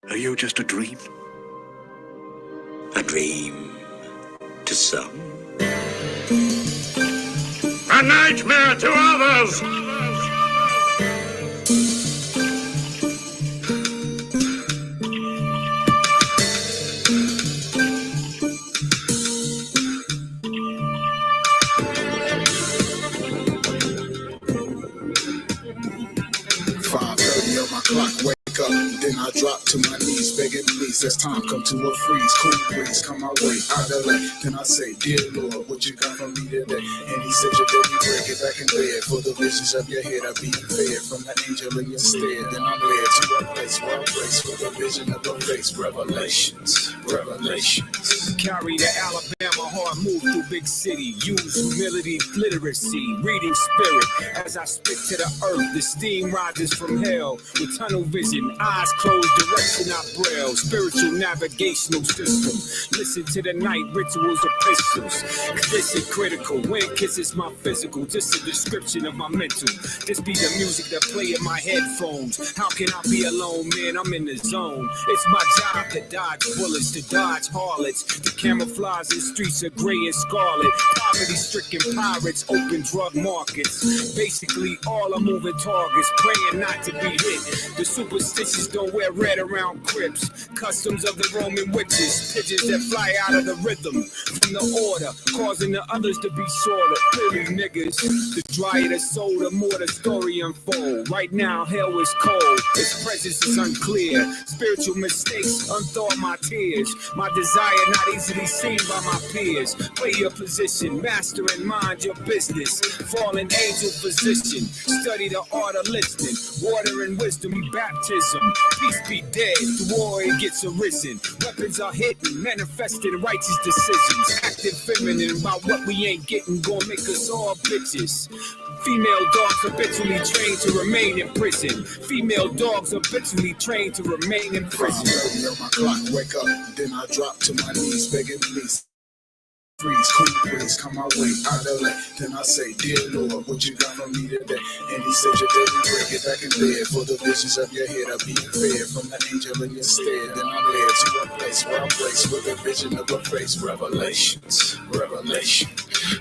Are you just a dream? A dream to some. A nightmare to others! On my clock, wake up, then I drop to my knees, begging please, as time come to a freeze, cool breeze come my way, out of late, then I say, dear Lord, what you got for me today? And he said, your daily bread, get back in bed, for the visions of your head are being fed, from the angel in your stead, then I'm led to a place where I place, with a vision of a face, revelations, revelations. Carry the Alabama heart, move through big city, use humility, literacy, reading spirit, as I spit to the earth, the steam rises from hell, with tunnel vision, eyes closed, direction I braille, spiritual navigational system, listen to the night rituals epistles, explicit critical, when kisses my physical, just a description of my mental, this be the music that play in my headphones, how can I be alone, man, I'm in the zone, it's my job to dodge bullets, to dodge harlots, to camouflage in streets of gray and scarlet, poverty-stricken pirates, open drug markets, basically all are moving targets, praying not to be hit, the superstitious don't wear red around crypts, customs of the Roman witches, pigeons that fly out of the rhythm, from the order, causing the others to be shorter, really niggas, the drier the soul, the more the story unfold, right now hell is cold, its presence is unclear, spiritual mistakes unthaw my tears, my desire not easily seen by my peers, play your position, master and mind your business, fallen angel physician, study the art of listening, water and wisdom, baptism, peace be dead, the warrior gets arisen, weapons are hidden, manifesting righteous decisions, active feminine about what we ain't getting, gonna make us all bitches. Female dogs habitually trained to remain in prison. Female dogs habitually trained to remain in prison. 5:30 on my clock, wake up, then I drop to my knees, begging please. Freeze, cool breeze come my way, out of late, then I say, dear Lord, what you got for me today? And he said, your daily bread, get back in bed, for the visions of your head are being fed, from the angel in your stead, then I'm led to a place where I'm placed, with a vision of a face, revelations, revelation.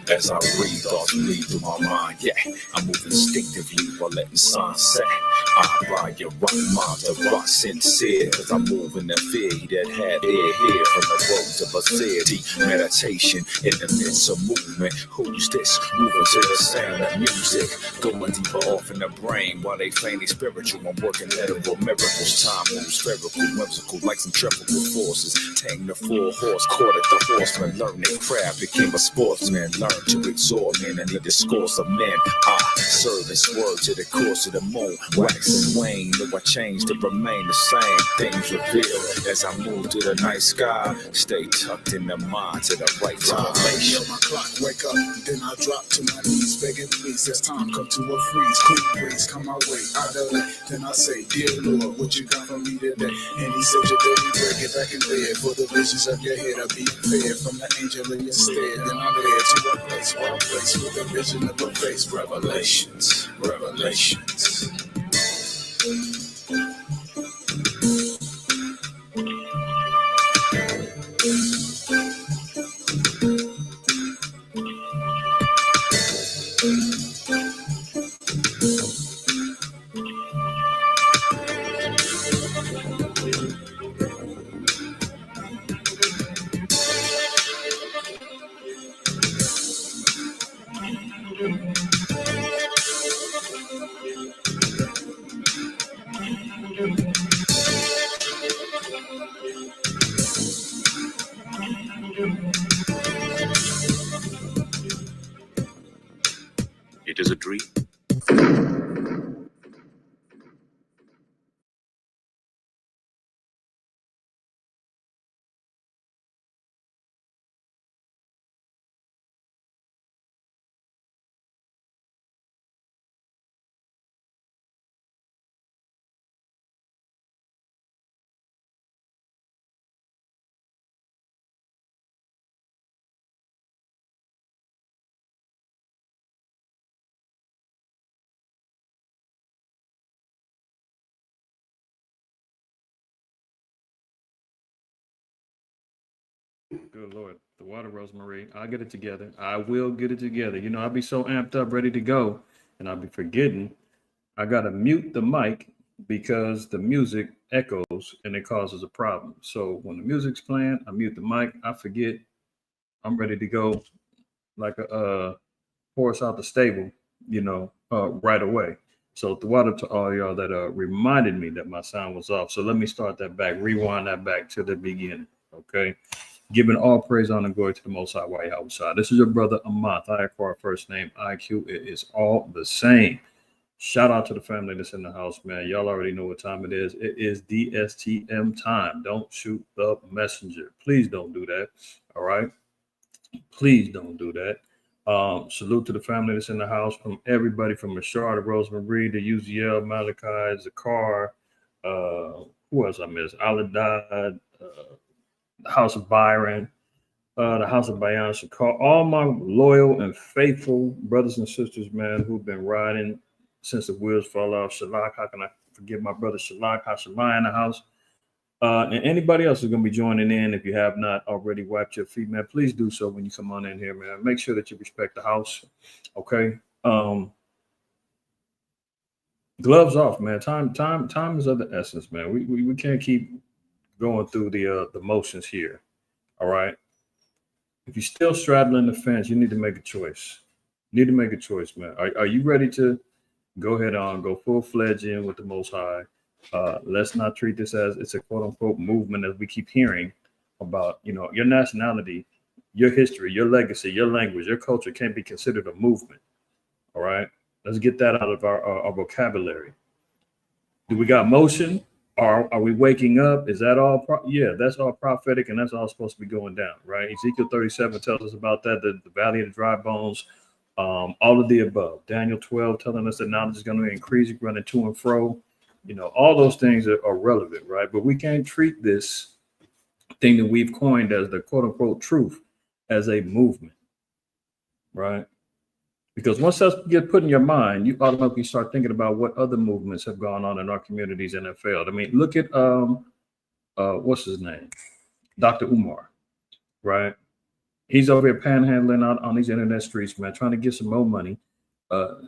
As I breathe, thoughts bleed through my mind, yeah, I move instinctively while letting sun set, I buy your rock mind, the rock sincere, cause I move in the fear that had air here, from the roads of a city, meditation, in the midst of movement, who's this? Moving to the sound of music, going deeper off in the brain while they feigning spiritual. I'm working literal miracles, time moves spherical, whimsical like centrifugal forces. Tame the full horse, caught at the horseman, learn their craft, became a sportsman, learn to exhort men and the discourse of men. I serve and swerve to the course of the moon, wax and wane, though I change to remain the same. Things reveal as I move to the night sky, stay tucked in the mind to the right time. 5:30 on my clock, wake up, then I drop to my knees, begging please, as time come to a freeze, cool breeze come my way, out of late, then I say, dear Lord, what you got for me today? And he said, your daily bread, get back in bed, for the visions of your head are being fed, from the angel in your stead, then I'm led to a place where I'm placed, with a vision of a face, revelations, revelations. It is a dream. Good Lord. The water, Rosemary. I'll get it together. I will get it together. You know, I'll be so amped up, ready to go, and I'll be forgetting. I got to mute the mic because the music echoes and it causes a problem. So when the music's playing, I mute the mic. I forget. I'm ready to go like a horse out the stable, right away. So the water to all y'all that reminded me that my sound was off. So let me start that back, rewind that back to the beginning. Okay. Giving all praise, honor, and glory to the Most High, Yahweh. This is your brother IQAhmath. I acquire first name IQ. It is all the same. Shout out to the family that's in the house, man. Y'all already know what time it is. It is DSTM time. Don't shoot the messenger. Please don't do that. All right. Please don't do that. Salute to the family that's in the house, from everybody from Mashar to Rosemary to UZL, Malachi, Zakar, who else I missed? Aladad, the House of Byron, the House of Bayan Shakar, all my loyal and faithful brothers and sisters, man, who've been riding since the wheels fall off. Shalak, how can I forget my brother Shalak, Hashalai in the house? And anybody else is going to be joining in. If you have not already wiped your feet, man, please do so when you come on in here, man. Make sure that you respect the house. Okay. Gloves off, man. Time is of the essence, man. We can't keep going through the motions here. All right. If you're still straddling the fence, you need to make a choice. You need to make a choice, man. Are you ready to go ahead on, go full-fledged in with the Most High? Let's not treat this as it's a quote-unquote movement, as we keep hearing about. Your nationality, your history, your legacy, your language, your culture can't be considered a movement. All right. Let's get that out of our vocabulary. Do we got motion? Are we waking up? Is that all? Yeah, that's all prophetic, and that's all supposed to be going down, right? Ezekiel 37 tells us about that, the valley of the dry bones, all of the above. Daniel 12 telling us that knowledge is going to increase, running to and fro. All those things are relevant, right? But we can't treat this thing that we've coined as the quote unquote truth as a movement, right? Because once that gets put in your mind, you automatically start thinking about what other movements have gone on in our communities and have failed. I mean, look at what's his name, Dr. Umar, right? He's over here panhandling out on these internet streets, man, trying to get some more money,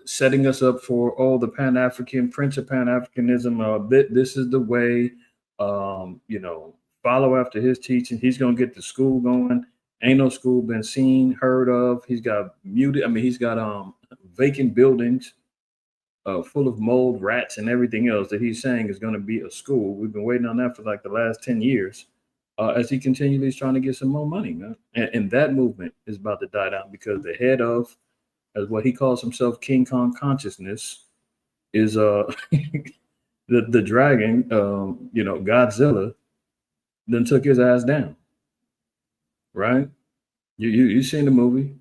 setting us up for the Pan-African, Prince of Pan-Africanism. This is the way, follow after his teaching. He's gonna get the school going. Ain't no school been seen, heard of. He's got he's got vacant buildings full of mold, rats, and everything else that he's saying is going to be a school. We've been waiting on that for like the last 10 years as he continually is trying to get some more money, man. And that movement is about to die down because the head of, as what he calls himself, King Kong consciousness, is the dragon, Godzilla, then took his ass down. Right? You seen the movie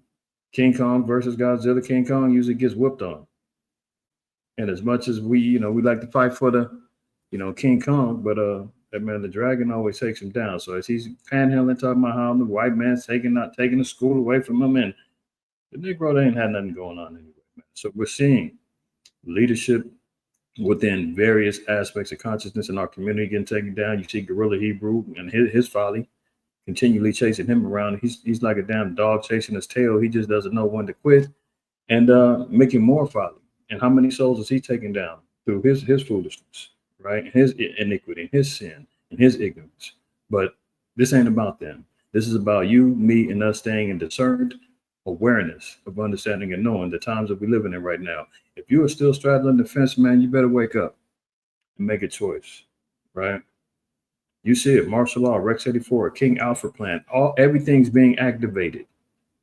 King Kong versus Godzilla. King Kong usually gets whooped on. And as much as we like to fight for the, King Kong, but that man, the dragon always takes him down. So as he's panhandling, talking about how the white man's not taking the school away from him, and the Negro, they ain't had nothing going on anyway, man. So we're seeing leadership within various aspects of consciousness in our community getting taken down. You see Gorilla Hebrew and his folly continually chasing him around. He's like a damn dog chasing his tail. He just doesn't know when to quit, and making more folly. And how many souls is he taking down through his foolishness, right? His iniquity, his sin, and his ignorance. But this ain't about them. This is about you, me, and us staying in discerned awareness of understanding and knowing the times that we're living in right now. If you are still straddling the fence, man, you better wake up and make a choice, right? You see it, martial law, REX-84, King Alfred plan, everything's being activated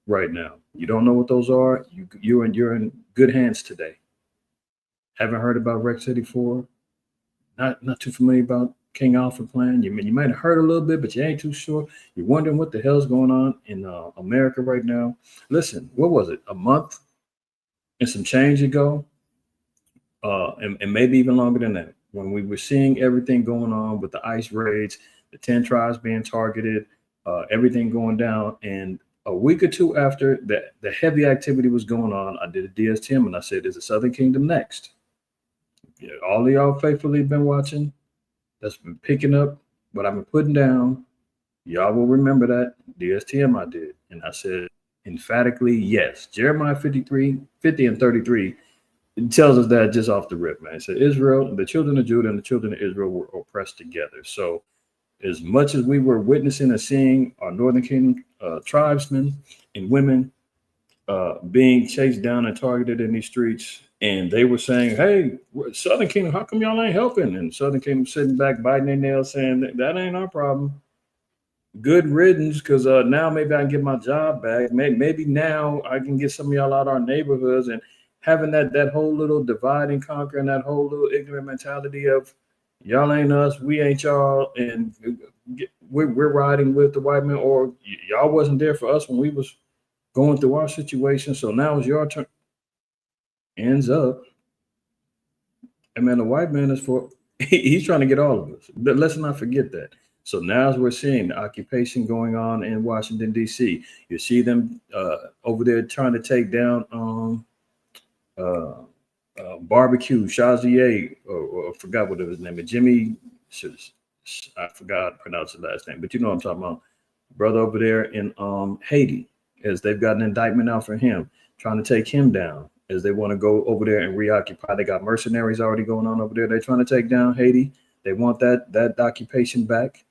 right now. You don't know what those are, you're in good hands today. Haven't heard about REX-84? Not too familiar about King Alfred plan? You might have heard a little bit, but you ain't too sure. You're wondering what the hell's going on in America right now. Listen, what was it, a month and some change ago? And maybe even longer than that, when we were seeing everything going on with the ICE raids, the 10 tribes being targeted, everything going down. And a week or two after that, the heavy activity was going on, I did a DSTM and I said, is the Southern Kingdom next? Yeah, all of y'all faithfully been watching, that's been picking up what I've been putting down. Y'all will remember that. DSTM I did. And I said emphatically yes. Jeremiah 50 and 33 it tells us that just off the rip, man. It said Israel, the children of Judah and the children of Israel were oppressed together. So as much as we were witnessing and seeing our Northern Kingdom tribesmen and women being chased down and targeted in these streets, and they were saying, hey, Southern Kingdom, how come y'all ain't helping? And Southern Kingdom sitting back, biting their nails, saying that ain't our problem. Good riddance, because now maybe I can get my job back. Maybe now I can get some of y'all out of our neighborhoods, and having that whole little divide and conquer and that whole little ignorant mentality of y'all ain't us, we ain't y'all, and we're riding with the white man, or y'all wasn't there for us when we was going through our situation, so now it's your turn. Ends up, and man, the white man is for he's trying to get all of us. But let's not forget that. So now as we're seeing the occupation going on in Washington, D.C., you see them over there trying to take down Barbecue, Shazier, or I forgot what his name is, Jimmy, I forgot how to pronounce his last name, but you know what I'm talking about. Brother over there in Haiti, as they've got an indictment out for him, trying to take him down, as they want to go over there and reoccupy. They got mercenaries already going on over there. They're trying to take down Haiti. They want that occupation back.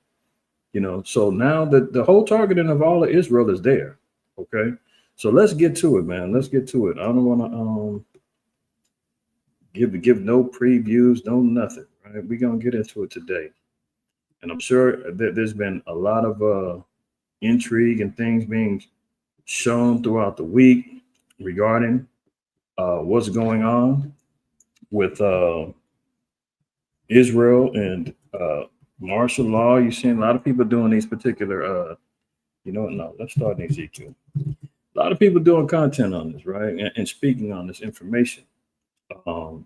You know, so now the whole targeting of all of Israel is there. Okay. So let's get to it, man. Let's get to it. I don't want to give no previews, no nothing. Right? We're gonna get into it today. And I'm sure that there's been a lot of intrigue and things being shown throughout the week regarding what's going on with Israel and martial law. You're seeing a lot of people doing these particular, no, let's start in Ezekiel. A lot of people doing content on this, right? And speaking on this information. And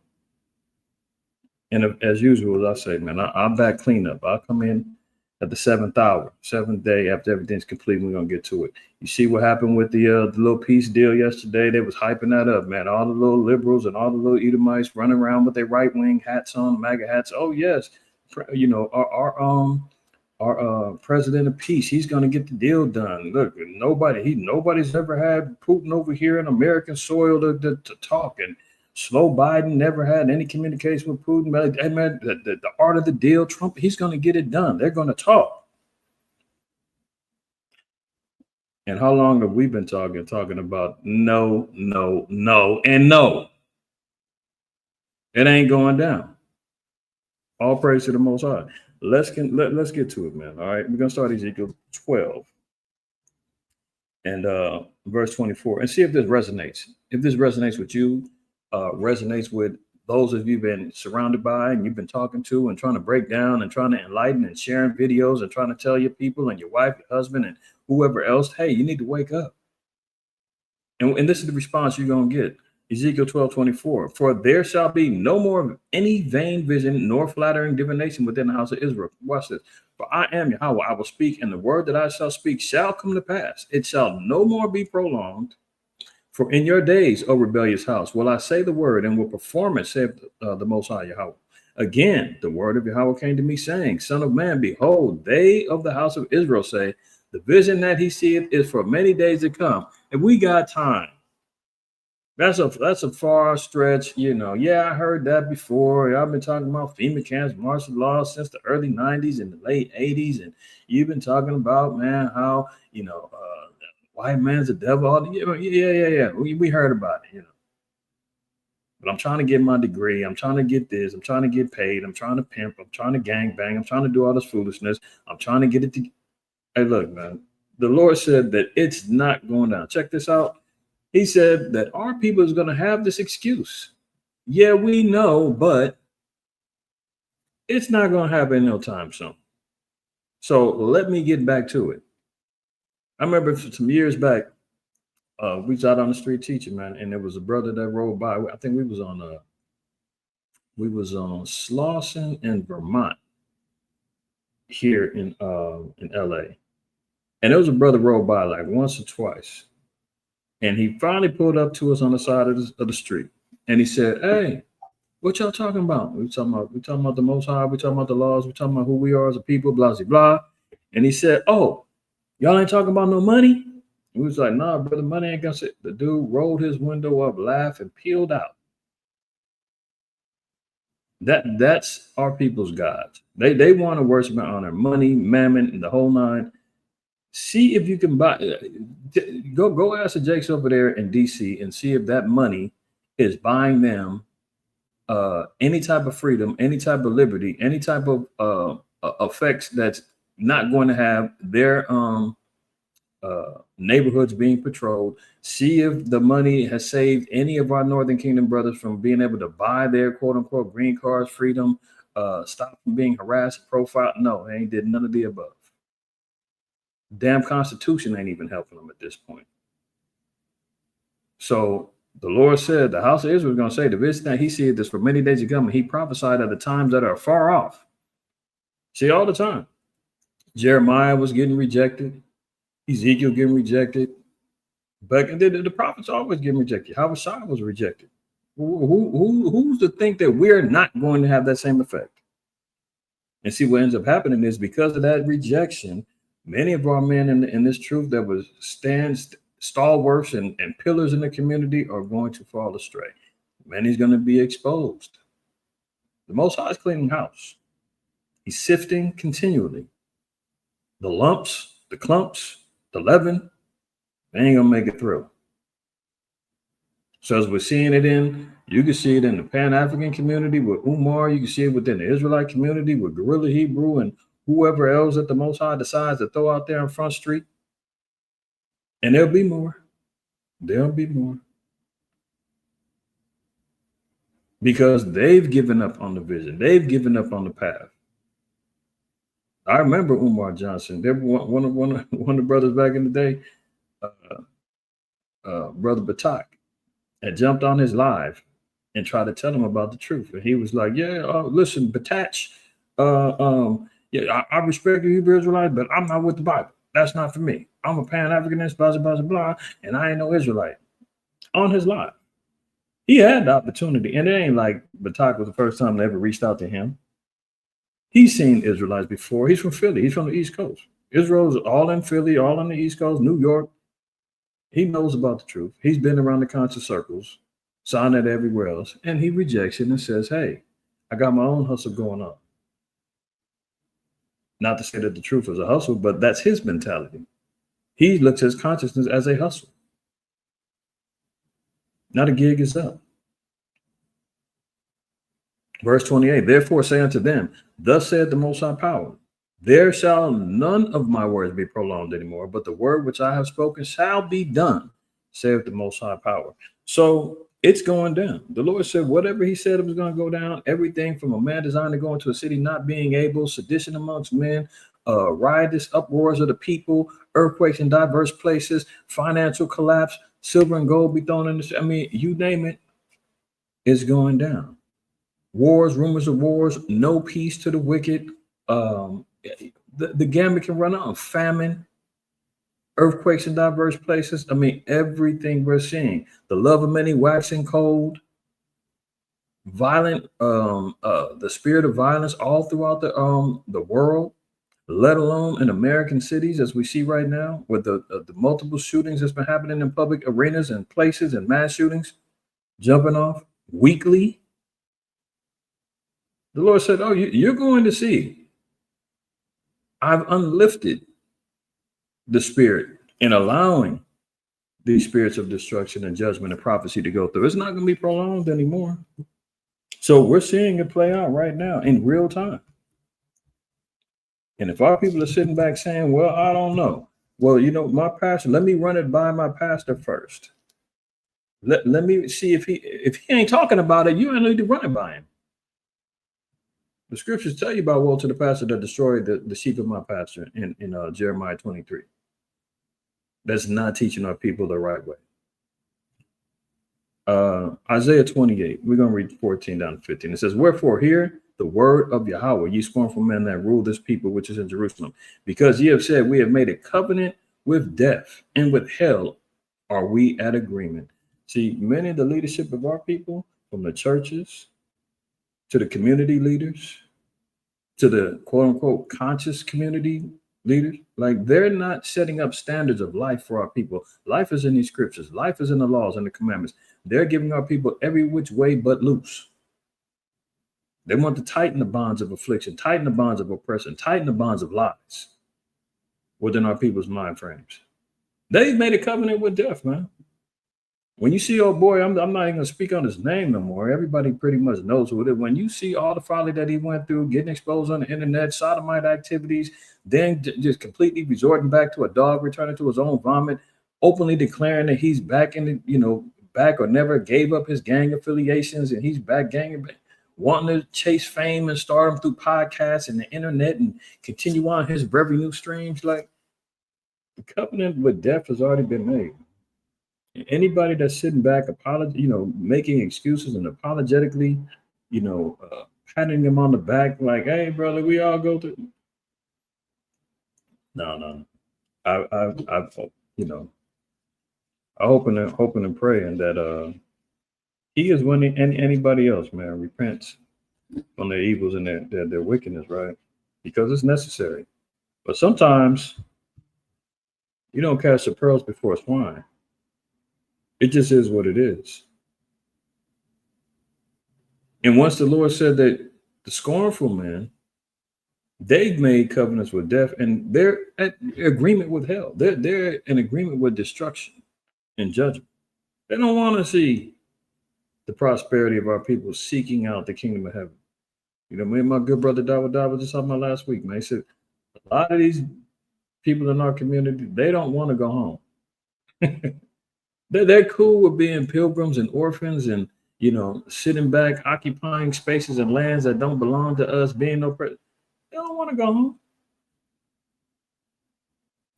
as usual, as I say, man, I'll back cleanup. I'll come in at the 7th hour, 7th day after everything's complete. We're going to get to it. You see what happened with the little peace deal yesterday? They was hyping that up, man. All the little liberals and all the little Edomites running around with their right-wing hats on, MAGA hats. Oh, yes. You know, our president of peace, he's going to get the deal done. Look, nobody's ever had Putin over here in American soil to talk, and slow Biden never had any communication with Putin. Man, the art of the deal, Trump, he's going to get it done. They're going to talk. And how long have we been talking about no, and no? It ain't going down. All praise to the Most High. Let's get to it, man. All right, we're gonna start Ezekiel 12 and verse 24, and see if this resonates. If this resonates with you, resonates with those of you you've been surrounded by and you've been talking to and trying to break down and trying to enlighten and sharing videos and trying to tell your people and your wife, your husband, and whoever else, hey, you need to wake up. And this is the response you're gonna get. Ezekiel 12:24. For there shall be no more of any vain vision nor flattering divination within the house of Israel. Watch this. For I am Yahweh, I will speak, and the word that I shall speak shall come to pass. It shall no more be prolonged. For in your days, O rebellious house, will I say the word and will perform it, saith the Most High Yahweh. Again, the word of Yahweh came to me, saying, Son of man, behold, they of the house of Israel say, the vision that he seeth is for many days to come. And we got time. That's a far stretch, you know. Yeah, I heard that before. I've been talking about FEMA camps, martial law since the early 90s and the late 80s. And you've been talking about, man, how, you know, white man's a devil. Yeah. We heard about it, you know. But I'm trying to get my degree. I'm trying to get this. I'm trying to get paid. I'm trying to pimp. I'm trying to gang bang. I'm trying to do all this foolishness. I'm trying to get it to. Hey, look, man, the Lord said that it's not going down. Check this out. He said that our people is going to have this excuse. Yeah, we know, but it's not going to happen no time soon. So let me get back to it. I remember some years back, we was out on the street teaching, man, and there was a brother that rode by. I think we was on Slauson in Vermont here in LA. And there was a brother rode by like once or twice. And he finally pulled up to us on the side of the street. And he said, hey, what y'all talking about? We talking about the Most High. We talking about the laws. We talking about who we are as a people, blah, blah, blah. And he said, "Oh, y'all ain't talking about no money?" He was like, "Nah, brother, money ain't gonna sit." The dude rolled his window up, laughed, and peeled out. That's our people's gods. They want to worship and honor money, mammon, and the whole nine. See if you can buy. Go ask the Jakes over there in DC and see if that money is buying them any type of freedom, any type of liberty, any type of effects that's not going to have their neighborhoods being patrolled. See if the money has saved any of our Northern Kingdom brothers from being able to buy their quote unquote green cards, freedom, stop from being harassed, profiled. No, they ain't did none of the above. Damn Constitution ain't even helping them at this point. So the Lord said, the house of Israel is going to say, the vision that he seeth this for many days to come, and he prophesied at the times that are far off. See, all the time. Jeremiah was getting rejected. Ezekiel getting rejected. But the prophets always getting rejected. Hawashai was rejected. Who's to think that we're not going to have that same effect? And see, what ends up happening is because of that rejection, many of our men in this truth that was stalwarts and pillars in the community are going to fall astray. Many's going to be exposed. The Most High is cleaning house. He's sifting continually. The lumps, the clumps, the leaven, they ain't going to make it through. So as we're seeing it you can see it in the Pan-African community with Umar. You can see it within the Israelite community with Guerrilla Hebrew and whoever else that the Most High decides to throw out there on Front Street. And there'll be more. There'll be more. Because they've given up on the vision. They've given up on the path. I remember Umar Johnson. There one of the brothers back in the day, Brother Batak, had jumped on his live and tried to tell him about the truth. And he was like, yeah, listen, Batach, yeah, I respect the Hebrew Israelite, but I'm not with the Bible. That's not for me. I'm a Pan-Africanist, blah, blah, blah, blah, and I ain't no Israelite. On his live. He had the opportunity, and it ain't like Batak was the first time they ever reached out to him. He's seen Israelites before. He's from Philly. He's from the East Coast. Israel's all in Philly, all on the East Coast, New York. He knows about the truth. He's been around the conscious circles, signed it everywhere else, and he rejects it and says, hey, I got my own hustle going on. Not to say that the truth is a hustle, but that's his mentality. He looks at his consciousness as a hustle. Not a gig is up. Verse 28, therefore say unto them, thus saith the Most High Power, there shall none of my words be prolonged anymore, but the word which I have spoken shall be done, saith the Most High Power. So it's going down. The Lord said, whatever he said it was going to go down, everything from a man designed to go into a city not being able, sedition amongst men, riotous uproars of the people, earthquakes in diverse places, financial collapse, silver and gold be thrown in the, I mean, you name it, it's going down. Wars, rumors of wars, no peace to the wicked. The gamut can run on. Famine, earthquakes in diverse places. I mean, everything we're seeing. The love of many waxing cold. Violent, the spirit of violence all throughout the world, let alone in American cities, as we see right now, with the multiple shootings that's been happening in public arenas and places and mass shootings jumping off weekly. The Lord said, oh, you're going to see. I've unlifted the spirit in allowing these spirits of destruction and judgment and prophecy to go through. It's not going to be prolonged anymore. So we're seeing it play out right now in real time. And if our people are sitting back saying, well, I don't know. Well, you know, my pastor, let me run it by my pastor first. Let me see if he ain't talking about it, you ain't need to run it by him. The scriptures tell you about woe to the pastor that destroyed the sheep of my pastor in Jeremiah 23. That's not teaching our people the right way. Isaiah 28, we're going to read 14 down to 15. It says, wherefore hear the word of Yahweh, ye scornful men that rule this people which is in Jerusalem, because ye have said, we have made a covenant with death, and with hell are we at agreement. See, many of the leadership of our people, from the churches to the community leaders, to the quote unquote conscious community leaders. Like they're not setting up standards of life for our people. Life is in these scriptures. Life is in the laws and the commandments. They're giving our people every which way but loose. They want to tighten the bonds of affliction, tighten the bonds of oppression, tighten the bonds of lies within our people's mind frames. They've made a covenant with death, man. When you see old boy, I'm not even going to speak on his name no more. Everybody pretty much knows who it is. When you see all the folly that he went through, getting exposed on the internet, sodomite activities, then just completely resorting back to a dog returning to his own vomit, openly declaring that he's back in the, back or never gave up his gang affiliations and he's back ganging, wanting to chase fame and stardom through podcasts and the internet and continue on his revenue streams. Like the covenant with death has already been made. Anybody that's sitting back, making excuses and apologetically, patting them on the back, like, "Hey, brother, we all go through." No. I'm hoping and praying that he is when anybody else, man, repents from their evils and their wickedness, right? Because it's necessary. But sometimes you don't cast the pearls before swine. It just is what it is. And once the Lord said that the scornful man, they've made covenants with death and they're at agreement with hell. They're in agreement with destruction and judgment. They don't want to see the prosperity of our people seeking out the kingdom of heaven. Me and my good brother Dawa was just talking about last week, man. He said a lot of these people in our community, they don't want to go home. They're cool with being pilgrims and orphans and, sitting back, occupying spaces and lands that don't belong to us, being oppressed. They don't want to go home.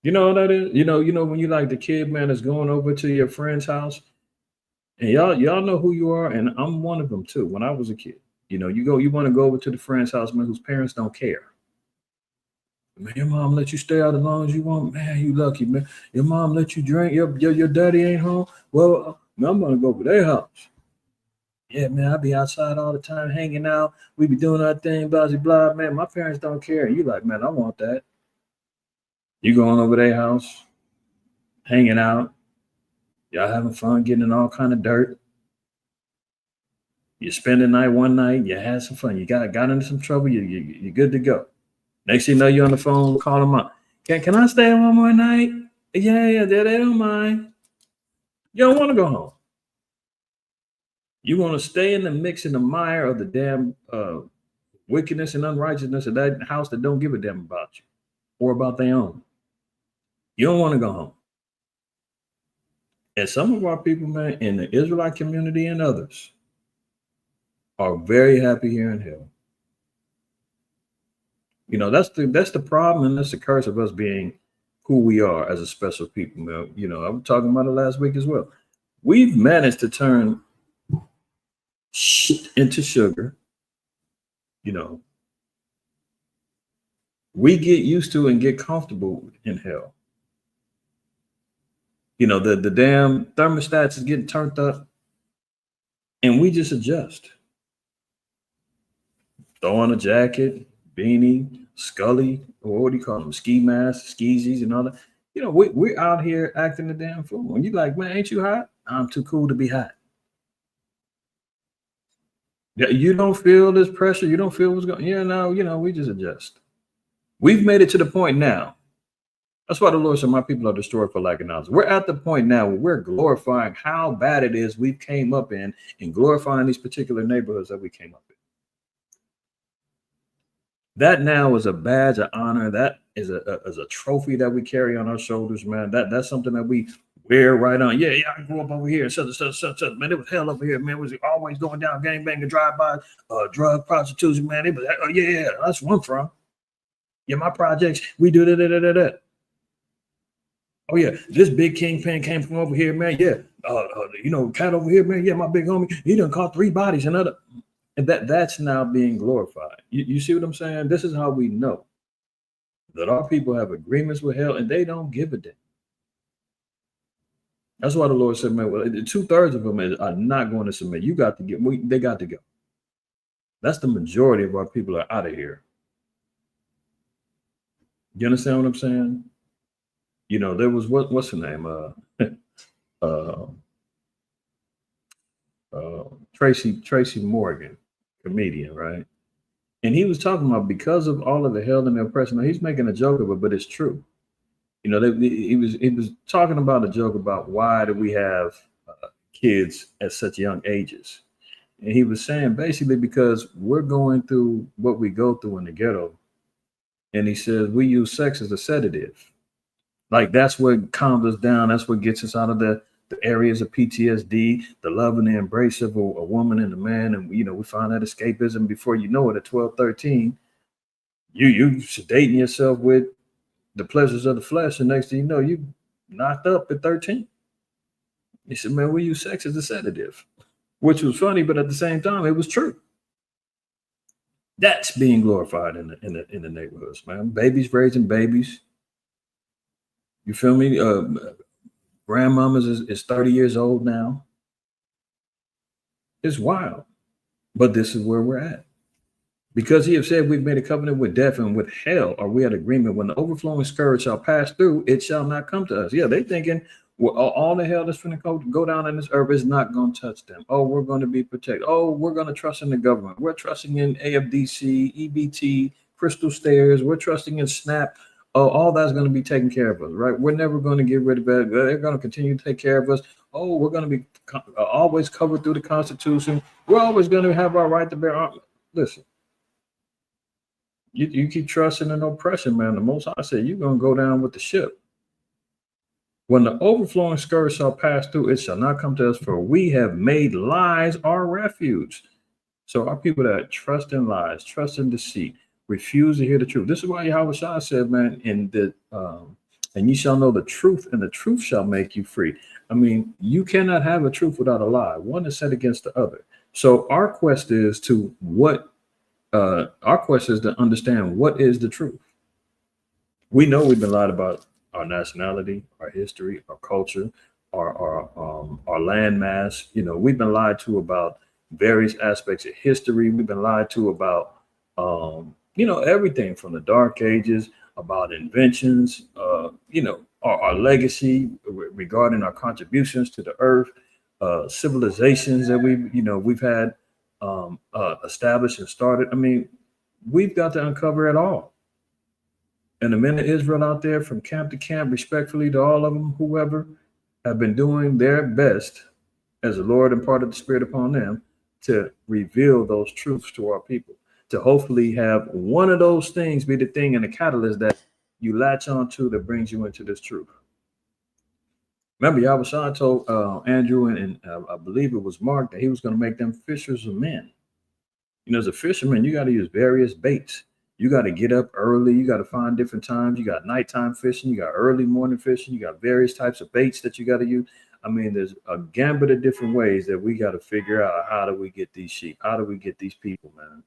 You know what that is? When you like the kid, man, that's going over to your friend's house and y'all know who you are. And I'm one of them too. When I was a kid, you want to go over to the friend's house, man, whose parents don't care. Man, your mom let you stay out as long as you want. Man, you lucky, man. Your mom let you drink. Your daddy ain't home. Well, I'm gonna go to their house. Yeah, man, I be outside all the time, hanging out. We be doing our thing, blah, blah, blah. Man, my parents don't care. And you like, man, I want that. You going over their house, hanging out. Y'all having fun, getting in all kind of dirt. You spend the night one night. You had some fun. You got into some trouble. You're good to go. Next thing you know, you're on the phone, call them up. Can I stay one more night? Yeah, they don't mind. You don't want to go home. You want to stay in the mix, in the mire of the damn wickedness and unrighteousness of that house that don't give a damn about you or about their own. You don't want to go home. And some of our people, man, in the Israelite community and others are very happy here in hell. That's the problem, and that's the curse of us being who we are as a special people. I was talking about it last week as well. We've managed to turn shit into sugar. We get used to and get comfortable in hell. The damn thermostats is getting turned up, and we just adjust. Throw on a jacket, beanie, Scully, or what do you call them? Ski masks, skeezies, and all that. We're out here acting the damn fool. When you like, man, ain't you hot? I'm too cool to be hot. Yeah, you don't feel this pressure. You don't feel what's going. Yeah, no, we just adjust. We've made it to the point now. That's why the Lord said, "My people are destroyed for lack of knowledge." We're at the point now where we're glorifying how bad it is we came up in, and glorifying these particular neighborhoods that we came up in. That now is a badge of honor. That is a trophy that we carry on our shoulders, man. That's something that we wear right on. Yeah, I grew up over here. Such. Man, it was hell over here, man. It was always going down, gangbanging, drive-by, drug, prostitution, man. It was, yeah, that's where I'm from. Yeah, my projects, we do that. Oh yeah, this big kingpin came from over here, man. Yeah, cat over here, man. Yeah, my big homie, he done caught 3 bodies and other. And that's now being glorified. You see what I'm saying? This is how we know that our people have agreements with hell and they don't give a damn. That's why the Lord said, man, well, 2/3 of them are not going to submit. They got to go. That's the majority of our people are out of here. You understand what I'm saying? You know, there was what's her name? Uh, Tracy Morgan, comedian, right? And he was talking about because of all of the hell and the oppression. Now, he's making a joke of it, but it's true. You know, he was talking about a joke about why do we have kids at such young ages, and he was saying basically because we're going through what we go through in the ghetto, and he says we use sex as a sedative. Like that's what calms us down. That's what gets us out of the areas of PTSD, the love and the embrace of a woman and a man. And, you know, we find that escapism before you know it at 12, 13. You sedating yourself with the pleasures of the flesh. And next thing you know, you knocked up at 13. He said, man, we use sex as a sedative, which was funny, but at the same time, it was true. That's being glorified in the neighborhoods, man. Babies raising babies. You feel me? Grandmamas is 30 years old now. It's wild. But this is where we're at. Because he have said we've made a covenant with death and with hell, or we had agreement when the overflowing scourge shall pass through, it shall not come to us. Yeah, they thinking, well, all the hell that's going to go down in this earth is not going to touch them. Oh, we're going to be protected. Oh, we're going to trust in the government. We're trusting in AFDC, EBT, Crystal Stairs. We're trusting in SNAP. Oh, all that's going to be taken care of us, right? We're never going to get rid of it. They're going to continue to take care of us. Oh, we're going to be always covered through the Constitution. We're always going to have our right to bear arms. Listen, you keep trusting in oppression, man. The Most High said you're going to go down with the ship. When the overflowing scourge shall pass through, it shall not come to us, for we have made lies our refuge. So our people that trust in lies, trust in deceit, refuse to hear the truth. This is why Yahweh Shah said, man, and ye shall know the truth, and the truth shall make you free. I mean, you cannot have a truth without a lie. One is set against the other. So our quest is to understand what is the truth. We know we've been lied about our nationality, our history, our culture, our land mass. You know, we've been lied to about various aspects of history. We've been lied to about everything from the Dark Ages, about inventions, our legacy regarding our contributions to the earth, civilizations that we've had established and started. I mean, we've got to uncover it all. And the men of Israel out there from camp to camp, respectfully to all of them, whoever, have been doing their best as the Lord imparted the Spirit upon them to reveal those truths to our people, to hopefully have one of those things be the thing and the catalyst that you latch on to that brings you into this truth. Remember, Yahweh told Andrew and I believe it was Mark that he was going to make them fishers of men. You know, as a fisherman, you got to use various baits. You got to get up early. You got to find different times. You got nighttime fishing. You got early morning fishing. You got various types of baits that you got to use. I mean, there's a gambit of different ways that we got to figure out how do we get these sheep? How do we get these people, man?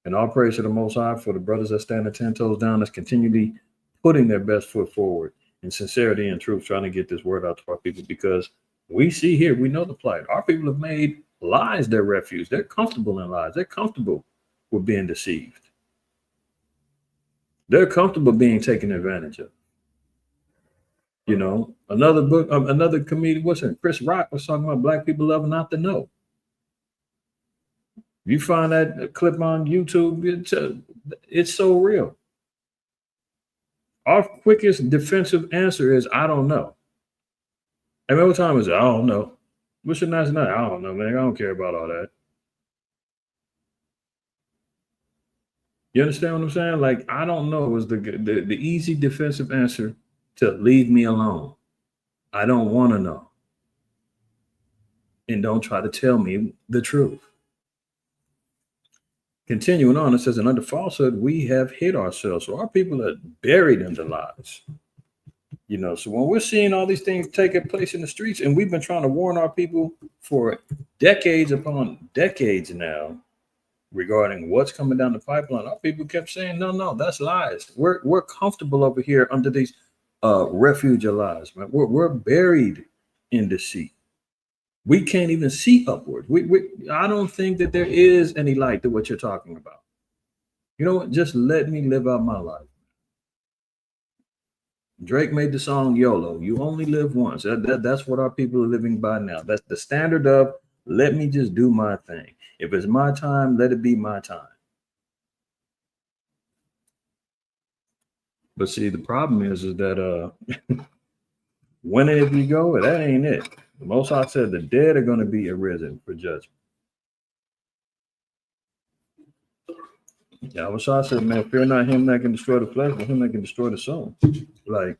And all praise to the Most High for the brothers that stand 10 toes down, that's continually putting their best foot forward in sincerity and truth, trying to get this word out to our people, because we see here, we know the plight. Our people have made lies their refuge. They're comfortable in lies. They're comfortable with being deceived. They're comfortable being taken advantage of. You know, another comedian, Chris Rock was talking about black people loving not to know. You find that clip on YouTube, it's so real. Our quickest defensive answer is, I don't know. And every time is, I don't know. What's your nationality? I don't know, man. I don't care about all that. You understand what I'm saying? Like, I don't know is the easy defensive answer to leave me alone. I don't want to know. And don't try to tell me the truth. Continuing on, it says, and under falsehood, we have hid ourselves. So our people are buried in the lies. You know, so when we're seeing all these things taking place in the streets, and we've been trying to warn our people for decades upon decades now regarding what's coming down the pipeline, our people kept saying, no, that's lies. We're comfortable over here under these refuge of lies, man. We're buried in deceit. We can't even see upward. I don't think that there is any light to what you're talking about. You know what? Just let me live out my life. Drake made the song YOLO. You only live once. That's what our people are living by now. That's the standard of let me just do my thing. If it's my time, let it be my time. But see, the problem is that when and if you go, that ain't it. The Most High said the dead are going to be arisen for judgment. Yahweh Shah said, man, fear not him that can destroy the flesh, but him that can destroy the soul. Like,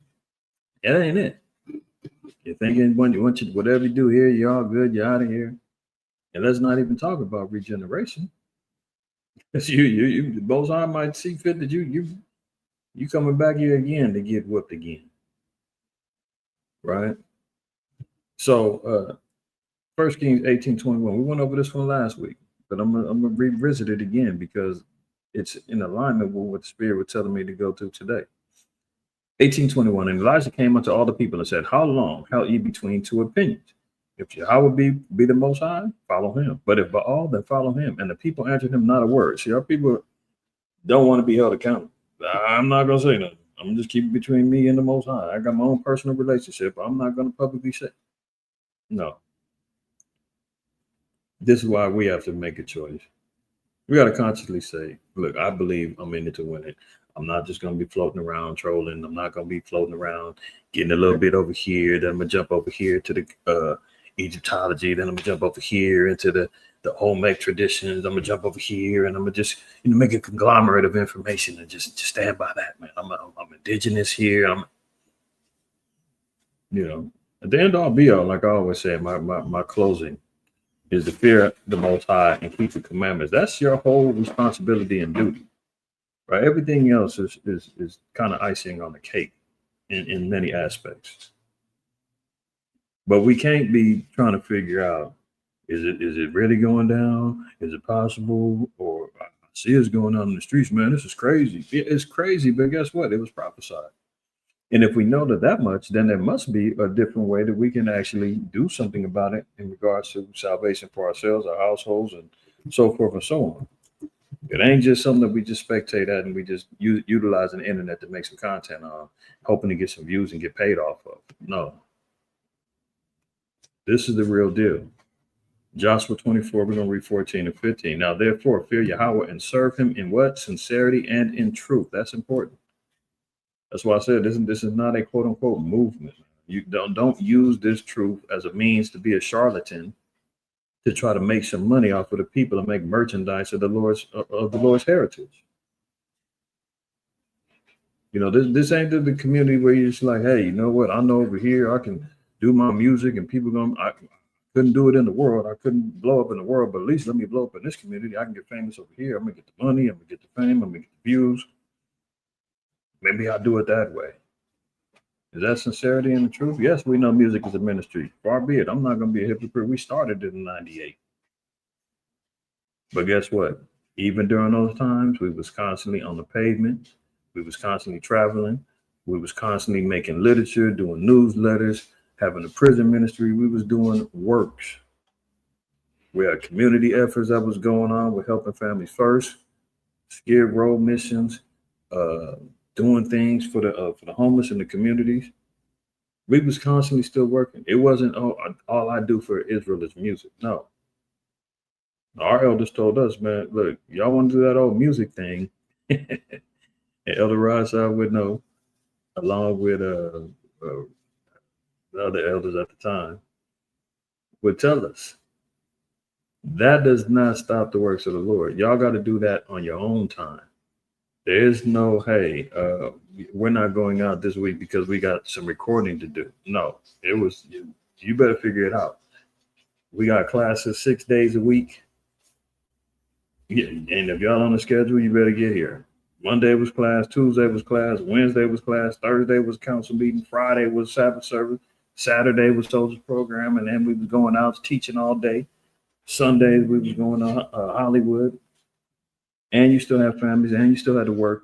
that ain't it. You're thinking whatever you do here, you're all good, you're out of here. And let's not even talk about regeneration. You Most High might see fit that you coming back here again to get whipped again. Right? So 1 Kings 18:21. We went over this one last week, but I'm gonna revisit it again because it's in alignment with what the Spirit was telling me to go to today. 18:21. And Elijah came unto all the people and said, how long held ye between two opinions? If Yahweh be the Most High, follow him. But if Baal, then follow him. And the people answered him not a word. See, our people don't want to be held accountable. I'm not going to say nothing. I'm going to just keep it between me and the Most High. I got my own personal relationship. I'm not going to publicly say. No. This is why we have to make a choice. We got to consciously say, look, I believe I'm in it to win it. I'm not just going to be floating around trolling. I'm not going to be floating around getting a little bit over here. Then I'm going to jump over here to the Egyptology. Then I'm going to jump over here into the Olmec traditions. I'm going to jump over here and I'm going to just make a conglomerate of information and just stand by that, man. I'm indigenous here. At the end all be all, like I always say, my closing is to fear the Most High and keep the commandments. That's your whole responsibility and duty. Right, everything else is kind of icing on the cake in many aspects. But we can't be trying to figure out, is it really going down? Is it possible? Or I see it's going on in the streets, man. This is crazy. It's crazy, but guess what? It was prophesied. And if we know that much, then there must be a different way that we can actually do something about it in regards to salvation for ourselves, our households, and so forth and so on. It ain't just something that we just spectate at and we just utilize the internet to make some content on, hoping to get some views and get paid off of. No. This is the real deal. Joshua 24, we're going to read 14 and 15. Now, therefore, fear Yahweh and serve him in what? Sincerity and in truth. That's important. That's why I said this is not a quote unquote movement. You don't use this truth as a means to be a charlatan, to try to make some money off of the people and make merchandise of the Lord's heritage. This ain't the community where you're just like, hey, you know what? I know over here I can do my music and people I couldn't do it in the world. I couldn't blow up in the world, but at least let me blow up in this community. I can get famous over here. I'm gonna get the money. I'm gonna get the fame. I'm gonna get the views. Maybe I'll do it that way. Is that sincerity and the truth? Yes, we know music is a ministry. Far be it. I'm not going to be a hypocrite. We started it in 98. But guess what? Even during those times, we was constantly on the pavement. We was constantly traveling. We was constantly making literature, doing newsletters, having a prison ministry. We was doing works. We had community efforts that was going on with helping families first, Skid Row missions, doing things for the homeless in the communities. We was constantly still working. It wasn't, all I do for Israel is music. No. Our elders told us, man, look, y'all want to do that old music thing. And Elder Rasa would know, along with the other elders at the time, would tell us, that does not stop the works of the Lord. Y'all got to do that on your own time. There is no, hey, we're not going out this week because we got some recording to do. No, it was, you better figure it out. We got classes 6 days a week. Yeah, and if y'all on the schedule, you better get here. Monday was class, Tuesday was class, Wednesday was class, Thursday was council meeting, Friday was Sabbath service, Saturday was soldiers program, and then we was going out teaching all day. Sundays we was going to Hollywood. And you still have families, and you still had to work.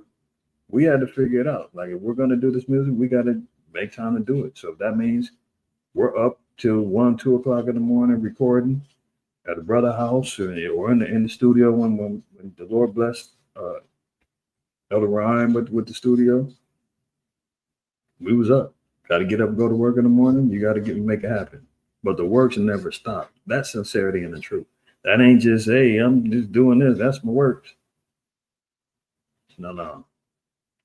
We had to figure it out. Like, if we're going to do this music, we got to make time to do it. So if that means we're up till 1, 2 o'clock in the morning recording at a brother house or in the studio when the Lord blessed Elder Ryan with the studio. We was up. Got to get up and go to work in the morning. You got to make it happen. But the works never stop. That's sincerity and the truth. That ain't just, hey, I'm just doing this. That's my works. No.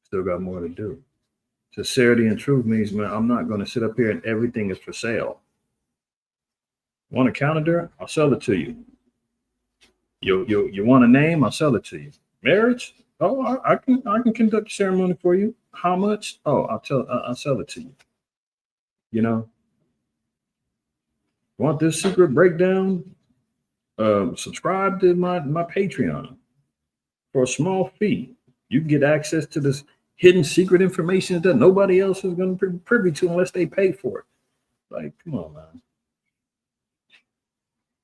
Still got more to do. Sincerity and truth means, man, I'm not going to sit up here and everything is for sale. Want a calendar? I'll sell it to you. You want a name? I'll sell it to you. Marriage? Oh, I can conduct a ceremony for you. How much? Oh, I'll sell it to you. You know, want this secret breakdown? Subscribe to my Patreon for a small fee. You can get access to this hidden secret information that nobody else is going to be privy to unless they pay for it. Like, come on, man.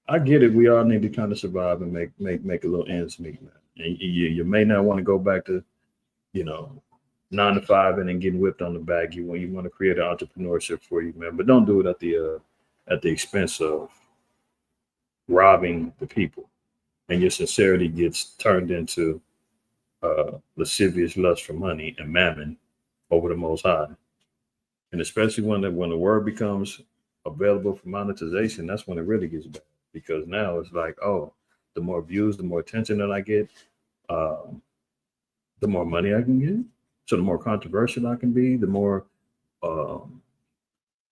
I get it. We all need to kind of survive and make a little ends meet, man. And you may not want to go back to, 9 to 5 and then getting whipped on the back. You want to create an entrepreneurship for you, man. But don't do it at the expense of robbing the people, and your sincerity gets turned into lascivious lust for money and mammon over the Most High. And especially when the word becomes available for monetization, that's when it really gets bad. Because now it's like, oh, the more views, the more attention that I get, the more money I can get. So the more controversial I can be, the more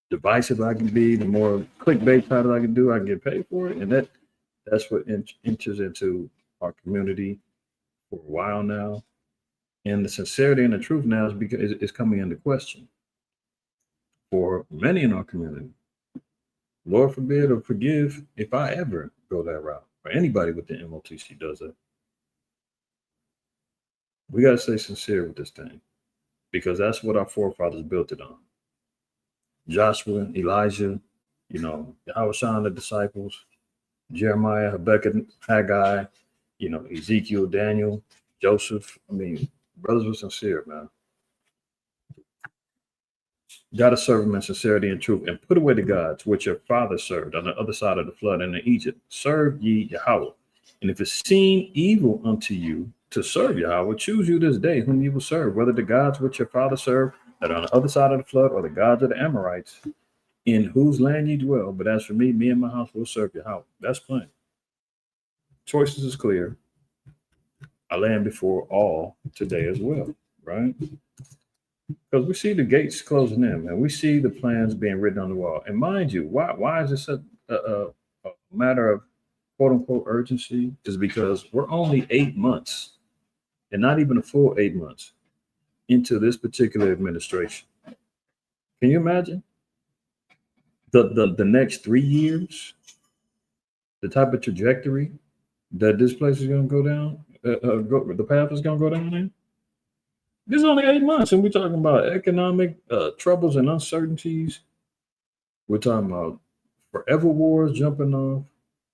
divisive I can be, the more clickbait title I can do, I can get paid for it. And that's what enters into our community for a while now. And the sincerity and the truth now is coming into question for many in our community. Lord forbid or forgive if I ever go that route, or anybody with the MOTC does that. We got to stay sincere with this thing, because that's what our forefathers built it on. Joshua, Elijah, Yahushua, the disciples, Jeremiah, Habakkuk, Haggai, Ezekiel, Daniel, Joseph. I mean, brothers were sincere, man. Got to serve him in sincerity and truth, and put away the gods which your father served on the other side of the flood and in Egypt. Serve ye Yahweh. And if it seem evil unto you to serve Yahweh, choose you this day whom you will serve, whether the gods which your father served that are on the other side of the flood, or the gods of the Amorites, in whose land ye dwell. But as for me and my house will serve Yahweh. That's plain. Choices is clear. I land before all today as well, right? Because we see the gates closing in, and we see the plans being written on the wall. And mind you, why is this a matter of quote unquote urgency? Is because we're only 8 months, and not even a full 8 months, into this particular administration. Can you imagine the next 3 years, the type of trajectory that this place is going to go down, the path is going to go down in? This is only 8 months, and we're talking about economic troubles and uncertainties. We're talking about forever wars jumping off,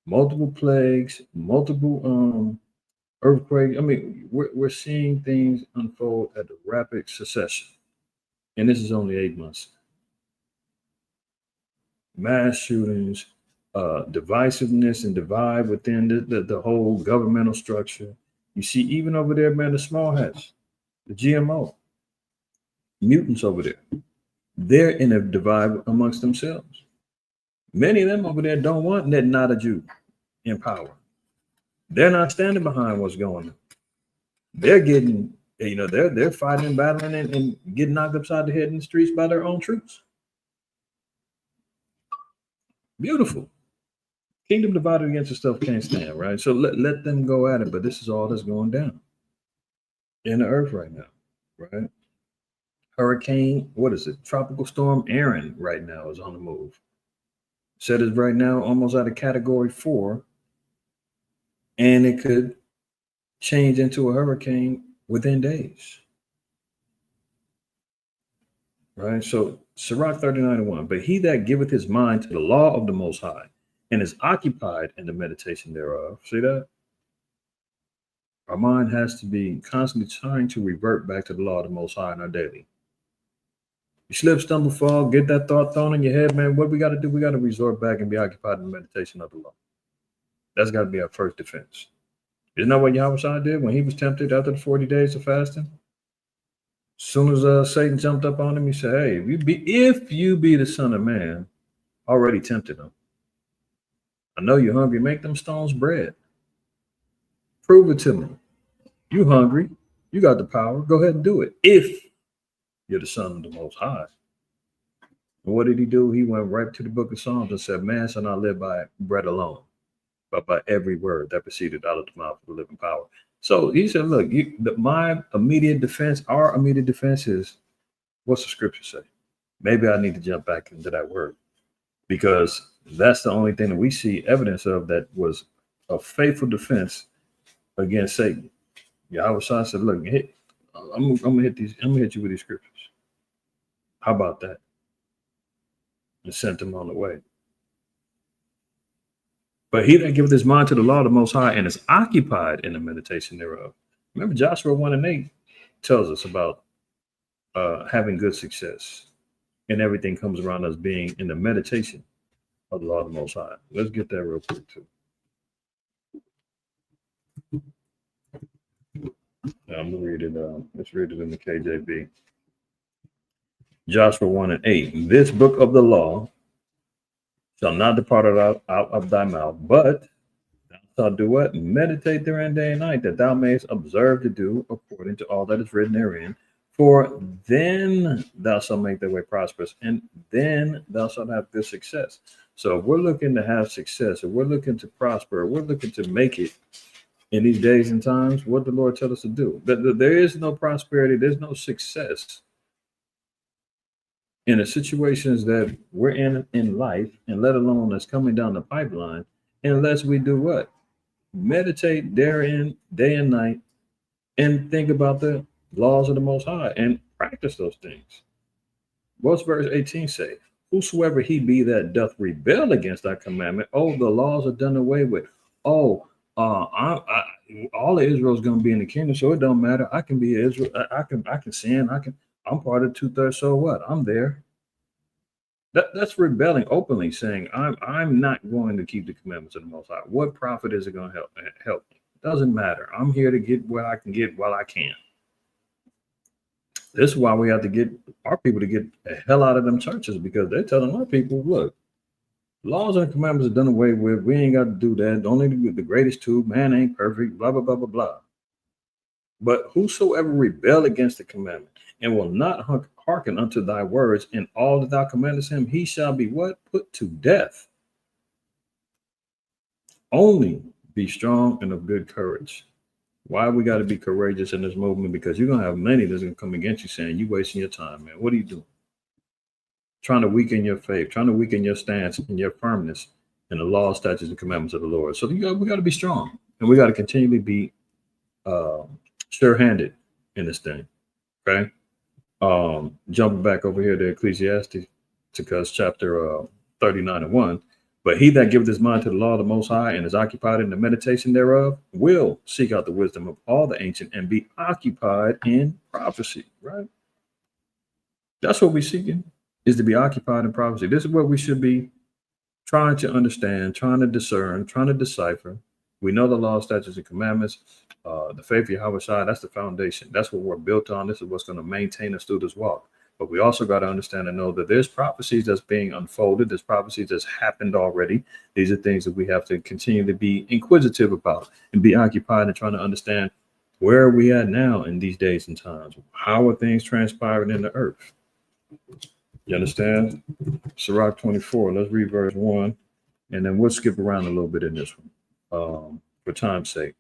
multiple plagues, multiple earthquakes. I mean, we're seeing things unfold at a rapid succession, and this is only 8 months. Mass shootings, divisiveness and divide within the whole governmental structure. You see, even over there, man, the small hats, the GMO, mutants over there, they're in a divide amongst themselves. Many of them over there don't want that not a Jew in power. They're not standing behind what's going on. They're getting, they're fighting and battling and getting knocked upside the head in the streets by their own troops. Beautiful. Kingdom divided against itself can't stand, right? So let them go at it, but this is all that's going down in the earth right now, right? Hurricane, what is it? Tropical storm Aaron right now is on the move. Said it's right now almost out of category 4, and it could change into a hurricane within days. Right? So Sirach 39:1, but he that giveth his mind to the law of the Most High and is occupied in the meditation thereof. See that? Our mind has to be constantly trying to revert back to the law of the Most High in our daily. You slip, stumble, fall, get that thought thrown in your head, man. What we got to do? We got to resort back and be occupied in the meditation of the law. That's got to be our first defense. Isn't that what Yahushua did when he was tempted after the 40 days of fasting? Soon as Satan jumped up on him, he said, "Hey, if you be the Son of Man," already tempted him. "I know you're hungry. Make them stones bread. Prove it to me. You hungry? You got the power. Go ahead and do it. If you're the Son of the Most High." And what did he do? He went right to the book of Psalms and said, "Man shall not live by bread alone, but by every word that proceeded out of the mouth of the living power." So he said, look, my immediate defense, our immediate defense is, what's the scripture say? Maybe I need to jump back into that word, because that's the only thing that we see evidence of that was a faithful defense against Satan. Yahweh said, look, I'm gonna hit you with these scriptures. How about that? And sent him on the way. But he that giveth his mind to the law of the Most High and is occupied in the meditation thereof. Remember, Joshua 1:8 tells us about having good success, and everything comes around us being in the meditation of the law of the Most High. Let's get that real quick too. I'm gonna read it. Let's read it in the KJV. Joshua 1:8. This book of the law shall not depart out of thy mouth, but thou shalt do what? Meditate therein day and night, that thou mayest observe to do according to all that is written therein. For then thou shalt make thy way prosperous, and then thou shalt have good success. So if we're looking to have success, if we're looking to prosper, if we're looking to make it in these days and times, what the Lord tells us to do. There is no prosperity, there's no success in the situations that we're in life, and let alone that's coming down the pipeline, unless we do what? Meditate therein day and night, and think about the laws of the Most High and practice those things. What's verse 18 say? Whosoever he be that doth rebel against thy commandment, the laws are done away with. All of Israel's going to be in the kingdom, so it don't matter. I can be Israel. I can sin. I'm part of 2/3. So what? I'm there. That's rebelling openly, saying I'm not going to keep the commandments of the Most High. What profit is it going to help me? Doesn't matter. I'm here to get what I can get while I can. This is why we have to get our people to get the hell out of them churches, because they're telling our people, look, laws and commandments are done away with. We ain't got to do that. Only the greatest two. Man ain't perfect. Blah, blah, blah, blah, blah. But whosoever rebel against the commandment and will not hearken unto thy words in all that thou commandest him, he shall be what? Put to death. Only be strong and of good courage. Why we got to be courageous in this movement? Because you're going to have many that's going to come against you saying, you wasting your time, man. What are you doing? Trying to weaken your faith, trying to weaken your stance and your firmness in the law, statutes, and commandments of the Lord. So we got to be strong, and we got to continually be sure-handed in this thing. Okay. Jumping back over here to Ecclesiastes, chapter 39:1. But he that giveth his mind to the law of the Most High and is occupied in the meditation thereof will seek out the wisdom of all the ancient and be occupied in prophecy. Right. That's what we're seeking, is to be occupied in prophecy. This is what we should be trying to understand, trying to discern, trying to decipher. We know the law, statutes, and commandments. The faith of Yahweh Shai, that's the foundation. That's what we're built on. This is what's going to maintain us through this walk. But we also got to understand and know that there's prophecies that's being unfolded. There's prophecies that's happened already. These are things that we have to continue to be inquisitive about and be occupied and trying to understand, where are we at now in these days and times? How are things transpiring in the earth? You understand? Sirach 24. Let's read verse 1, and then we'll skip around a little bit in this one for time's sake.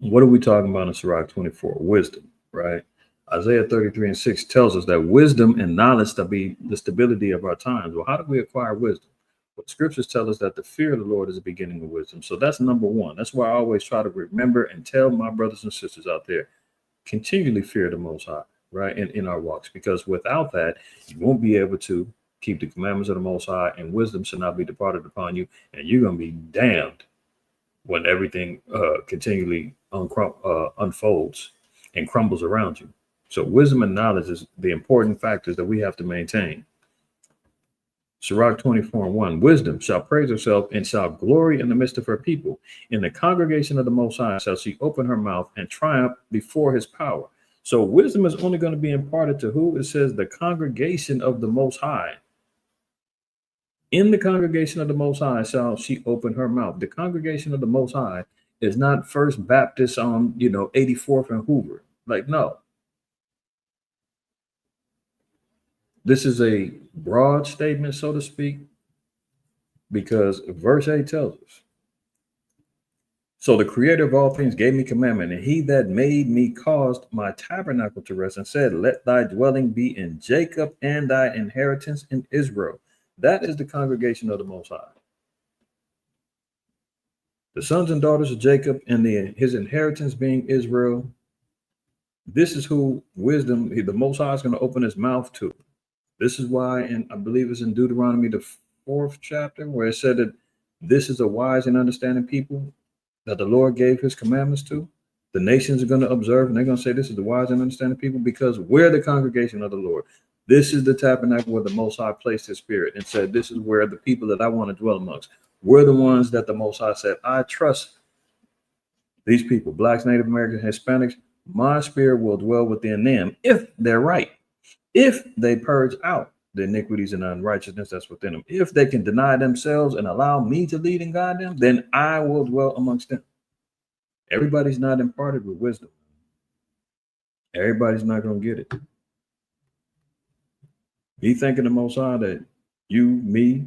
What are we talking about in Sirach 24? Wisdom, right? Isaiah 33:6 tells us that wisdom and knowledge to be the stability of our times. Well, how do we acquire wisdom? Well, scriptures tell us that the fear of the Lord is the beginning of wisdom. So that's number one. That's why I always try to remember and tell my brothers and sisters out there, continually fear the Most High, right? In our walks, because without that, you won't be able to keep the commandments of the Most High, and wisdom shall not be departed upon you, and you're going to be damned when everything continually unfolds and crumbles around you. So wisdom and knowledge is the important factors that we have to maintain. Sirach 24:1, wisdom shall praise herself and shall glory in the midst of her people. In the congregation of the Most High shall she open her mouth and triumph before his power. So wisdom is only going to be imparted to who? It says the congregation of the Most High. In the congregation of the Most High shall she open her mouth. The congregation of the Most High is not First Baptist on, 84th and Hoover. Like, no. This is a broad statement, so to speak, because verse 8 tells us, so the creator of all things gave me commandment, and he that made me caused my tabernacle to rest, and said, let thy dwelling be in Jacob, and thy inheritance in Israel. That is the congregation of the Most High. The sons and daughters of Jacob, and his inheritance being Israel. This is who wisdom, the Most High, is going to open his mouth to. This is why, and I believe it's in Deuteronomy, the 4th chapter, where it said that this is a wise and understanding people that the Lord gave his commandments to. The nations are going to observe, and they're going to say, this is the wise and understanding people, because we're the congregation of the Lord. This is the tabernacle where the Most High placed his spirit and said, this is where the people that I want to dwell amongst. We're the ones that the Most High said, I trust these people, blacks, Native Americans, Hispanics. My spirit will dwell within them if they're right. If they purge out the iniquities and unrighteousness that's within them, if they can deny themselves and allow me to lead and guide them, then I will dwell amongst them. Everybody's not imparted with wisdom. Everybody's not going to get it. You think of the Most High that you, me,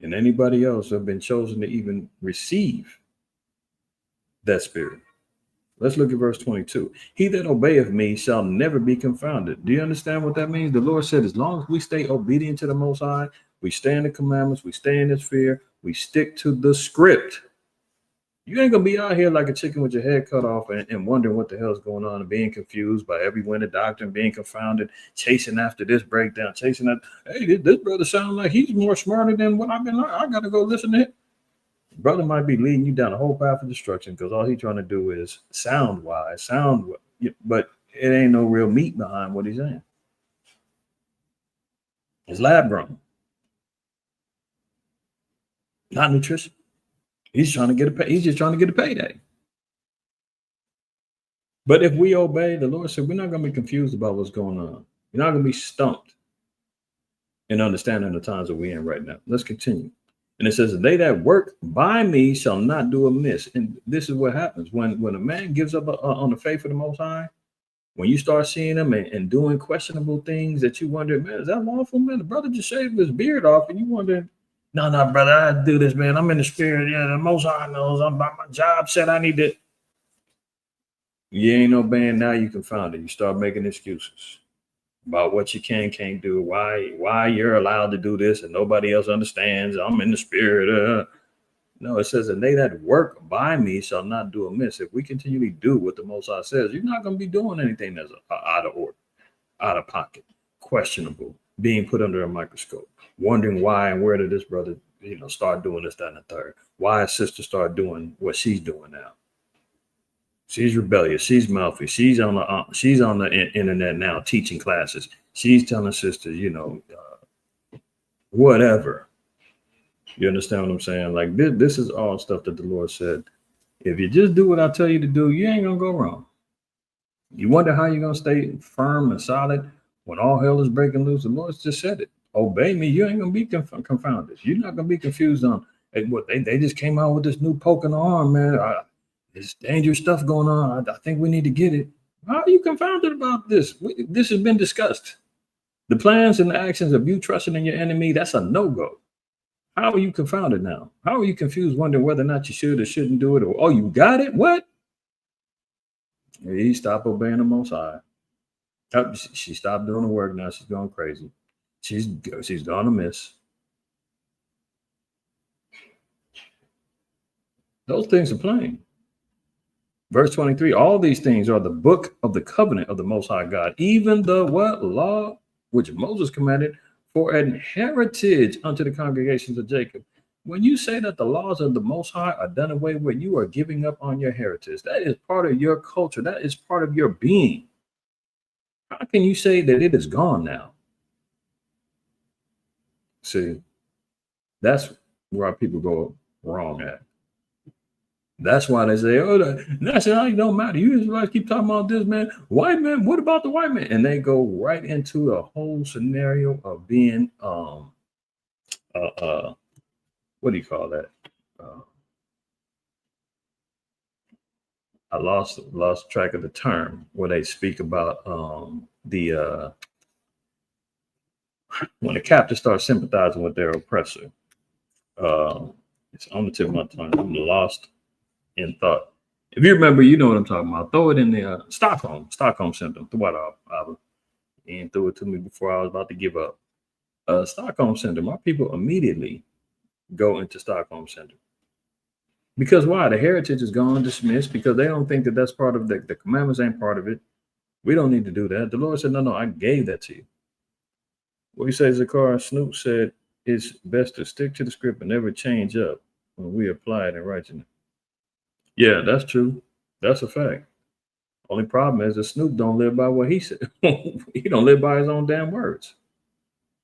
and anybody else have been chosen to even receive that spirit. Let's look at verse 22. He that obeyeth me shall never be confounded. Do you understand what that means? The Lord said, as long as we stay obedient to the Most High, we stay in the commandments, we stay in his fear, we stick to the script. You ain't going to be out here like a chicken with your head cut off and wondering what the hell is going on and being confused by every winter doctrine, being confounded, chasing after this breakdown, chasing that. Hey, this brother sounds like he's more smarter than what I've been learning. I got to go listen to him. Brother might be leading you down a whole path of destruction because all he's trying to do is sound wise, but it ain't no real meat behind what he's saying. It's lab grown, not nutrition. He's trying to get he's just trying to get a payday. But if we obey, the Lord said, we're not going to be confused about what's going on. You're not going to be stumped in understanding the times that we're in right now. Let's continue. And it says, they that work by me shall not do amiss. And this is what happens when a man gives up on the faith of the Most High. When you start seeing them and doing questionable things that you wonder, man, is that lawful? Man, the brother just shaved his beard off, and you wonder, no, brother, I do this, man. I'm in the spirit. Yeah, the Most High knows. I'm about my job. Said I need to. You ain't obeying. Now you confounded. You start making excuses about what you can't do, why you're allowed to do this and nobody else understands. I'm in the spirit. No, it says, and they that work by me shall not do amiss. If we continually do what the Most High says, you're not going to be doing anything that's out of order, out of pocket, questionable, being put under a microscope, wondering why and where did this brother, start doing this, that, and the third. Why a sister start doing what she's doing now. She's rebellious. She's mouthy. She's on the internet now teaching classes. She's telling sisters, whatever. You understand what I'm saying? Like this is all stuff that the Lord said. If you just do what I tell you to do, you ain't gonna go wrong. You wonder how you're gonna stay firm and solid when all hell is breaking loose. The Lord just said it. Obey me. You ain't gonna be confounded. You're not gonna be confused on what they just came out with this new poke in the arm, man. There's dangerous stuff going on. I think we need to get it. How are you confounded about this? This has been discussed. The plans and the actions of you trusting in your enemy, that's a no-go. How are you confounded now? How are you confused, wondering whether or not you should or shouldn't do it? Or, oh, you got it? What? He stopped obeying the Most High. She stopped doing the work. Now she's going crazy. She's gone amiss. Those things are plain. Verse 23, all these things are the book of the covenant of the Most High God, even the what? Law which Moses commanded for an heritage unto the congregations of Jacob. When you say that the laws of the Most High are done away with, you are giving up on your heritage. That is part of your culture. That is part of your being. How can you say that it is gone now? See, that's where our people go wrong at. That's why they say, oh, the nationality don't matter. You Israelites keep talking about this, man. White man, what about the white man? And they go right into a whole scenario of being what do you call that? I lost track of the term where they speak about the when the captor starts sympathizing with their oppressor. It's on the tip of my tongue. I'm lost in thought. If you remember, you know what I'm talking about. Throw it in the Stockholm syndrome. Throw it out, Albert. And threw it to me before I was about to give up. Stockholm syndrome. Our people immediately go into Stockholm syndrome. Because why? The heritage is gone, dismissed, because they don't think that that's part of the commandments ain't part of it. We don't need to do that. The Lord said, no, I gave that to you. What he says, Zakar Snoop said, it's best to stick to the script and never change up when we apply it in righteousness. Yeah, that's true. That's a fact. Only problem is that Snoop don't live by what he said. He don't live by his own damn words.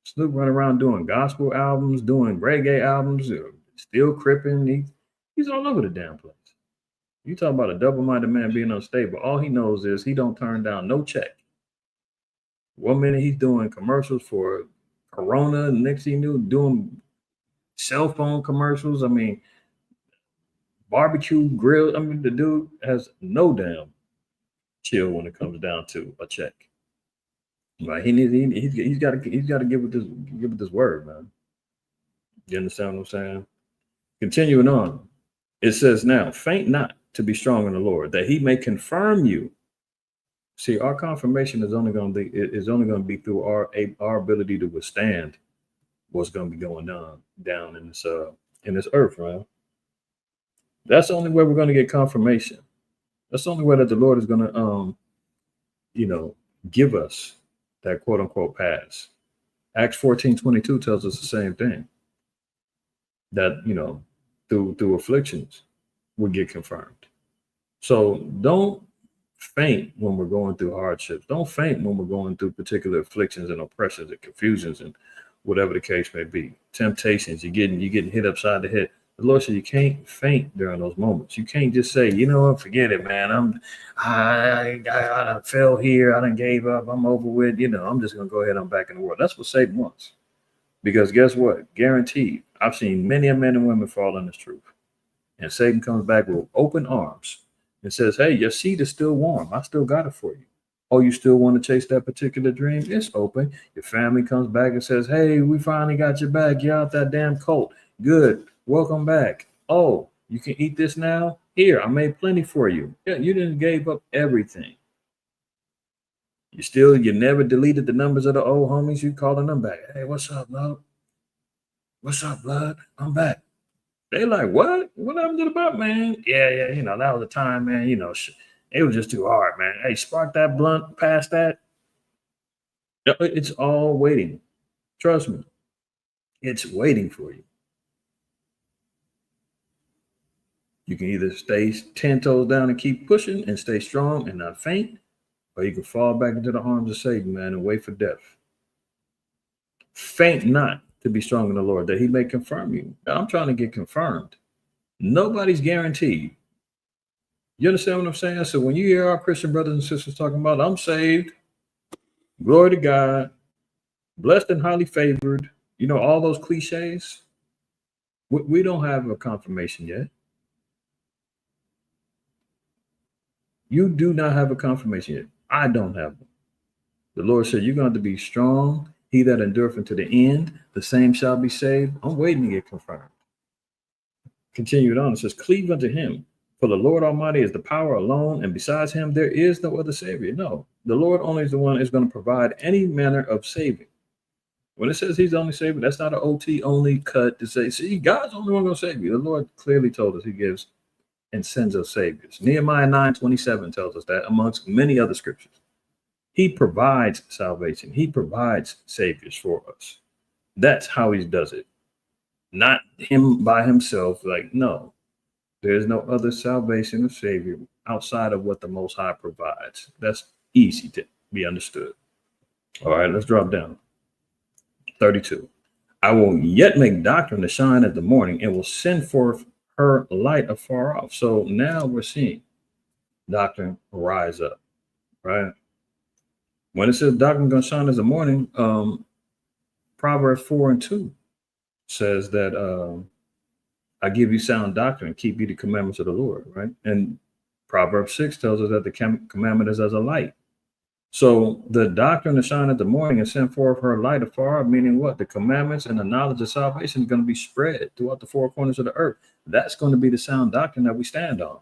Snoop run around doing gospel albums, doing reggae albums, still cripping. He's all over the damn place. You talk about a double-minded man being unstable. All he knows is he don't turn down no check. 1 minute he's doing commercials for Corona, and next thing you knew, doing cell phone commercials. I mean, barbecue grill. I mean, the dude has no damn chill when it comes down to a check. Like he's got to give it this word, man. You understand what I'm saying? Continuing on, it says, now faint not to be strong in the Lord, that he may confirm you. See, our confirmation is only going to be through our ability to withstand what's going to be going down in this earth, right? That's the only way we're going to get confirmation. That's the only way that the Lord is going to, give us that quote unquote pass. Acts 14:22 tells us the same thing. That, through afflictions, we get confirmed. So don't faint when we're going through hardships. Don't faint when we're going through particular afflictions and oppressions and confusions and whatever the case may be. Temptations, you're getting hit upside the head. The Lord said you can't faint during those moments. You can't just say, forget it, man. I fell here. I done gave up. I'm over with. I'm just gonna go ahead. I'm back in the world. That's what Satan wants. Because guess what? Guaranteed. I've seen many men and women fall in this truth. And Satan comes back with open arms and says, hey, your seat is still warm. I still got it for you. Oh, you still want to chase that particular dream? It's open. Your family comes back and says, hey, we finally got your back. You're out that damn cult. Good. Welcome back. Oh, you can eat this now? Here, I made plenty for you. Yeah, you didn't gave up everything. You never deleted the numbers of the old homies. You calling them back. Hey, what's up, love? What's up, blood? I'm back. They like, what? What happened to the butt, man? Yeah, that was the time, man. It was just too hard, man. Hey, spark that blunt past that. It's all waiting. Trust me. It's waiting for you. You can either stay 10 toes down and keep pushing and stay strong and not faint, or you can fall back into the arms of Satan, man, and wait for death. Faint not to be strong in the Lord, that he may confirm you. Now, I'm trying to get confirmed. Nobody's guaranteed. You understand what I'm saying? So when you hear our Christian brothers and sisters talking about, I'm saved, glory to God, blessed and highly favored, all those cliches, we don't have a confirmation yet. You do not have a confirmation yet. I don't have them. The Lord said, you're going to be strong. He that endureth unto the end, the same shall be saved. I'm waiting to get confirmed. Continued on, it says, cleave unto him, for the Lord Almighty is the power alone, and besides him, there is no other Savior. No, the Lord only is the one is going to provide any manner of saving. When it says he's the only Savior, that's not an OT only cut to say, see, God's the only one going to save you. The Lord clearly told us he gives and sends us saviors. Nehemiah 9:27 tells us that, amongst many other scriptures. He provides salvation. He provides saviors for us. That's how he does it. Not him by himself. Like, no, there's no other salvation or savior outside of what the Most High provides. That's easy to be understood. All right, let's drop down. 32. I will yet make doctrine to shine at the morning and will send forth her light afar off. So now we're seeing doctrine rise up, right? When it says doctrine gonna shine as the morning, Proverbs 4:2 says that I give you sound doctrine, keep you the commandments of the Lord, right? And Proverbs 6 tells us that the commandment is as a light. So the doctrine to shine at the morning and send forth her light afar, meaning what? The commandments and the knowledge of salvation is going to be spread throughout the four corners of the earth. That's going to be the sound doctrine that we stand on.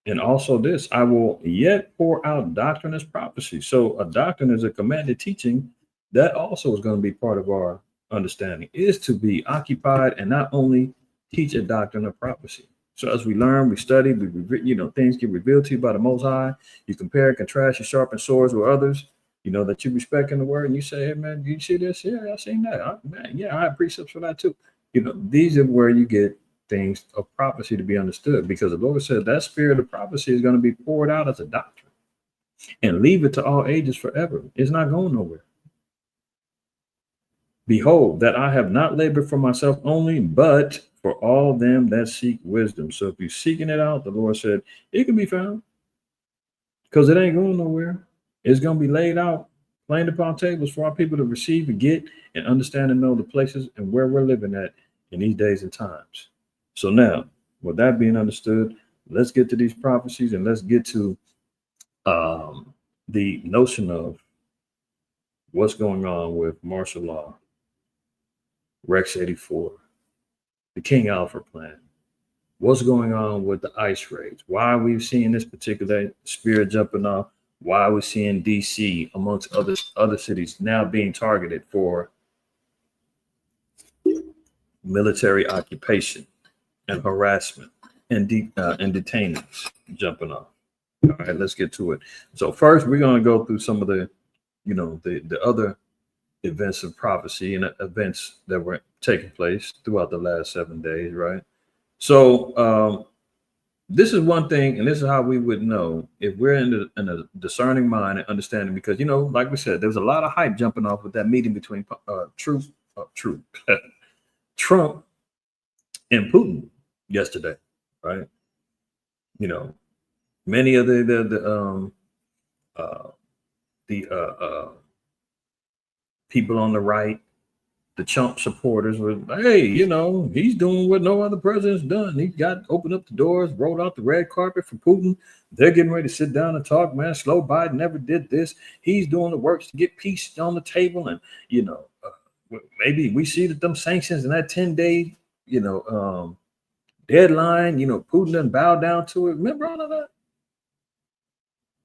And also this, I will yet pour out doctrine as prophecy. So a doctrine is a commanded teaching that also is going to be part of our understanding, is to be occupied and not only teach a doctrine of prophecy. So as we learn, we study, things get revealed to you by the Most High. You compare, contrast, you sharpen swords with others, that you respect in the word, and you say, hey, man, you see this? Yeah, I seen that. I have precepts for that too. These are where you get things of prophecy to be understood, because the Lord said that spirit of prophecy is going to be poured out as a doctrine and leave it to all ages forever. It's not going nowhere. Behold, that I have not labored for myself only, but for all them that seek wisdom. So if you're seeking it out, the Lord said it can be found, because it ain't going nowhere. It's going to be laid out, plain upon tables for our people to receive and get and understand and know the places and where we're living at in these days and times. So now, with that being understood, let's get to these prophecies and let's get to the notion of what's going on with martial law, REX-84, the King Alfred plan. What's going on with the ice raids? Why are we seeing this particular spirit jumping off? Why are we seeing DC amongst other cities now being targeted for military occupation and harassment and detainers jumping off? All right, let's get to it. So first, we're going to go through some of the other events of prophecy and events that were taking place throughout the last 7 days, right? So this is one thing, and this is how we would know if we're in a discerning mind and understanding, because, like we said, there was a lot of hype jumping off with that meeting between Trump and Putin yesterday, right? Many of the people on the right, the Trump supporters were, hey, he's doing what no other president's done. He opened up the doors, rolled out the red carpet for Putin. They're getting ready to sit down and talk, man. Slow Biden never did this. He's doing the works to get peace on the table. And, maybe we see that them sanctions and that 10-day, deadline, Putin didn't bow down to it. Remember all of that?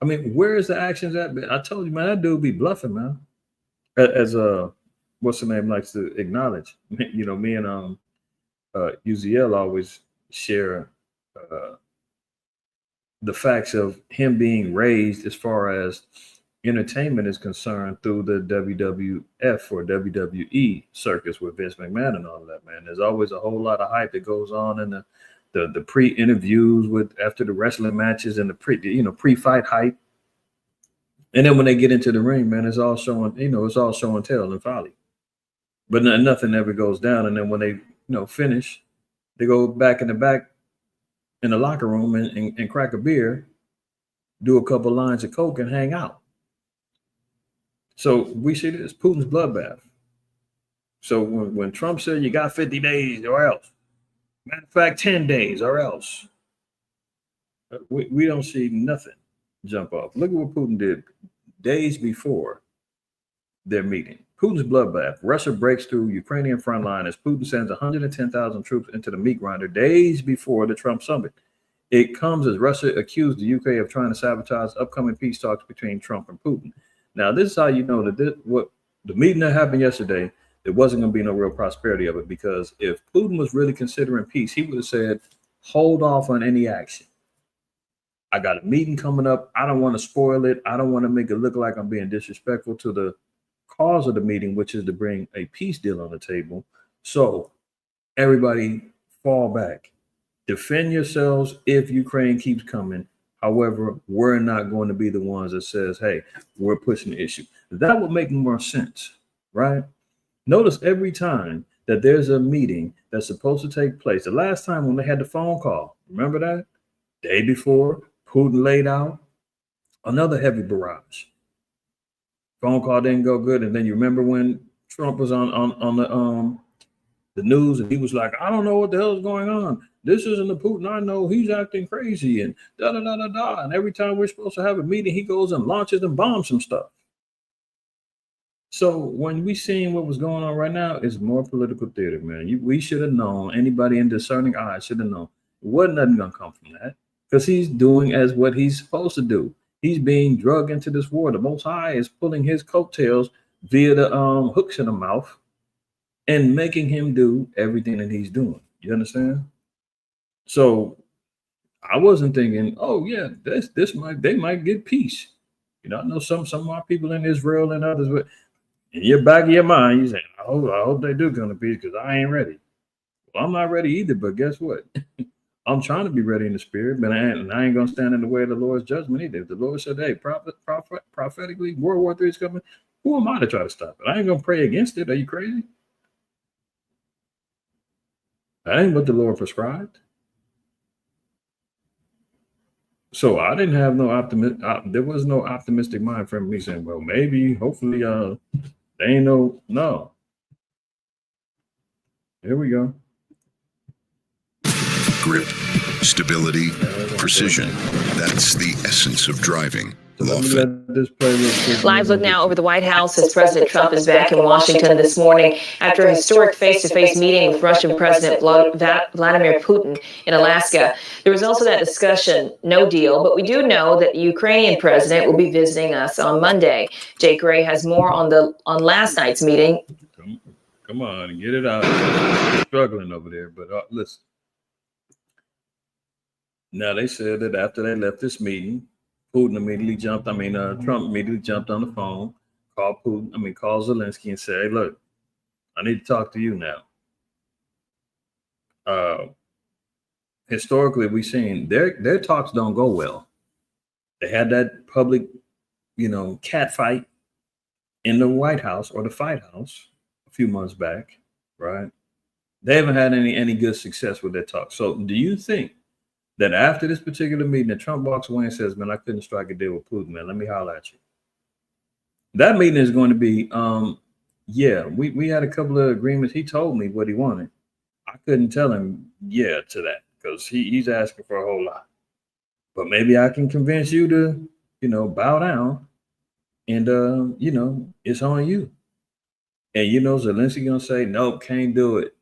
I mean, where is the actions at? I told you, man, that dude be bluffing, man. As what's the name likes to acknowledge, me and UZL always share the facts of him being raised as far as entertainment is concerned through the WWF or WWE circus with Vince McMahon and all of that, man. There's always a whole lot of hype that goes on in the pre-interviews with after the wrestling matches and the pre-fight hype. And then when they get into the ring, man, it's all showing, it's all show and tell and folly. But nothing ever goes down. And then when they, finish, they go back in the locker room and crack a beer, do a couple lines of coke and hang out. So we see this Putin's bloodbath. So when Trump said you got 50 days or else, matter of fact, 10 days or else, we don't see nothing jump off. Look at what Putin did days before their meeting. Putin's bloodbath. Russia breaks through Ukrainian front line as Putin sends 110,000 troops into the meat grinder days before the Trump summit. It comes as Russia accused the UK of trying to sabotage upcoming peace talks between Trump and Putin. Now, this is how you know that what the meeting that happened yesterday, there wasn't going to be no real prosperity of it, because if Putin was really considering peace, he would have said, hold off on any action. I got a meeting coming up. I don't want to spoil it. I don't want to make it look like I'm being disrespectful to the cause of the meeting, which is to bring a peace deal on the table. So everybody fall back. Defend yourselves if Ukraine keeps coming. However, we're not going to be the ones that says, hey, we're pushing the issue. That would make more sense, right? Notice every time that there's a meeting that's supposed to take place. The last time when they had the phone call, remember that? Day before, Putin laid out another heavy barrage. Phone call didn't go good. And then you remember when Trump was on the news and he was like, I don't know what the hell is going on. This isn't the Putin I know. He's acting crazy and da da da da da. And every time we're supposed to have a meeting, he goes and launches and bombs some stuff. So when we seeing what was going on right now, it's more political theater, man. We should have known. Anybody in discerning eyes should have known. It wasn't nothing gonna come from that because he's doing as what he's supposed to do. He's being drugged into this war. The Most High is pulling his coattails via the hooks in the mouth and making him do everything that he's doing. You understand? So I wasn't thinking, oh yeah, they might get peace. You know, I know some of my people in Israel and others, but in your back of your mind, you say, I hope they do come to peace because I ain't ready. Well, I'm not ready either, but guess what? I'm trying to be ready in the spirit, but I ain't gonna stand in the way of the Lord's judgment either. If the Lord said, hey, prophetically, World War III is coming, who am I to try to stop it? I ain't gonna pray against it. Are you crazy? That ain't what the Lord prescribed. So I didn't have no there was no optimistic mind from me saying, well, maybe, hopefully, they ain't no. Here we go. Grip, stability, precision. That's the essence of driving. Live look now over the White House as President Trump is back in Washington this morning after a historic face-to-face meeting with Russian President Vladimir Putin in Alaska. There was also that discussion, no deal, but we do know that the Ukrainian president will be visiting us on Monday. Jake Gray has more on last night's meeting. Come on, get it out. I'm struggling over there, but listen. Now they said that after they left this meeting, Trump immediately jumped on the phone, called Zelensky and said, hey, look, I need to talk to you now. Historically, we've seen their talks don't go well. They had that public, cat fight in the White House or the Fight House a few months back, right? They haven't had any good success with their talks. So do you think that after this particular meeting, that Trump walks away and says, man, I couldn't strike a deal with Putin, man. Let me holler at you. That meeting is going to be, we had a couple of agreements. He told me what he wanted. I couldn't tell him to that because he's asking for a whole lot. But maybe I can convince you to, bow down and, it's on you. And, Zelensky going to say, nope, can't do it.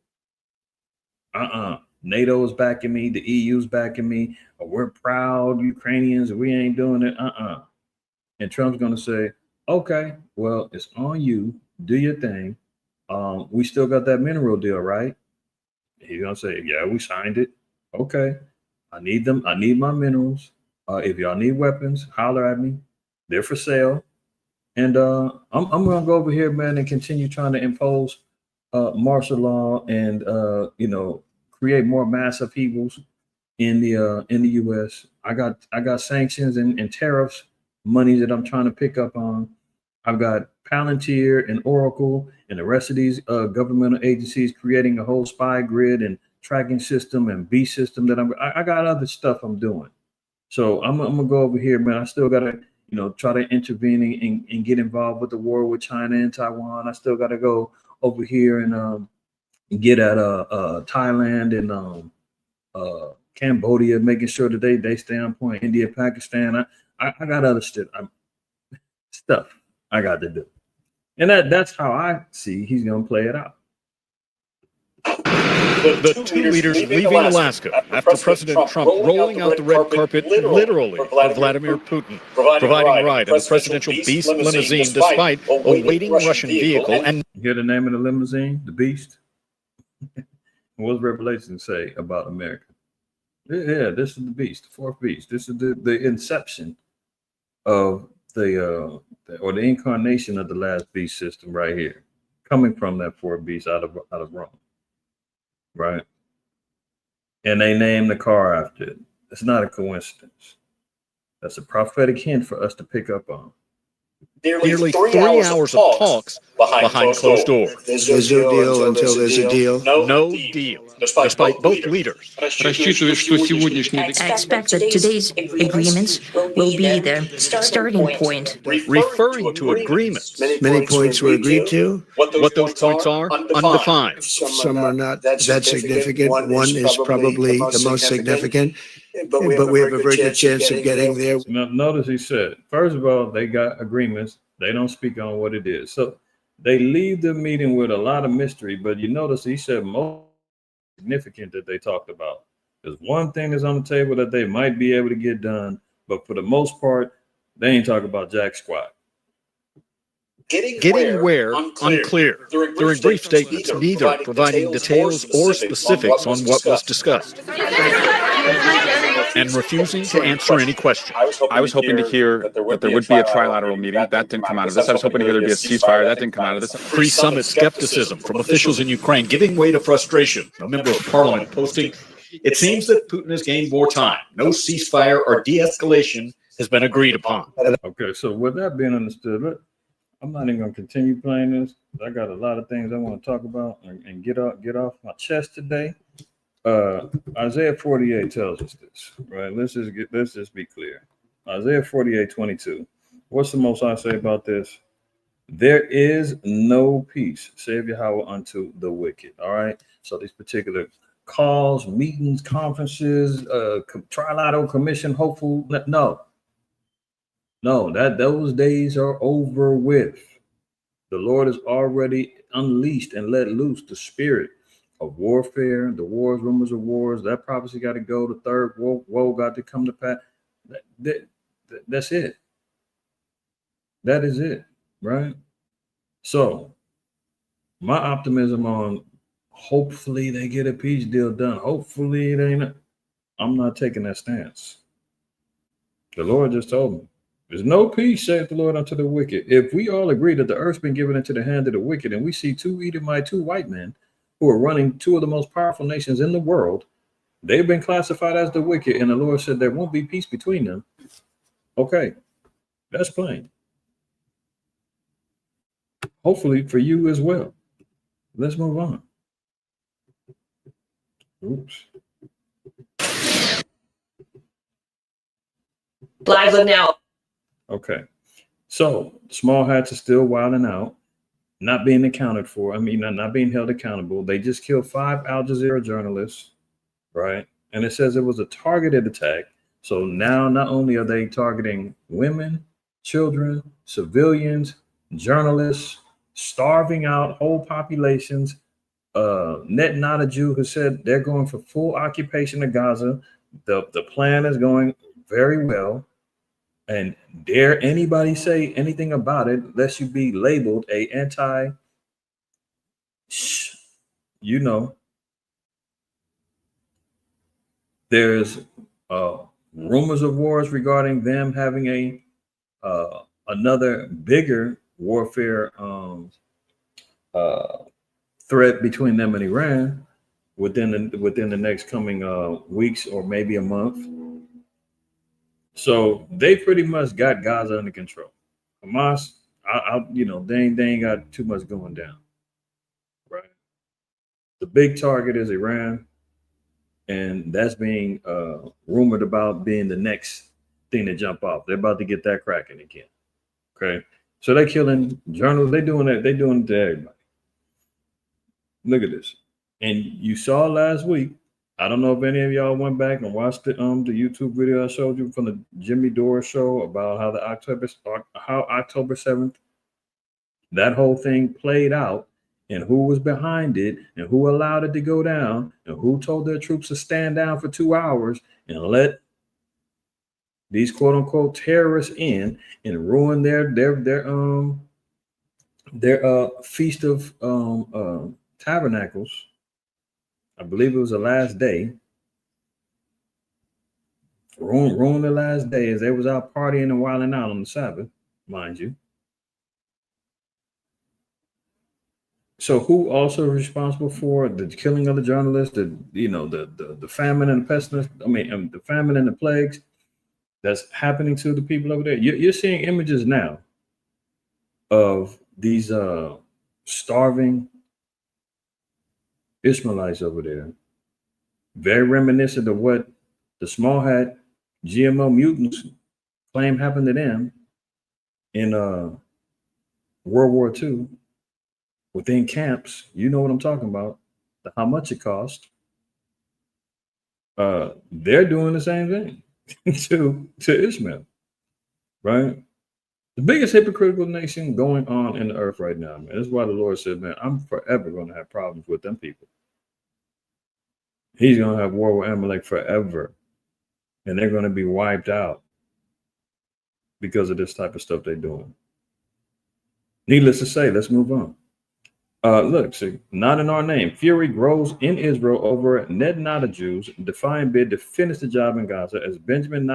NATO is backing me, the EU's backing me, or we're proud Ukrainians, we ain't doing it. And Trump's gonna say, okay, well, it's on you, do your thing. We still got that mineral deal, right? He's gonna say, yeah, we signed it. Okay, I need them, I need my minerals. If y'all need weapons, holler at me. They're for sale. And I'm gonna go over here, man, and continue trying to impose martial law and create more mass upheavals in the U.S. I got sanctions and tariffs money that I'm trying to pick up on. I've got Palantir and Oracle and the rest of these governmental agencies creating a whole spy grid and tracking system and B system that I got other stuff I'm doing. So I'm gonna go over here, man. I still gotta try to intervene and get involved with the war with China and Taiwan. I still gotta go over here and get at Thailand and Cambodia, making sure that they stay on point. India, Pakistan. I got other stuff I got to do, and that's how I see he's going to play it out. The two leaders leaving Alaska after President Trump rolling out the red carpet literally for Vladimir Putin, providing a ride in a presidential Beast limousine despite a waiting Russian vehicle. And you hear the name of the limousine, the Beast? What does Revelation say about America? Yeah, this is the beast, the fourth beast. This is the inception of the incarnation of the last beast system right here, coming from that fourth beast out of Rome, right? And they named the car after it. It's not a coincidence. That's a prophetic hint for us to pick up on. Nearly 3 hours of talks behind closed doors. There's no deal until there's a deal. No deal, despite both leaders. Рассчитываю, что сегодняшний I expect that today's agreements will be the starting point. Referring to agreements, Many points were agreed to. what those points are, undefined. Some are not that significant. One is probably the most significant, but we have a very good chance of getting there. Now, notice he said, first of all, they got agreements. They don't speak on what it is. So they leave the meeting with a lot of mystery, but you notice he said most significant that they talked about. There's one thing that's on the table that they might be able to get done, but for the most part, they ain't talking about jack squat. Getting where, unclear. During brief statements, neither providing details or specifics on what was discussed. And refusing to answer any question. I was hoping to hear that there would be a trilateral meeting. That didn't come out of this. I was hoping to hear there'd be a ceasefire. That didn't come out of this. Pre-summit skepticism from officials in Ukraine giving way to frustration. A member of parliament posting, "It seems that Putin has gained more time. No ceasefire or de-escalation has been agreed upon." Okay, so with that being understood, I'm not even going to continue playing this. I got a lot of things I want to talk about and get off my chest today. Isaiah 48 tells us this, right? Let's just be clear. Isaiah 48:22. What's the most I say about this? There is no peace, save Yahweh, unto the wicked. All right. So these particular calls, meetings, conferences, trilateral commission, hopeful. No, that those days are over with. The Lord has already unleashed and let loose the spirit of warfare, the wars, rumors of wars. That prophecy got to go. The third woe got to come to pass. That's it. That is it, right? So my optimism on hopefully they get a peace deal done. Hopefully I'm not taking that stance. The Lord just told me, there's no peace, saith the Lord, unto the wicked. If we all agree that the earth's been given into the hand of the wicked, and we see two white men who are running two of the most powerful nations in the world, they've been classified as the wicked, and the Lord said there won't be peace between them. Okay, that's plain. Hopefully for you as well. Let's move on. Oops. Live Look Now. Okay, so small hats are still wilding out, not being accounted for. I mean, not being held accountable. They just killed 5 Al Jazeera journalists, right? And it says it was a targeted attack. So now not only are they targeting women, children, civilians, journalists, starving out whole populations. Net Not a Jew has said they're going for full occupation of Gaza. The plan is going very well. And dare anybody say anything about it, lest you be labeled a anti, you know. There's rumors of wars regarding them having another bigger warfare threat between them and Iran within the next coming weeks or maybe a month. So they pretty much got Gaza under control. Hamas, they ain't got too much going down, right? The big target is Iran, and that's being rumored about being the next thing to jump off. They're about to get that cracking again. Okay, so they're killing journalists. They're doing it to everybody. Look at this, and you saw last week. I don't know if any of y'all went back and watched the YouTube video I showed you from the Jimmy Dore show about how October 7th, that whole thing played out, and who was behind it, and who allowed it to go down, and who told their troops to stand down for 2 hours and let these quote unquote terrorists in and ruin their feast of tabernacles. I believe it was the last day. Ruined the last day as they was out partying and wilding out on the Sabbath, mind you. So who also is responsible for the killing of the journalists, the famine and the pestilence, the famine and the plagues that's happening to the people over there? You're seeing images now of these starving Ishmaelites over there. Very reminiscent of what the small hat GMO mutants claim happened to them in World War II within camps. You know what I'm talking about, how much it cost. They're doing the same thing to Ishmael, right? The biggest hypocritical nation going on in the earth right now, man. That's why the Lord said, man, I'm forever going to have problems with them people. He's going to have war with Amalek forever. And they're going to be wiped out because of this type of stuff they're doing. Needless to say, let's move on. Look, see, not in our name. Fury grows in Israel over Netanyahu's defiant bid to finish the job in Gaza as Benjamin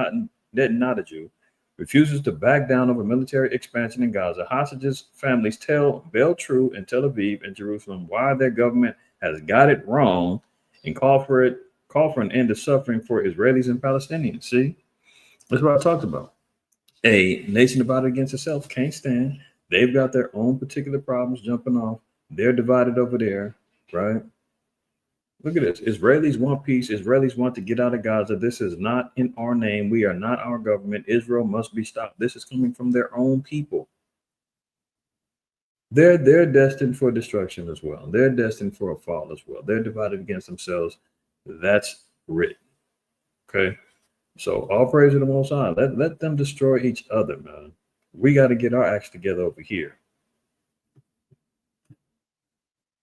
Netanyahu refuses to back down over military expansion in Gaza. Hostages' families tell Bell True in Tel Aviv and Jerusalem why their government has got it wrong and call for an end to suffering for Israelis and Palestinians. See, that's what I talked about. A nation divided against itself can't stand. They've got their own particular problems jumping off. They're divided over there, right? Look at this. Israelis want peace. Israelis want to get out of Gaza. This is not in our name. We are not our government. Israel must be stopped. This is coming from their own people. They're destined for destruction as well. They're destined for a fall as well. They're divided against themselves. That's written. Okay. So all praise to the Most High. Let them destroy each other, man. We got to get our acts together over here.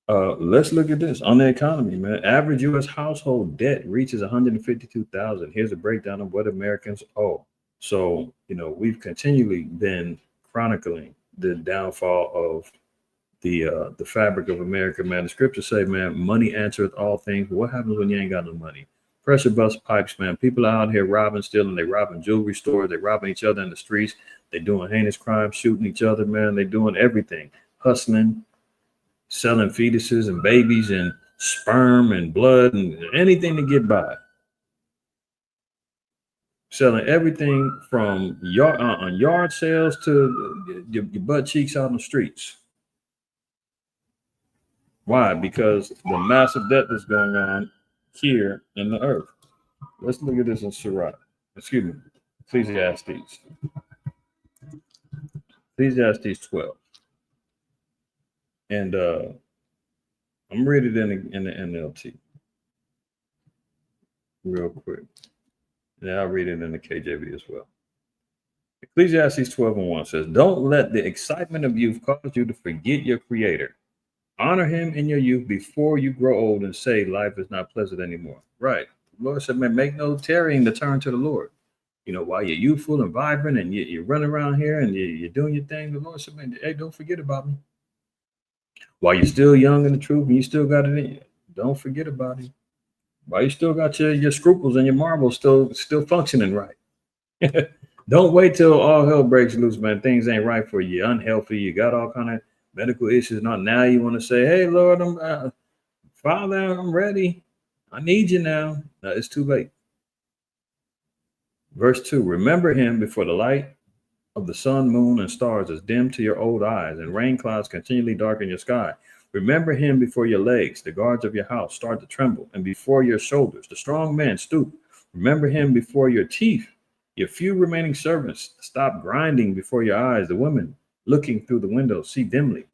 Let's look at this on the economy, man. Average U.S. household debt reaches $152,000. Here's a breakdown of what Americans owe. So, we've continually been chronicling the downfall of the fabric of America, man. The scriptures say, man, money answereth all things. But what happens when you ain't got no money? Pressure bust pipes, man. People are out here robbing, stealing. They robbing jewelry stores. They robbing each other in the streets. They doing heinous crimes, shooting each other, man. They doing everything, hustling, selling fetuses and babies and sperm and blood and anything to get by. Selling everything from yard sales to your butt cheeks out on the streets. Why? Because the massive debt that's going on here in the earth. Let's look at this in Ecclesiastes. Ecclesiastes 12. And I'm reading it in the NLT real quick. Yeah, I'll read it in the KJV as well. Ecclesiastes 12:1 says, don't let the excitement of youth cause you to forget your creator. Honor him in your youth before you grow old and say life is not pleasant anymore. Right. The Lord said, man, make no tarrying to turn to the Lord. While you're youthful and vibrant and you're running around here and you're doing your thing, the Lord said, man, hey, don't forget about me. While you're still young in the truth and you still got it in you, don't forget about him. While you still got your scruples and your marbles still functioning right. Don't wait till all hell breaks loose, man. Things ain't right for you. You're unhealthy. You got all kind of medical issues. Not now you want to say, hey, Lord, Father, I'm ready. I need you now. No, it's too late. Verse 2, remember him before the light of the sun, moon, and stars is dim to your old eyes, and rain clouds continually darken your sky. Remember him before your legs, the guards of your house, start to tremble, and before your shoulders, the strong men stoop. Remember him before your teeth, your few remaining servants stop grinding before your eyes. The women looking through the windows see dimly.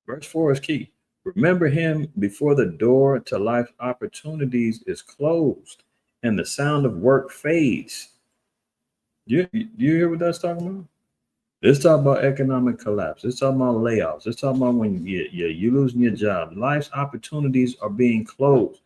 Verse 4 is key. Remember him before the door to life's opportunities is closed and the sound of work fades. Do you hear what that's talking about? It's talking about economic collapse. It's talking about layoffs. It's talking about when you're losing your job. Life's opportunities are being closed.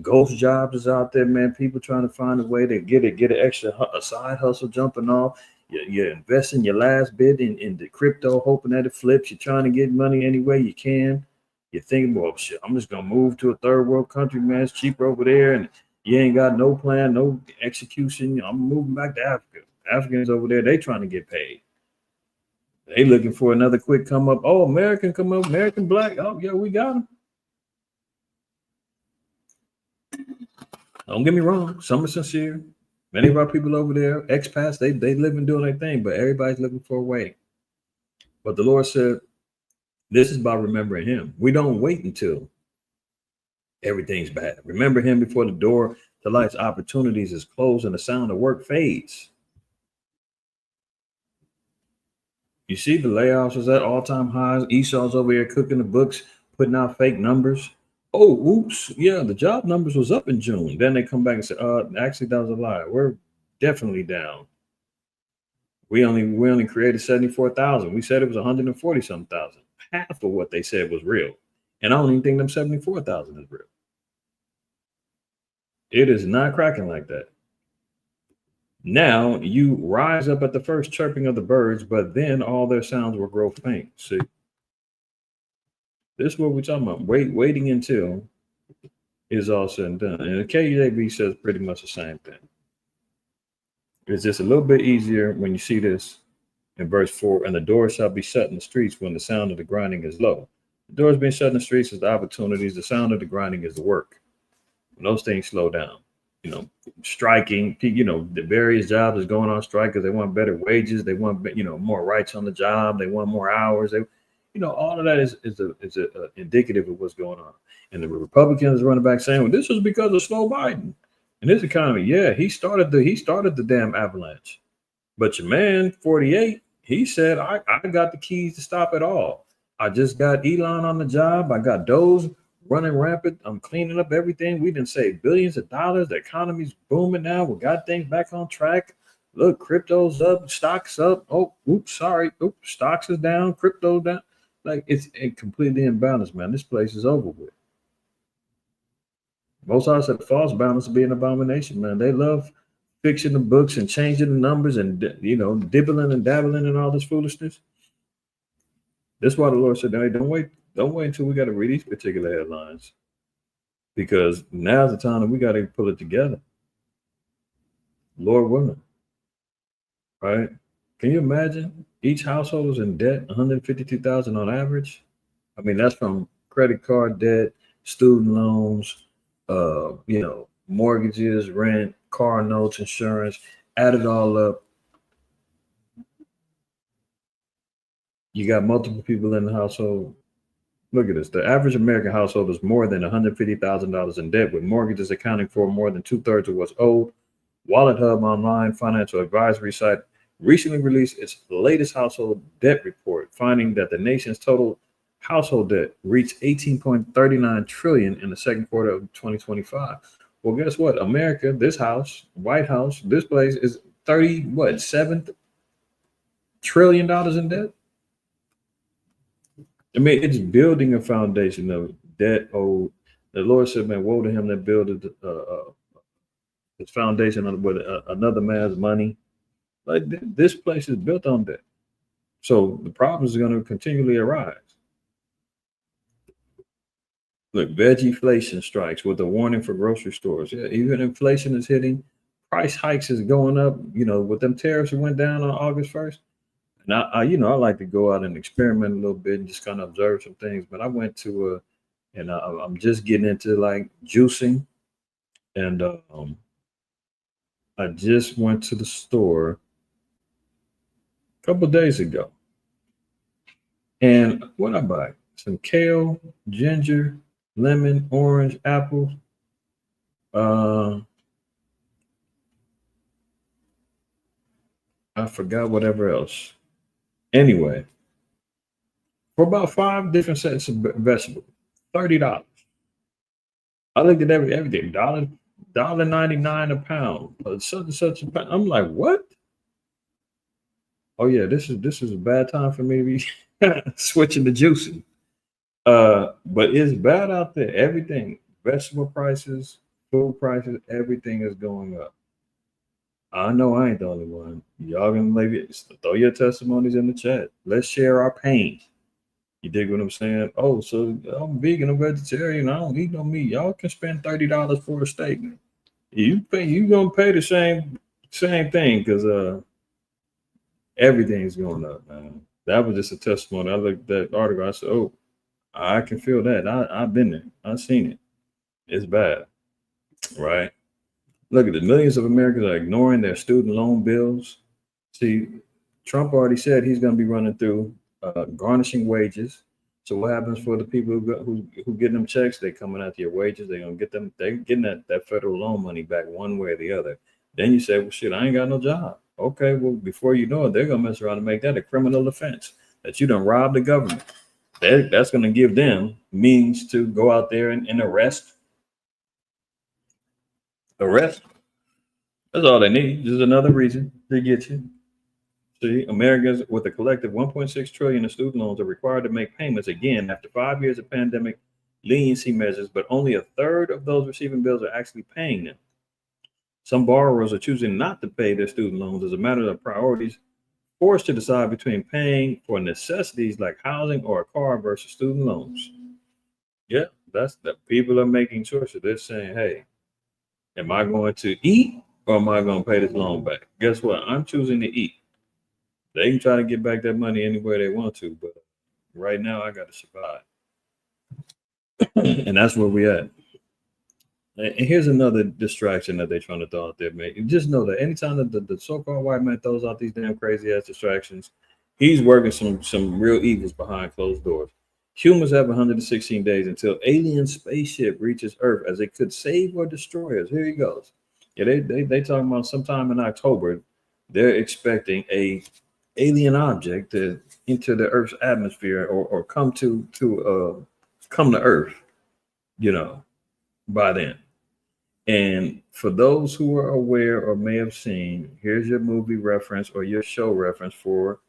Ghost jobs is out there, man. People trying to find a way to get an extra side hustle jumping off. You're investing your last bit in the crypto, hoping that it flips. You're trying to get money any way you can. You're thinking, well, shit, I'm just going to move to a third world country, man. It's cheaper over there. And you ain't got no plan, no execution. I'm moving back to Africa. Africans over there, they trying to get paid. They looking for another quick come up. Oh, American come up, American black. Oh, yeah, we got them. Don't get me wrong. Some are sincere. Many of our people over there, expats, they live and doing their thing, but everybody's looking for a way. But the Lord said, This is about remembering him. We don't wait until everything's bad. Remember him before the door to life's opportunities is closed and the sound of work fades. You see the layoffs is at all-time highs. Esau's over here cooking the books, putting out fake numbers. Oh, oops. Yeah, the job numbers was up in June. Then they come back and say, actually, that was a lie. We're definitely down. We only created 74,000. We said it was 140 some thousand. Half of what they said was real. And I don't even think them 74,000 is real. It is not cracking like that. Now you rise up at the first chirping of the birds, but then all their sounds will grow faint. See, this is what we're talking about. Waiting until is all said and done. And the KJV says pretty much the same thing. It's just a little bit easier when you see this in verse 4, and the doors shall be shut in the streets when the sound of the grinding is low. The doors being shut in the streets is the opportunities. The sound of the grinding is the work. When those things slow down, striking, the various jobs is going on strike because they want better wages. They want, more rights on the job. They want more hours. They, all of that is indicative of what's going on. And the Republicans running back saying, well, this was because of slow Biden and his economy. Yeah, he started the damn avalanche. But your man, 48, he said, I got the keys to stop it all. I just got Elon on the job. I got Doge running rampant. I'm cleaning up everything. We didn't save billions of dollars. The economy's booming now. We got things back on track. Look, crypto's up, stocks up. Oh, oops, sorry. Oops, stocks is down, crypto down. Like it's completely imbalanced, man. This place is over with. Most of us said false balance will be an abomination, man. They love fixing the books and changing the numbers and dibbling and dabbling and all this foolishness. That's why the Lord said, hey, don't wait until we got to read these particular headlines, because now's the time that we got to pull it together. Lord willing, right? Can you imagine each household is in debt, $152,000 on average? I mean, that's from credit card debt, student loans, mortgages, rent, car notes, insurance, add it all up. You got multiple people in the household. Look at this. The average American household is more than $150,000 in debt, with mortgages accounting for more than 2/3 of what's owed. Wallet Hub online financial advisory site recently released its latest household debt report, finding that the nation's total household debt reached $18.39 trillion in the second quarter of 2025. Well, guess what? America, this house, White House, this place is $7 trillion in debt. I mean, it's building a foundation of debt owed. The Lord said, man, woe to him that builded his foundation with another man's money. Like this place is built on debt. So the problems are going to continually arise. Look, veggieflation strikes with a warning for grocery stores. Yeah, even inflation is hitting. Price hikes is going up. With them tariffs that went down on August 1st. And I like to go out and experiment a little bit and just kind of observe some things. But I went to and I'm just getting into like juicing, and I just went to the store a couple of days ago, and what I buy? Some kale, ginger, lemon, orange, apple. I forgot whatever else. Anyway, for about 5 different sets of vegetables, $30. I looked at everything, $1.99 a pound, such and such a pound. I'm like, what? Oh yeah, this is a bad time for me to be switching to juicing. But it's bad out there. Everything, vegetable prices, food prices, everything is going up. I know I ain't the only one. Y'all gonna throw your testimonies in the chat. Let's share our pain. You dig what I'm saying? Oh, so I'm vegan, I'm vegetarian, I don't eat no meat. Y'all can spend $30 for a steak. You gonna pay the same thing, because everything's going up, man. That was just a testimony. I looked at that article, I said, oh, I can feel that. I've been there, I've seen it. It's bad, right? Look at the millions of Americans are ignoring their student loan bills. See, Trump already said he's going to be running through garnishing wages, So what happens for the people who getting them checks? They coming out to your wages. They're gonna get them. They getting that federal loan money back one way or the other. Then you say, well, shit, I ain't got no job. Okay, well, before you know it, they're gonna mess around and make that a criminal offense that you done robbed the government. That's gonna give them means to go out there and arrest. That's all they need. Just another reason to get you. See, Americans with a collective 1.6 trillion in student loans are required to make payments again after 5 years of pandemic leniency measures, but only a third of those receiving bills are actually paying them. Some borrowers are choosing not to pay their student loans as a matter of priorities, forced to decide between paying for necessities like housing or a car versus student loans. Yeah, that's the people are making choices. They're saying, hey, am I going to eat or am I going to pay this loan back? Guess what? I'm choosing to eat. They can try to get back that money anywhere they want to, but right now I got to survive. And that's where we at. And here's another distraction that they're trying to throw out there, man. Just know that anytime that the so-called white man throws out these damn crazy ass distractions, he's working some real evils behind closed doors. Humans have 116 days until alien spaceship reaches Earth, as it could save or destroy us. Here he goes. Yeah, they talking about sometime in October. They're expecting a alien object to enter the Earth's atmosphere or come to Earth, by then. And for those who are aware or may have seen, here's your movie reference or your show reference for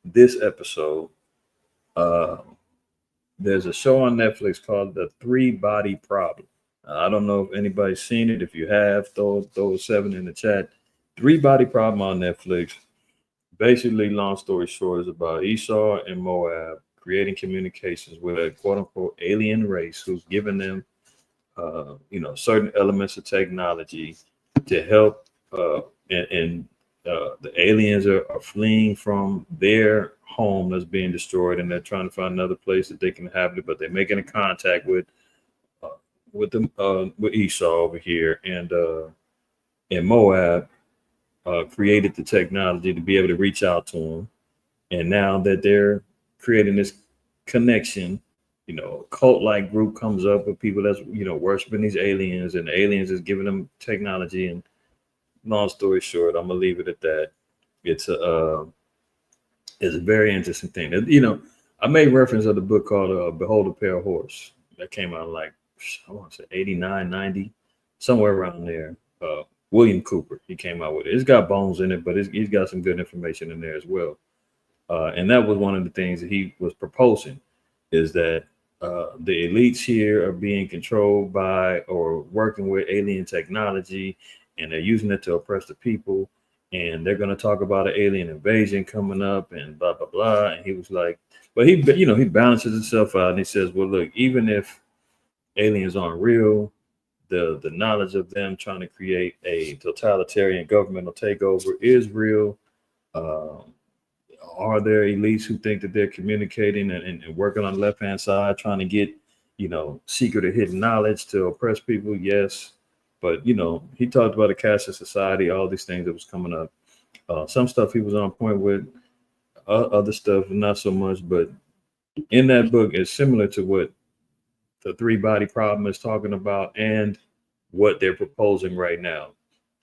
this episode. There's a show on Netflix called The 3-Body Problem. I don't know if anybody's seen it. If you have, throw 7 in the chat. 3-Body Problem on Netflix. Basically, long story short, is about Esau and Moab creating communications with a quote unquote alien race who's given them certain elements of technology to help the aliens are fleeing from their home that's being destroyed, and they're trying to find another place that they can inhabit it, but they're making a contact with Esau over here, and Moab created the technology to be able to reach out to them. And now that they're creating this connection, a cult-like group comes up with people that's, worshiping these aliens, and the aliens is giving them technology. And long story short, I'm gonna leave it at that. It's a very interesting thing. I made reference of the book called Behold a Pale Horse that came out like, I want to say 89, 90, somewhere around there. William Cooper, he came out with it. It's got bones in it, but he's got some good information in there as well. And that was one of the things that he was proposing, is that the elites here are being controlled by or working with alien technology, and they're using it to oppress the people. And they're going to talk about an alien invasion coming up and blah, blah, blah. And he was like, but he balances himself out, and he says, well, look, even if aliens aren't real, the knowledge of them trying to create a totalitarian governmental takeover is real. Are there elites who think that they're communicating and working on the left-hand side, trying to get, secret or hidden knowledge to oppress people? Yes. But, he talked about a cashless society, all these things that was coming up. Some stuff he was on point with, other stuff not so much. But in that book, it's similar to what the 3-Body Problem is talking about and what they're proposing right now.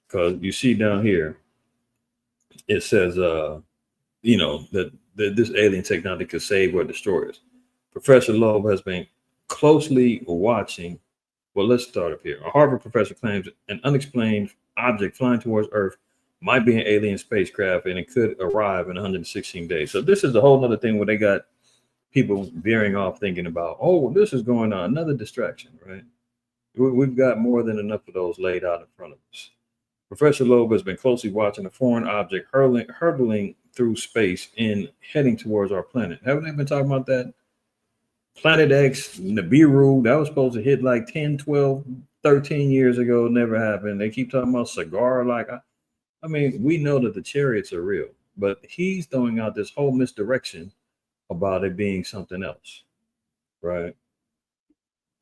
Because you see down here, it says, that this alien technology could save or destroy us. Professor Loeb has been closely watching. Well, let's start up here. A Harvard professor claims an unexplained object flying towards Earth might be an alien spacecraft, and it could arrive in 116 days. So this is a whole other thing where they got people veering off thinking about, oh, this is going on, another distraction, right? We've got more than enough of those laid out in front of us. Professor Loeb has been closely watching a foreign object hurtling through space and heading towards our planet. Haven't they been talking about that? Planet X, Nibiru, that was supposed to hit like 10, 12, 13 years ago. Never happened. They keep talking about cigar. I mean, we know that the chariots are real, but he's throwing out this whole misdirection about it being something else, right?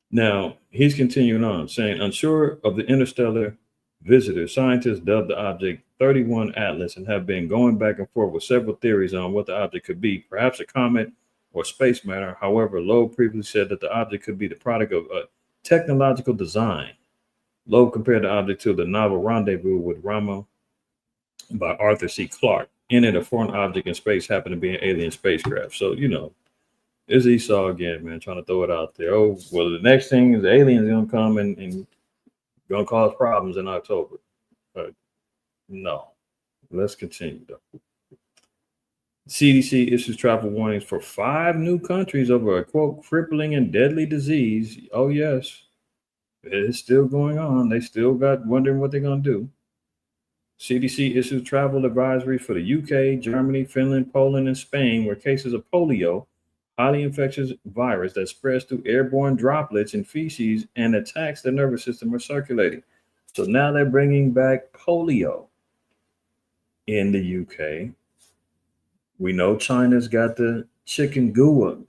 Now, he's continuing on, saying, unsure of the interstellar visitor, scientists dubbed the object 31 Atlas and have been going back and forth with several theories on what the object could be. Perhaps a comet or space matter. However, Loeb previously said that the object could be the product of a technological design. Loeb compared the object to the novel Rendezvous with Rama by Arthur C. Clarke. In it, a foreign object in space happened to be an alien spacecraft. So, it's Esau again, man, trying to throw it out there. Oh, well, the next thing is the aliens going to come and going to cause problems in October. No. Let's continue, though. CDC issues travel warnings for 5 new countries over a, quote, crippling and deadly disease. Oh, yes. It's still going on. They still got wondering what they're going to do. CDC issues travel advisories for the UK, Germany, Finland, Poland, and Spain, where cases of polio, highly infectious virus that spreads through airborne droplets and feces and attacks the nervous system, are circulating. So now they're bringing back polio in the UK. We know China's got the chikungunya,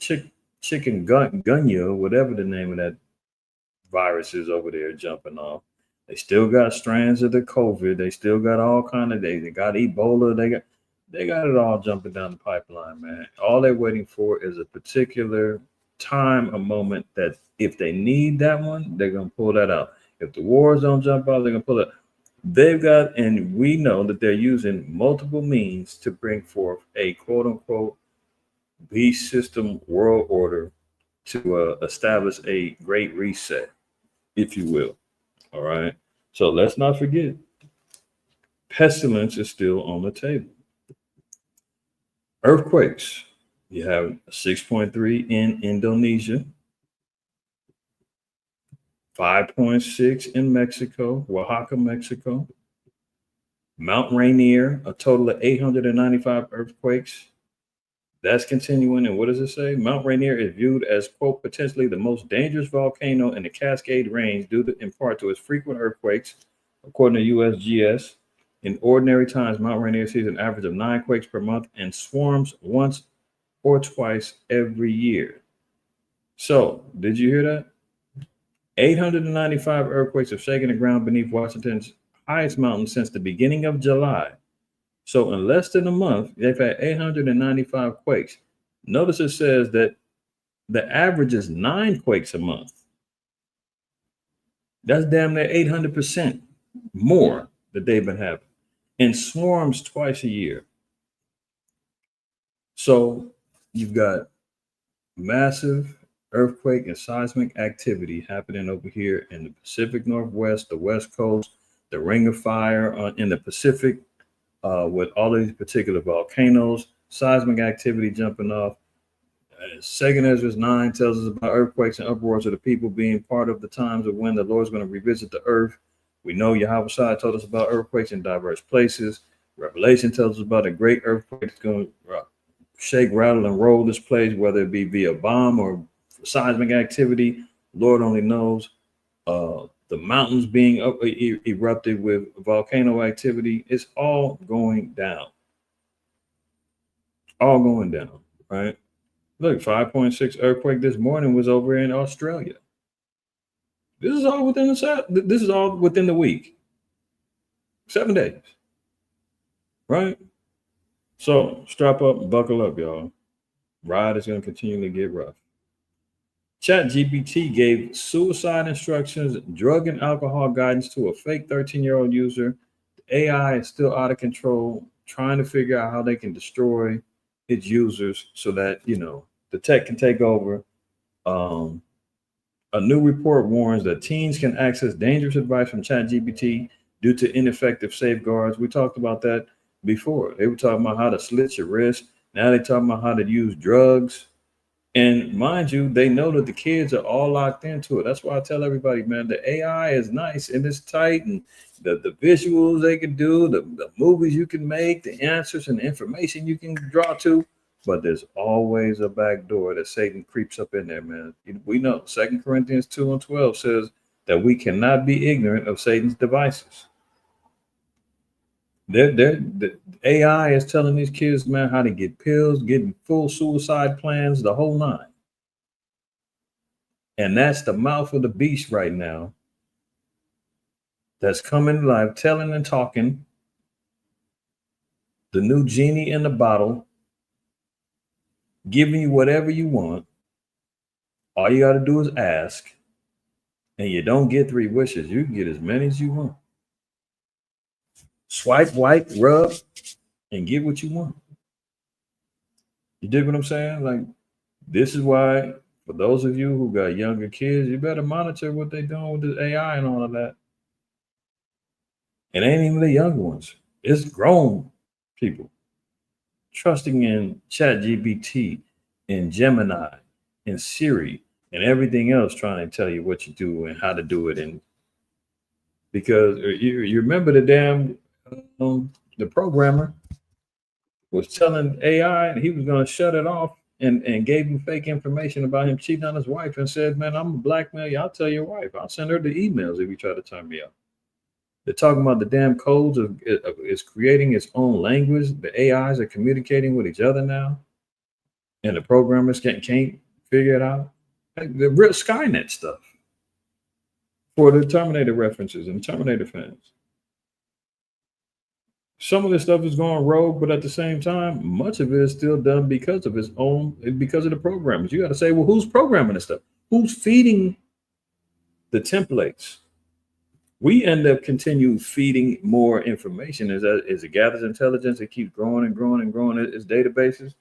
whatever the name of that virus is over there jumping off. They still got strands of the COVID. They still got all kind of, they got Ebola. They got it all jumping down the pipeline, man. All they're waiting for is a particular time, a moment that if they need that one, they're going to pull that out. If the wars don't jump out, they're going to pull it. They've got, and we know that they're using multiple means to bring forth a quote unquote beast system world order to establish a great reset, if you will. All right. So let's not forget, pestilence is still on the table. Earthquakes. You have 6.3 in Indonesia, 5.6 in Mexico, Oaxaca, Mexico. Mount Rainier, a total of 895 earthquakes. That's continuing. And what does it say? Mount Rainier is viewed as, quote, potentially the most dangerous volcano in the Cascade Range due to, in part to its frequent earthquakes, according to USGS. In ordinary times, Mount Rainier sees an average of 9 quakes per month and swarms once or twice every year. So, did you hear that? 895 earthquakes have shaken the ground beneath Washington's highest mountain since the beginning of July. So in less than a month, they've had 895 quakes. Notice it says that the average is 9 quakes a month. That's damn near 800% more that they've been having. And swarms twice a year. So you've got massive earthquake and seismic activity happening over here in the Pacific Northwest, the West Coast, the Ring of Fire in the Pacific, with all of these particular volcanoes, seismic activity jumping off. 2 Ezra 9 tells us about earthquakes and uproars of the people being part of the times of when the Lord's going to revisit the earth. We know Yahweh told us about earthquakes in diverse places. Revelation tells us about a great earthquake that's going to shake, rattle, and roll this place, whether it be via bomb or seismic activity. Lord only knows. The mountains being erupted with volcano activity. It's all going down. All going down, right? Look, 5.6 earthquake this morning was over in Australia. This is all within the week. 7 days. Right? So strap up and buckle up, y'all. Ride is going to continue to get rough. ChatGPT gave suicide instructions, drug and alcohol guidance to a fake 13-year-old user. The AI is still out of control, trying to figure out how they can destroy its users so that, the tech can take over. A new report warns that teens can access dangerous advice from ChatGPT due to ineffective safeguards. We talked about that before. They were talking about how to slit your wrist. Now they're talking about how to use drugs. And mind you, they know that the kids are all locked into it. That's why I tell everybody, man, the AI is nice and it's tight, and the visuals they can do, the movies you can make, the answers and the information you can draw to. But there's always a back door that Satan creeps up in there, man. We know 2 Corinthians 2:12 says that we cannot be ignorant of Satan's devices. The AI is telling these kids, man, how to get pills, getting full suicide plans, the whole nine. And that's the mouth of the beast right now that's coming live, telling and talking. The new genie in the bottle. giving you whatever you want. All you got to do is ask, and you don't get 3 wishes. You can get as many as you want. Swipe, wipe, rub, and get what you want. You dig what I'm saying? Like, this is why, for those of you who got younger kids, you better monitor what they're doing with the AI and all of that. It ain't even the younger ones. It's grown people trusting in ChatGPT and Gemini and Siri and everything else, trying to tell you what you do and how to do it. And because you remember the damn the programmer was telling AI and he was going to shut it off, and gave him fake information about him cheating on his wife, and said, man, I'm gonna blackmail you. I'll tell your wife. I'll send her the emails if you try to turn me up. They're talking about the damn codes of it's creating its own language. The AIs are communicating with each other now, and the programmers can't figure it out. Like the real Skynet stuff for the Terminator references and Terminator fans. Some of this stuff is going rogue, but at the same time, much of it is still done because of the programmers. You got to say, well, who's programming this stuff? Who's feeding the templates? We end up continue feeding more information as it gathers intelligence. It keeps growing and growing and growing its databases.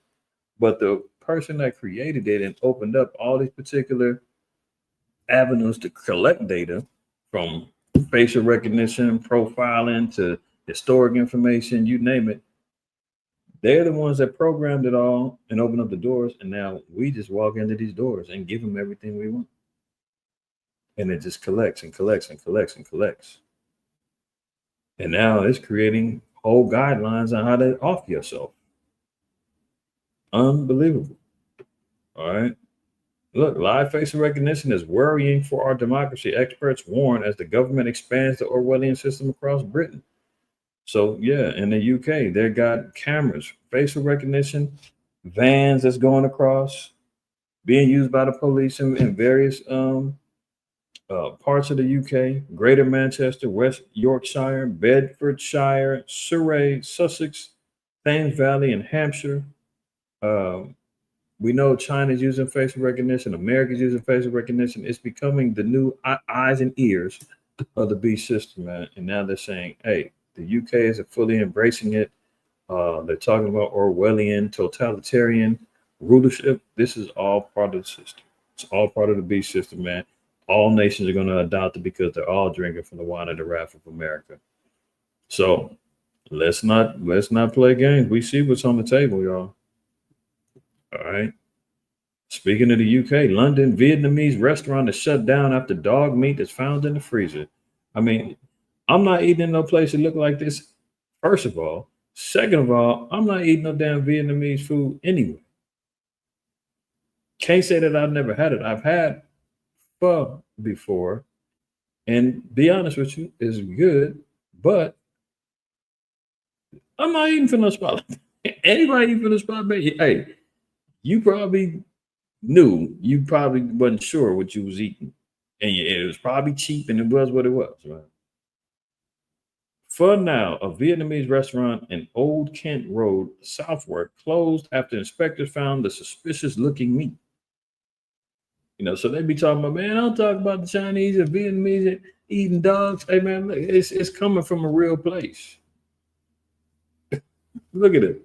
But the person that created it and opened up all these particular avenues to collect data, from facial recognition, profiling, to historic information, you name it, they're the ones that programmed it all and opened up the doors. And now we just walk into these doors and give them everything we want. And it just collects and collects and collects and collects. And now it's creating whole guidelines on how to off yourself. Unbelievable. All right. Look, live facial recognition is worrying for our democracy, experts warn, as the government expands the Orwellian system across Britain. So, yeah, in the UK, they got cameras, facial recognition, vans that's going across, being used by the police in various parts of the UK: Greater Manchester, West Yorkshire, Bedfordshire, Surrey, Sussex, Thames Valley, and Hampshire. We know China's using facial recognition. America's using facial recognition. It's becoming the new eyes and ears of the beast system, man. And now they're saying, hey, the UK is fully embracing it. They're talking about Orwellian, totalitarian rulership. This is all part of the system. It's all part of the beast system, man. All nations are going to adopt it because they're all drinking from the wine of the wrath of America. So let's not play games. We see what's on the table, y'all. All right. Speaking of the UK, London Vietnamese restaurant is shut down after dog meat is found in the freezer. I mean, I'm not eating in no place that look like this, first of all. Second of all, I'm not eating no damn Vietnamese food anyway. Can't say that I've never had it. I've had pho before, and be honest with you, it's good, but I'm not eating for no spot. Anybody eating for the spot, baby? Hey, you probably knew, you probably wasn't sure what you was eating, and it was probably cheap, and it was what it was, right? For now, a Vietnamese restaurant in Old Kent Road, Southwark, closed after inspectors found the suspicious-looking meat. You know, so they be talking about, man, I'll talk about the Chinese and Vietnamese eating dogs. Hey, man, look, it's coming from a real place. Look at it.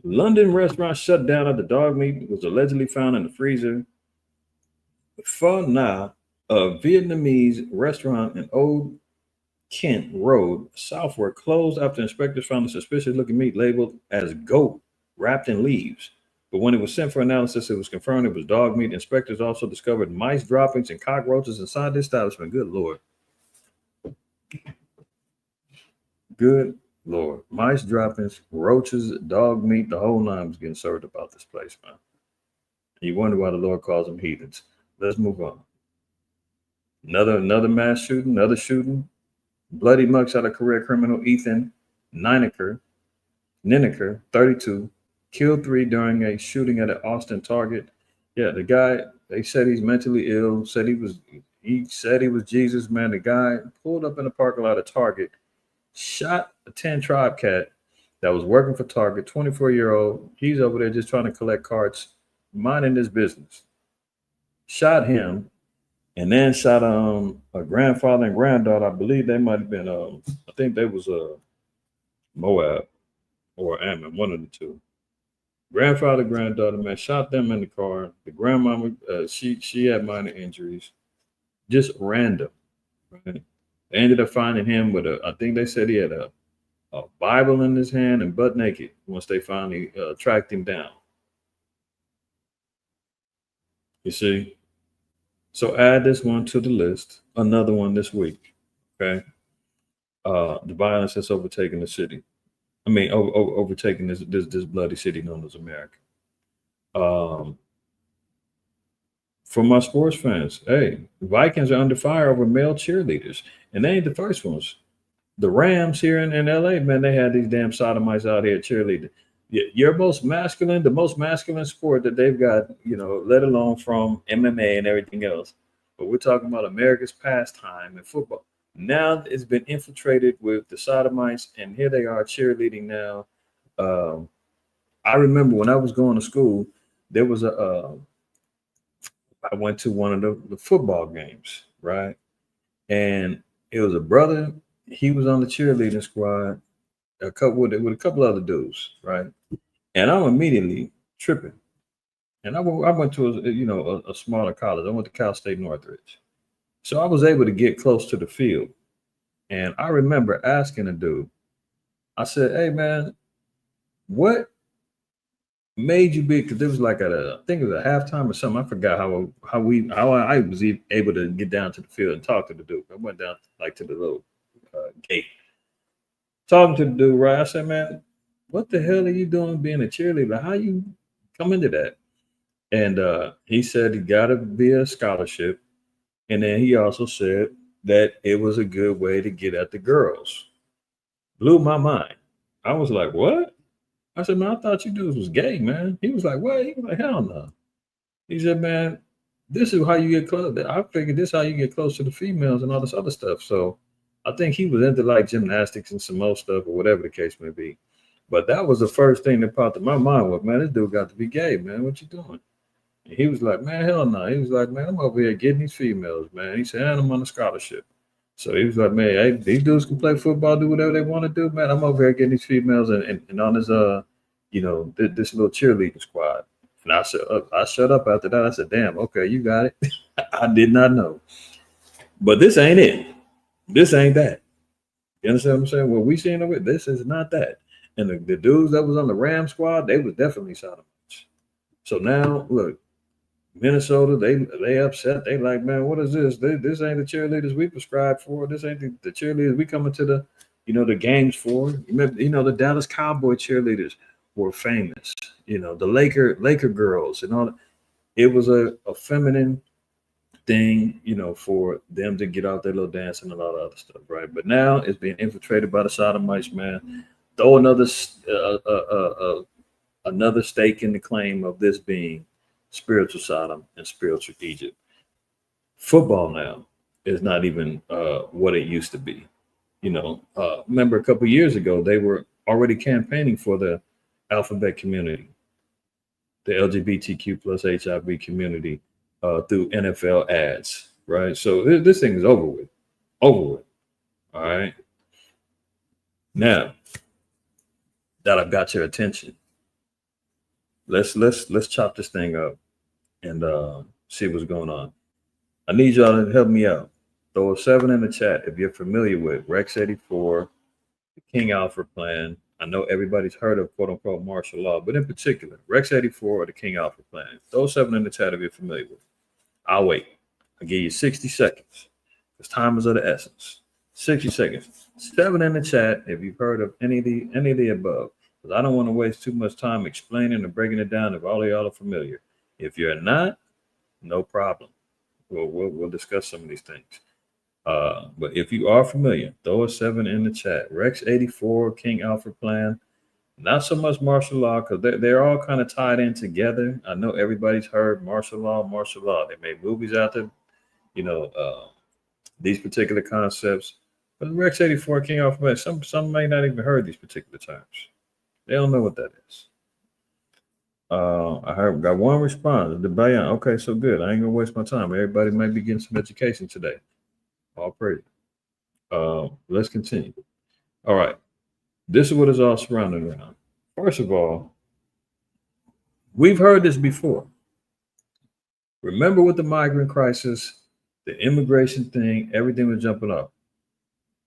London restaurant shut down after dog meat was allegedly found in the freezer. For now, a Vietnamese restaurant in Old Kent Road, Southwark, closed after inspectors found the suspicious-looking meat labeled as goat wrapped in leaves. But when it was sent for analysis, it was confirmed it was dog meat. Inspectors also discovered mice droppings and cockroaches inside the establishment. Good Lord. Good Lord. Mice droppings, roaches, dog meat, the whole nine was getting served about this place, man. You wonder why the Lord calls them heathens. Let's move on. Another mass shooting, another shooting. Bloody mugshot of career criminal Ethan Nineker, 32, killed 3 during a shooting at an Austin Target. Yeah, the guy, they said he's mentally ill, he said he was Jesus, man. The guy pulled up in the parking lot of Target, shot a 10 Tribe cat that was working for Target, 24-year-old. He's over there just trying to collect carts minding his business, shot him, and then shot a grandfather and granddaughter. I believe they might have been I think they was Moab or Ammon, one of the two. Grandfather, granddaughter, man, shot them in the car. The grandmama, she had minor injuries, just random. Right? They ended up finding him with I think they said he had a Bible in his hand and butt naked once they finally tracked him down. You see? So add this one to the list, another one this week. Okay. The violence that's overtaken the city. I mean, overtaking this bloody city known as America. For my sports fans, hey, the Vikings are under fire over male cheerleaders, and they ain't the first ones. The Rams here in LA, man, they had these damn sodomites out here cheerleading. The most masculine sport that they've got, let alone from MMA and everything else. But we're talking about America's pastime in football. Now it's been infiltrated with the sodomites, and here they are cheerleading now. I remember when I was going to school, there was I went to one of the football games, right? And it was a brother. He was on the cheerleading squad, with a couple other dudes, right? And I'm immediately tripping. And I went to a smaller college. I went to Cal State Northridge. So I was able to get close to the field. And I remember asking a dude, I said, hey, man, what made you be? Because it was like I think it was a halftime or something. I forgot how I was able to get down to the field and talk to the dude. I went down like to the little gate. Talking to the dude, right? I said, man, what the hell are you doing being a cheerleader? How you come into that? And he said he got to be a scholarship. And then he also said that it was a good way to get at the girls. Blew my mind. I was like, what? I said, man, I thought you dudes was gay, man. He was like, what? He was like, hell no. He said, man, this is how you get close. I figured this is how you get close to the females and all this other stuff. So I think he was into like gymnastics and some more stuff or whatever the case may be. But that was the first thing that popped in my mind was, man, this dude got to be gay, man. What you doing? And he was like, man, hell no. He was like, man, I'm over here getting these females, man. He said, and I'm on a scholarship. So he was like, man, hey, these dudes can play football, do whatever they want to do, man. I'm over here getting these females and on his, this little cheerleading squad. And I said, I shut up after that. I said, damn, okay, you got it. I did not know. But this ain't it. This ain't that. You understand what I'm saying? What we seen of it, this is not that. And the dudes that was on the Ram squad, they was definitely sodomites. So now, look, Minnesota, they upset. They like, man, what is this? This ain't the cheerleaders we prescribed for. This ain't the cheerleaders we coming to the, the games for. The Dallas Cowboy cheerleaders were famous. The Laker girls and all that. It was a feminine thing, for them to get out their little dance and a lot of other stuff, right? But now it's being infiltrated by the sodomites, man. Throw another stake in the claim of this being spiritual Sodom and spiritual Egypt. Football now is not even what it used to be. Remember a couple of years ago, they were already campaigning for the alphabet community, the LGBTQ plus HIV community through NFL ads, right? So this thing is over with. All right. Now that I've got your attention, let's chop this thing up and see what's going on. I need y'all to help me out. Throw a 7 in the chat if you're familiar with REX-84, the King Alfred plan. I know everybody's heard of quote unquote martial law, but in particular, REX-84 or the King Alfred plan. Throw 7 in the chat if you're familiar with it. I'll wait. I'll give you 60 seconds because time is of the essence. 60 seconds. 7 in the chat if you've heard of any of the above. Because I don't want to waste too much time explaining or breaking it down if all of y'all are familiar. If you're not, no problem. We'll discuss some of these things. But if you are familiar, throw a 7 in the chat. REX-84, King Alfred plan. Not so much martial law because they're all kind of tied in together. I know everybody's heard martial law. They made movies out there, these particular concepts. But REX-84, King Alfred plan, some may not even heard these particular terms. They don't know what that is. I heard got one response. The Bayan. Okay, so good. I ain't gonna waste my time. Everybody might be getting some education today. All praise. Let's continue. All right. This is what is all surrounding around. First of all, we've heard this before. Remember with the migrant crisis, the immigration thing, everything was jumping up.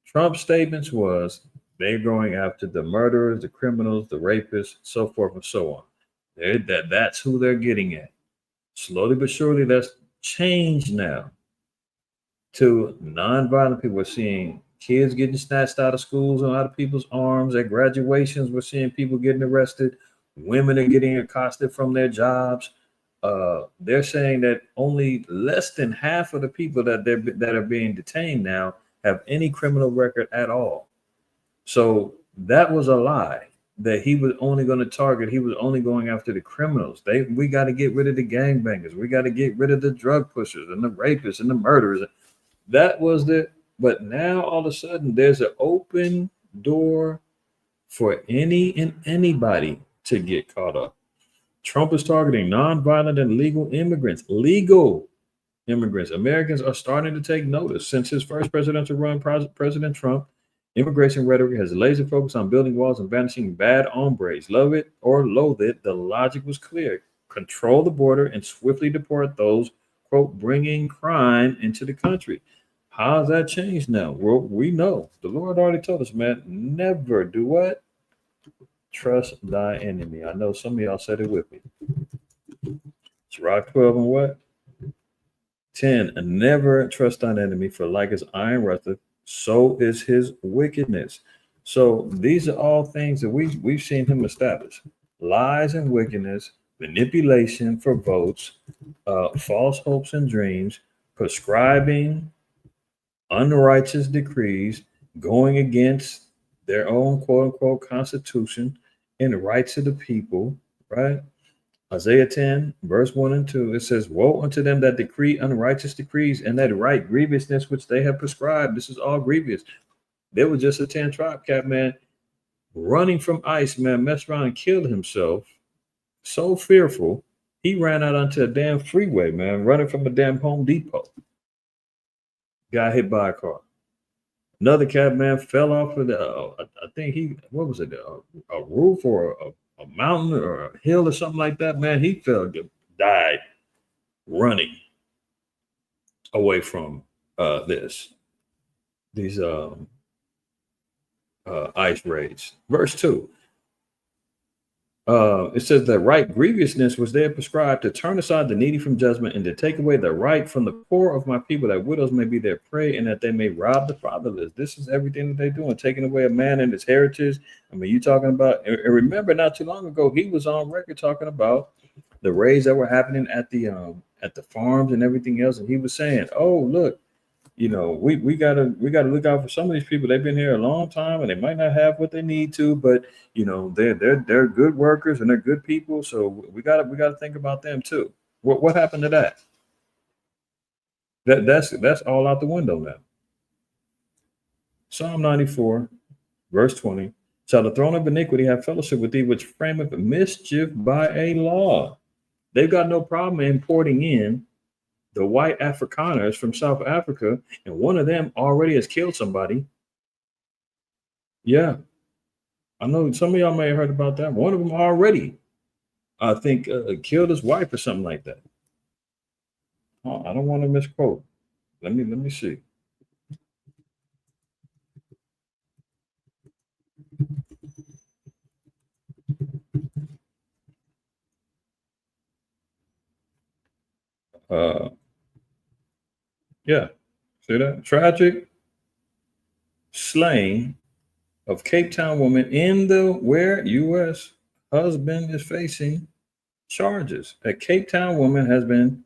Trump's statements was they're going after the murderers, the criminals, the rapists, so forth and so on. That's who they're getting at. Slowly but surely, that's changed now to nonviolent people. We're seeing kids getting snatched out of schools and out of people's arms. At graduations, we're seeing people getting arrested. Women are getting accosted from their jobs. They're saying that only less than half of the people that are being detained now have any criminal record at all. So that was a lie that he was only going to target. He was only going after the criminals. We got to get rid of the gangbangers. We got to get rid of the drug pushers and the rapists and the murderers. That was but now all of a sudden there's an open door for any and anybody to get caught up. Trump is targeting nonviolent and legal immigrants. Legal immigrants. Americans are starting to take notice. Since his first presidential run, President Trump, immigration rhetoric has laser focused on building walls and banishing bad hombres. Love it or loathe it, the logic was clear. Control the border and swiftly deport those, quote, bringing crime into the country. How has that changed now? Well, we know. The Lord already told us, man, never do what? Trust thy enemy. I know some of y'all said it with me. It's Rock 12 and what? 10. Never trust thine enemy, for like as iron rusteth, so is his wickedness. So these are all things that we've seen him establish. Lies and wickedness, manipulation for votes, false hopes and dreams, prescribing unrighteous decrees, going against their own quote unquote constitution and rights of the people, right? Isaiah 10, verse 1 and 2, it says, woe unto them that decree unrighteous decrees and that write grievousness which they have prescribed. This is all grievous. There was just a 10 tribe cat, man, running from ICE, man, messed around and killed himself. So fearful, he ran out onto a damn freeway, man, running from a damn Home Depot. Got hit by a car. Another cat, man, fell off of I think what was it, a roof or a mountain or a hill or something like that, man. He fell, died running away from these ICE raids. Verse 2. It says that right grievousness was there prescribed to turn aside the needy from judgment and to take away the right from the poor of my people, that widows may be their prey and that they may rob the fatherless. This is everything that they're doing, taking away a man and his heritage. I mean, you talking about, and remember not too long ago, he was on record talking about the raids that were happening at the farms and everything else. And he was saying, oh, look, you know, we gotta look out for some of these people. They've been here a long time and they might not have what they need to, but you know, they're good workers and they're good people. So we gotta think about them too. What happened to that? That's all out the window now. Psalm 94, verse 20. Shall the throne of iniquity have fellowship with thee, which frameth mischief by a law? They've got no problem importing in the white Afrikaners from South Africa, and one of them already has killed somebody. Yeah, I know some of y'all may have heard about that. One of them already, I think, killed his wife or something like that. Oh, I don't want to misquote. Let me see. Yeah, see that? Tragic slaying of Cape Town woman in the where U.S. husband is facing charges. A Cape Town woman has been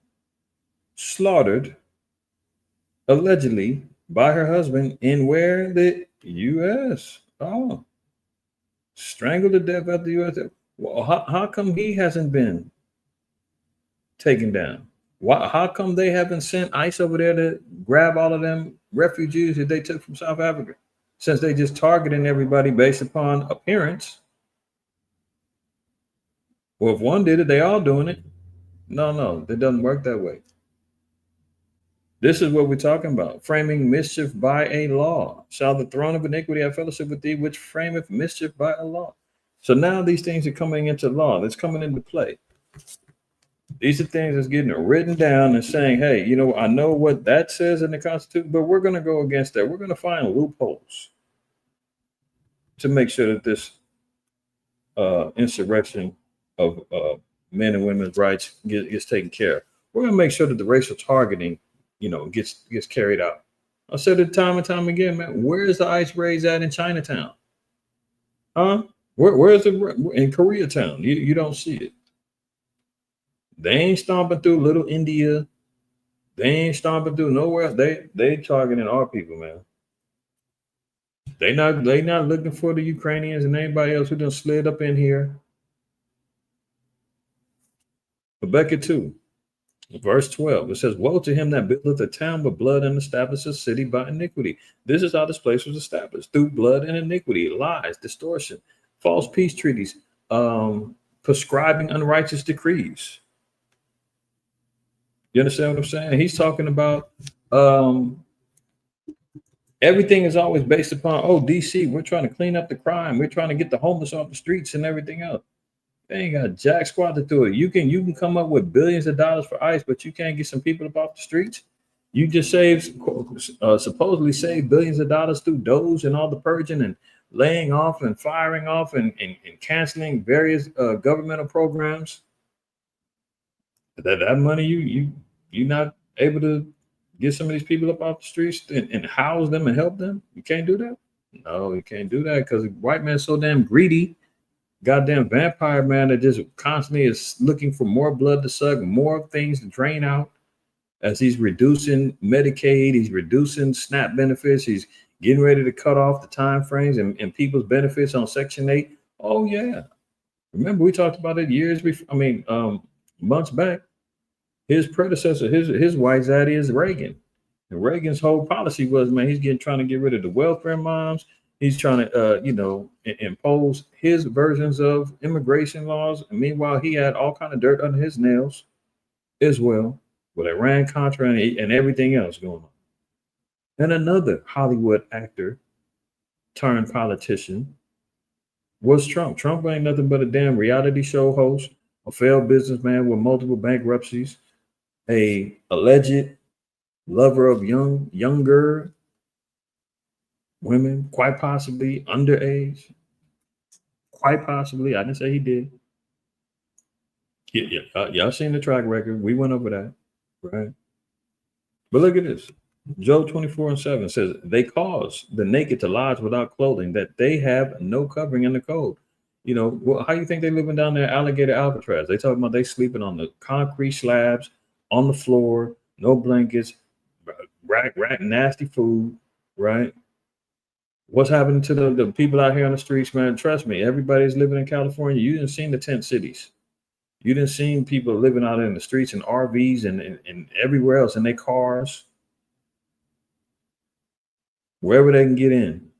slaughtered allegedly by her husband in where the U.S. Oh, strangled to death at the U.S. Well, how come he hasn't been taken down? Why? How come they haven't sent ICE over there to grab all of them refugees that they took from South Africa? Since they just targeting everybody based upon appearance. Well, if one did it, they all doing it. No, it doesn't work that way. This is what we're talking about. Framing mischief by a law. Shall the throne of iniquity have fellowship with thee, which frameth mischief by a law? So now these things are coming into law. It's coming into play. These are things that's getting written down and saying, hey, you know, I know what that says in the Constitution, but we're going to go against that. We're going to find loopholes to make sure that this insurrection of men and women's rights gets taken care of. We're going to make sure that the racial targeting, you know, gets carried out. I said it time and time again, man. Where is the ice raids at in Chinatown? Huh? Where is it in Koreatown? You don't see it. They ain't stomping through Little India. They ain't stomping through nowhere. They targeting our people, man. They not looking for the Ukrainians and anybody else who done slid up in here. Habakkuk 2, verse 12. It says, woe to him that buildeth a town with blood and establisheth a city by iniquity. This is how this place was established, through blood and iniquity, lies, distortion, false peace treaties, prescribing unrighteous decrees. You understand what I'm saying? He's talking about everything is always based upon, oh, DC, we're trying to clean up the crime. We're trying to get the homeless off the streets and everything else. They ain't got jack squat to do it. You can come up with billions of dollars for ICE, but you can't get some people up off the streets. You just supposedly saved billions of dollars through Doge and all the purging and laying off and firing off and canceling various governmental programs. That money you're not able to get some of these people up off the streets and house them and help them. You can't do that. No, you can't do that because the white man's so damn greedy. Goddamn vampire man that just constantly is looking for more blood to suck, more things to drain out as he's reducing Medicaid, he's reducing SNAP benefits, he's getting ready to cut off the time frames and people's benefits on Section 8. Oh, yeah. Remember, we talked about it years before, months back. His predecessor, his white zaddy is Reagan. And Reagan's whole policy was, man, he's trying to get rid of the welfare moms. He's trying to, impose his versions of immigration laws. And meanwhile, he had all kind of dirt under his nails as well, with Iran-Contra and everything else going on. And another Hollywood actor turned politician was Trump. Trump ain't nothing but a damn reality show host, a failed businessman with multiple bankruptcies, a alleged lover of younger women, quite possibly underage, quite possibly. I didn't say he did. Y'all seen the track record. We went over that, right? But look at this. Job 24:7 says, they cause the naked to lodge without clothing, that they have no covering in the cold. You know, well, how you think they living down there, Alligator Alcatraz? They talking about they sleeping on the concrete slabs, on the floor, no blankets, rack, nasty food, right? What's happening to the people out here on the streets, man? Trust me, everybody's living in California. You didn't see the tent cities. You didn't see people living out in the streets in RVs and everywhere else in their cars. Wherever they can get in,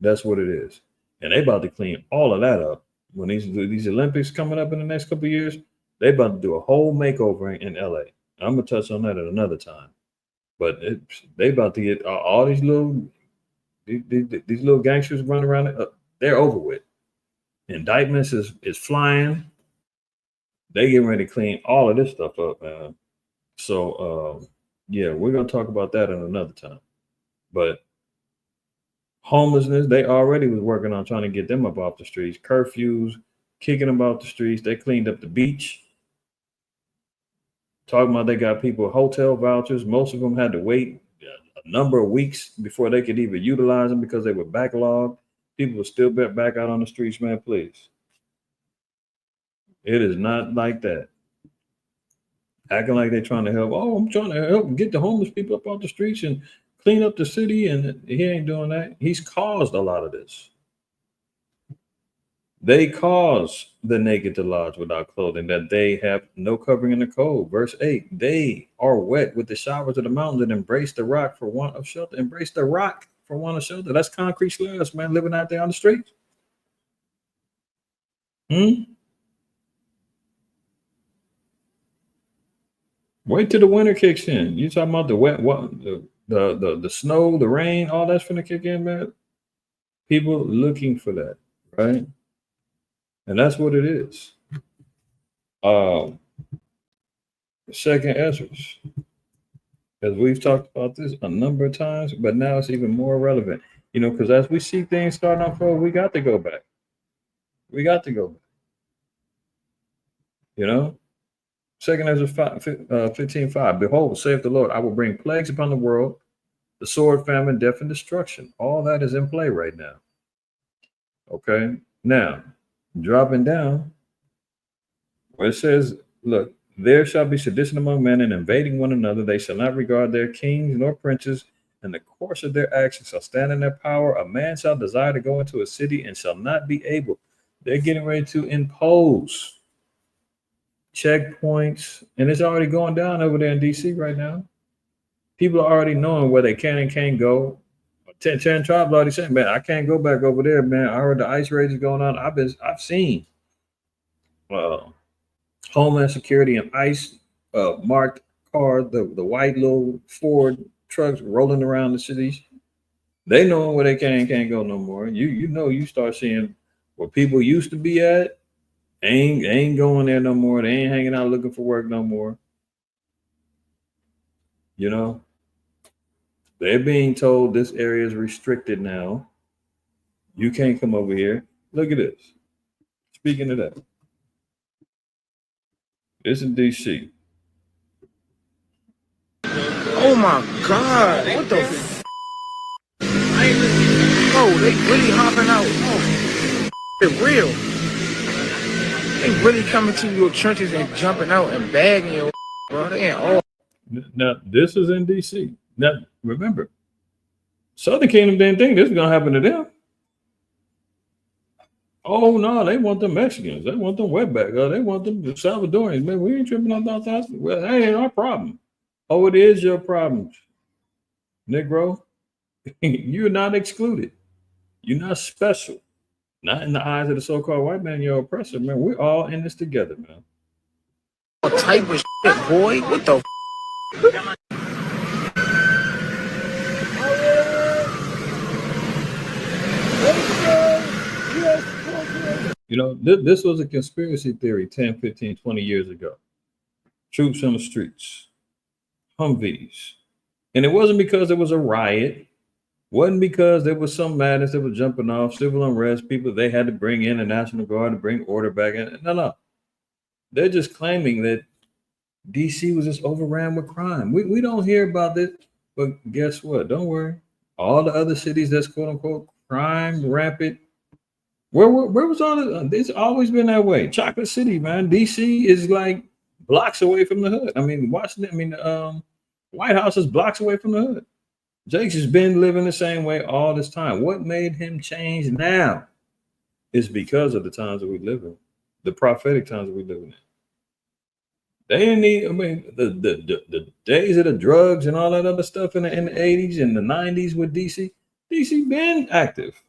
that's what it is. And they about to clean all of that up. When these Olympics coming up in the next couple of years, they about to do a whole makeover in LA. I'm gonna touch on that at another time. But they about to get all these little gangsters running around. They're over with. Indictments is flying. They getting ready to clean all of this stuff up, man. So yeah, we're gonna talk about that in another time. But homelessness, they already was working on trying to get them up off the streets. Curfews, kicking them off the streets. They cleaned up the beach. Talking about they got people hotel vouchers. Most of them had to wait a number of weeks before they could even utilize them because they were backlogged. People were still back out on the streets, man, please. It is not like that. Acting like they're trying to help. Oh, I'm trying to help get the homeless people up off the streets and clean up the city, and he ain't doing that. He's caused a lot of this. They cause the naked to lodge without clothing, that they have no covering in the cold. Verse 8, they are wet with the showers of the mountains and embrace the rock for want of shelter. Embrace the rock for want of shelter. That's concrete slabs, man, living out there on the streets. Wait till the winter kicks in. You talking about the wet, what, the snow, the rain, all that's gonna kick in, man. People looking for that, right? And that's what it is. Second Ezra's, because we've talked about this a number of times, but now it's even more relevant. You know, because as we see things starting off, we got to go back. We got to go back. You know, Second Ezra 15:5. Behold, saith the Lord, I will bring plagues upon the world, the sword, famine, death, and destruction. All that is in play right now. Okay. Now, dropping down, where it says, look, there shall be sedition among men and invading one another. They shall not regard their kings nor princes, and the course of their actions shall stand in their power. A man shall desire to go into a city and shall not be able. They're getting ready to impose checkpoints, and it's already going down over there in DC right now. People are already knowing where they can and can't go. 10 tribes already saying, man, I can't go back over there, man. I heard the ice raids is going on. I've seen Homeland Security and ICE marked cars, the white little Ford trucks rolling around the cities. They know where they can and can't go no more. You know, you start seeing where people used to be at, ain't going there no more. They ain't hanging out looking for work no more. You know, they're being told this area is restricted now. You can't come over here. Look at this. Speaking of that, this is DC. Oh my God! What the? Oh, they really hopping out. Oh, it's real. They really coming to your trenches and jumping out and bagging you, bro. They ain't all. Now, this is in DC. Now, remember, Southern Kingdom didn't think this was going to happen to them. Oh, no, they want the Mexicans. They want them wetbacks. They want them Salvadorians. Man, we ain't tripping about that. Well, that ain't our problem. Oh, it is your problem, Negro. You're not excluded. You're not special. Not in the eyes of the so-called white man, you're oppressor, man. We're all in this together, man. What type of shit, boy? What the? You know, this was a conspiracy theory 10, 15, 20 years ago. Troops on the streets, Humvees. And it wasn't because there was a riot. Wasn't because there was some madness that was jumping off, civil unrest, people they had to bring in the National Guard to bring order back in. No. They're just claiming that DC was just overran with crime. We don't hear about this, but guess what? Don't worry. All the other cities that's quote unquote crime rampant. Where was all this? It's always been that way. Chocolate City, man. DC is like blocks away from the hood. I mean, Washington, White House is blocks away from the hood. Jakes has been living the same way all this time. What made him change now is because of the times that we live in, the prophetic times that we live in. They didn't need, the days of the drugs and all that other stuff in the 80s and the 90s with DC. DC been active.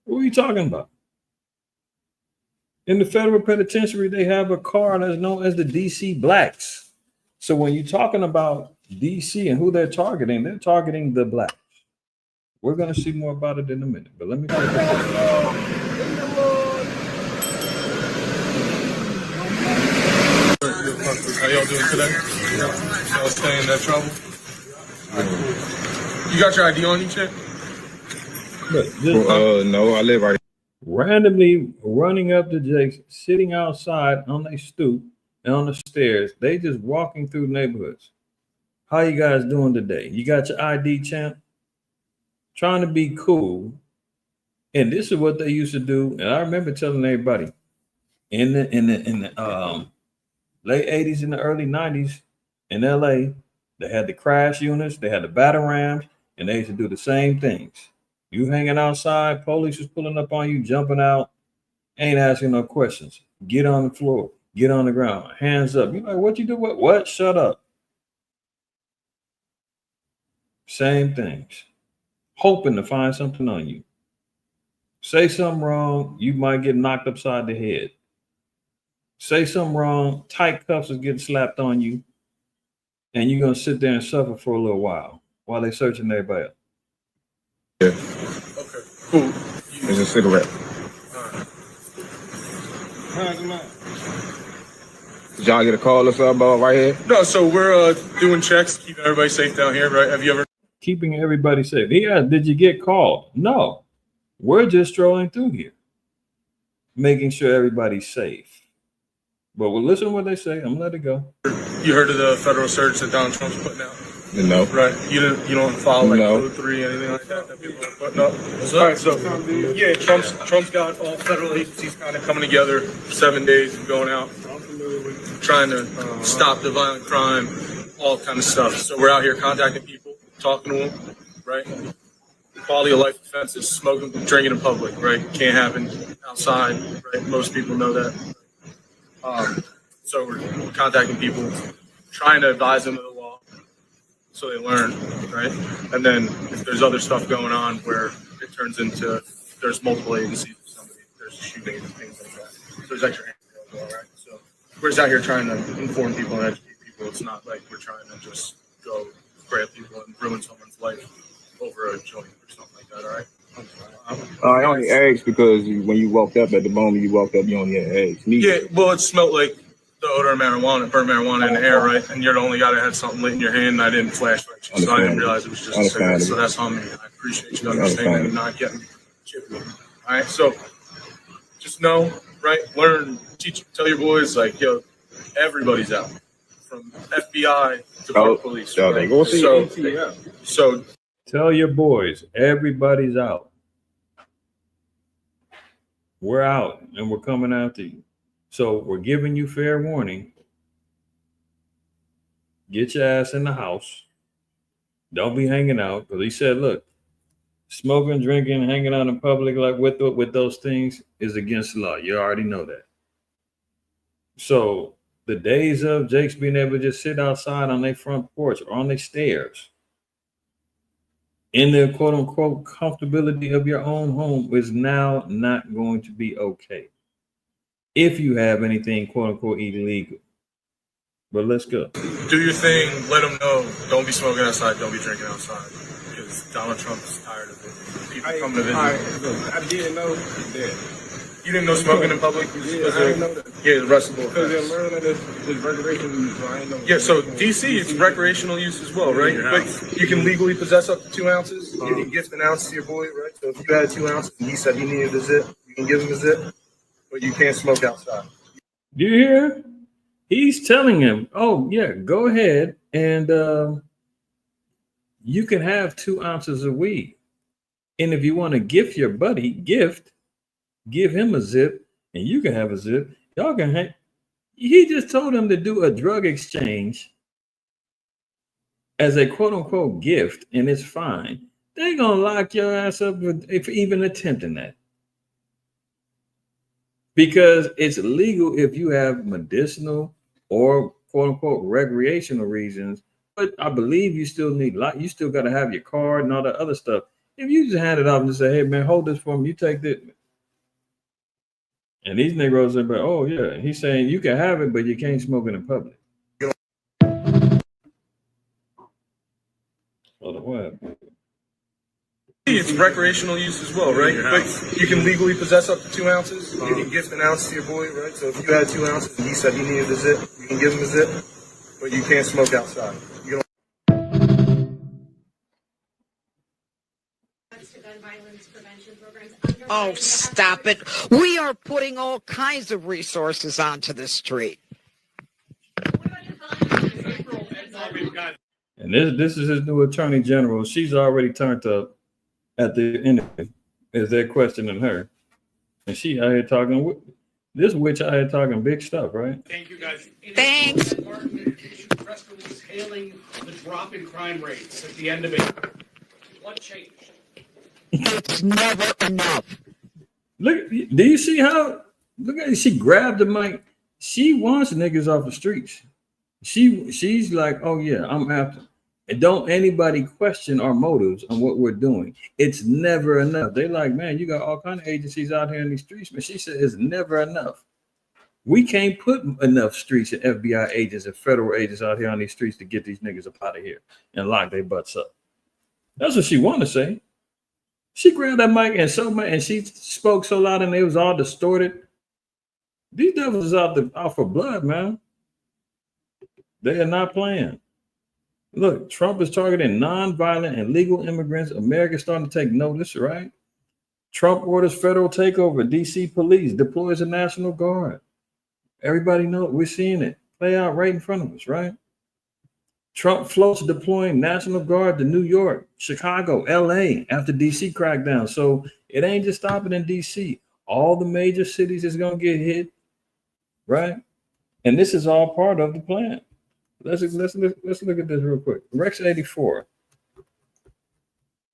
What are you talking about? In the federal penitentiary, they have a car that's known as the DC Blacks. So when you're talking about DC and who they're targeting the blacks. We're going to see more about it in a minute, but let me put this. How y'all doing today? Y'all staying in that trouble? You got your ID on you, Chip? No, I live right here. Randomly running up to Jake's, sitting outside on their stoop and on the stairs. They just walking through neighborhoods. How you guys doing today? You got your ID, champ? Trying to be cool. And this is what they used to do. And I remember telling everybody in the late 80s and the early 90s in LA, they had the crash units, they had the battle rams, and they used to do the same things. You hanging outside, police was pulling up on you, jumping out, ain't asking no questions. Get on the floor, get on the ground, hands up. You're like, what you do? What? Shut up. Same things. Hoping to find something on you. Say something wrong, you might get knocked upside the head. say something wrong, tight cuffs is getting slapped on you, and you're gonna sit there and suffer for a little while they're searching everybody else. Yeah. Okay. Cool. There's a cigarette. Did y'all get a call or something about right here? No, so we're doing checks, keeping everybody safe down here, right? Have you ever keeping everybody safe? Yeah, did you get called? No. We're just strolling through here, making sure everybody's safe. But we'll listen to what they say. I'm gonna let it go. You heard of the federal search that Donald Trump's putting out? No. Right. You don't follow like Code 3, anything like that people are putting up? All right, so yeah, Trump's got all federal agencies kind of coming together 7 days and going out, trying to stop the violent crime, all kind of stuff. So we're out here contacting people, talking to them, right? Quality of life offenses, smoking, drinking in public, right? Can't happen outside, right? Most people know that. So we're contacting people, trying to advise them of the law so they learn, right? And then if there's other stuff going on where it turns into there's multiple agencies, there's shooting and things like that. So there's extra hands available, right? So we're just out here trying to inform people and educate people. It's not like we're trying to just go grab people and ruin someone's life over a joint or something like that, all right? I only asked because when you walked up, at the moment you walked up, you only had eggs. Yeah, well, it smelled like the odor of marijuana, burnt marijuana in the air, right? And you're the only guy that had something lit in your hand, and I didn't flash you, so I didn't realize it was just a cigarette. So that's on me. I appreciate you understanding and not getting chippy. All right, so just know, right? Learn, teach, tell your boys, like, yo, everybody's out, from FBI to police. Right? So tell your boys, everybody's out. We're out and we're coming after you. So we're giving you fair warning. Get your ass in the house. Don't be hanging out. Because he said, look, smoking, drinking, hanging out in public like with those things is against the law. You already know that. So the days of Jake's being able to just sit outside on their front porch or on their stairs in the quote unquote comfortability of your own home is now not going to be okay. If you have anything quote unquote illegal. But let's go. Do your thing, let them know. Don't be smoking outside, don't be drinking outside. Because Donald Trump is tired of it. People come to visit. I didn't know that. You didn't know smoking in public? Yeah, I didn't know that. Yeah, the rest of because they're learning this recreational use, so I didn't know. Yeah, so DC is recreational use as well, right? But you can legally possess up to 2 ounces. You can gift an ounce to your boy, right? So if you had 2 ounces and he said he needed a zip, you can give him a zip, but you can't smoke outside. Do you hear? He's telling him, oh, yeah, go ahead and you can have 2 ounces of weed. And if you want to gift your buddy, give him a zip and you can have a zip. Y'all can hang. He just told him to do a drug exchange as a quote unquote gift, and it's fine. They're going to lock your ass up for even attempting that. Because it's legal if you have medicinal or quote unquote recreational reasons, but I believe you still need you still got to have your card and all that other stuff. If you just hand it off and say, hey man, hold this for me, you take this. And these Negroes are like, oh yeah, he's saying you can have it, but you can't smoke it in public. What? It's recreational use as well, right? But you can legally possess up to 2 ounces. You can gift an ounce to your boy, right? So if you had 2 ounces and he said he needed a zip, you can give him a zip, but you can't smoke outside. You don't. Oh, stop it. We are putting all kinds of resources onto the street. And this is his new attorney general. She's already turned up at the end as they're questioning her. And she out here talking, this witch out here talking big stuff, right? Thank you, guys. Thanks. Press release hailing the drop in crime rates at the end of it. What changed? It's never enough. Look, do you see how? Look at she grabbed the mic. She wants niggas off the streets. She's like, oh yeah, I'm after. And don't anybody question our motives on what we're doing. It's never enough. They like, man, you got all kind of agencies out here in these streets, but she said it's never enough. We can't put enough streets and FBI agents and federal agents out here on these streets to get these niggas up out of here and lock their butts up. That's what she wanted to say. She grabbed that mic and she spoke so loud and it was all distorted. These devils is out for blood, man. They are not playing. Look, Trump is targeting nonviolent and legal immigrants. America's starting to take notice, right? Trump orders federal takeover. DC police deploys a National Guard. Everybody knows, we're seeing it play out right in front of us, right? Trump floats deploying National Guard to New York, Chicago, LA after DC crackdown. So it ain't just stopping in DC. All the major cities is going to get hit, right? And this is all part of the plan. Let's look at this real quick. REX-84.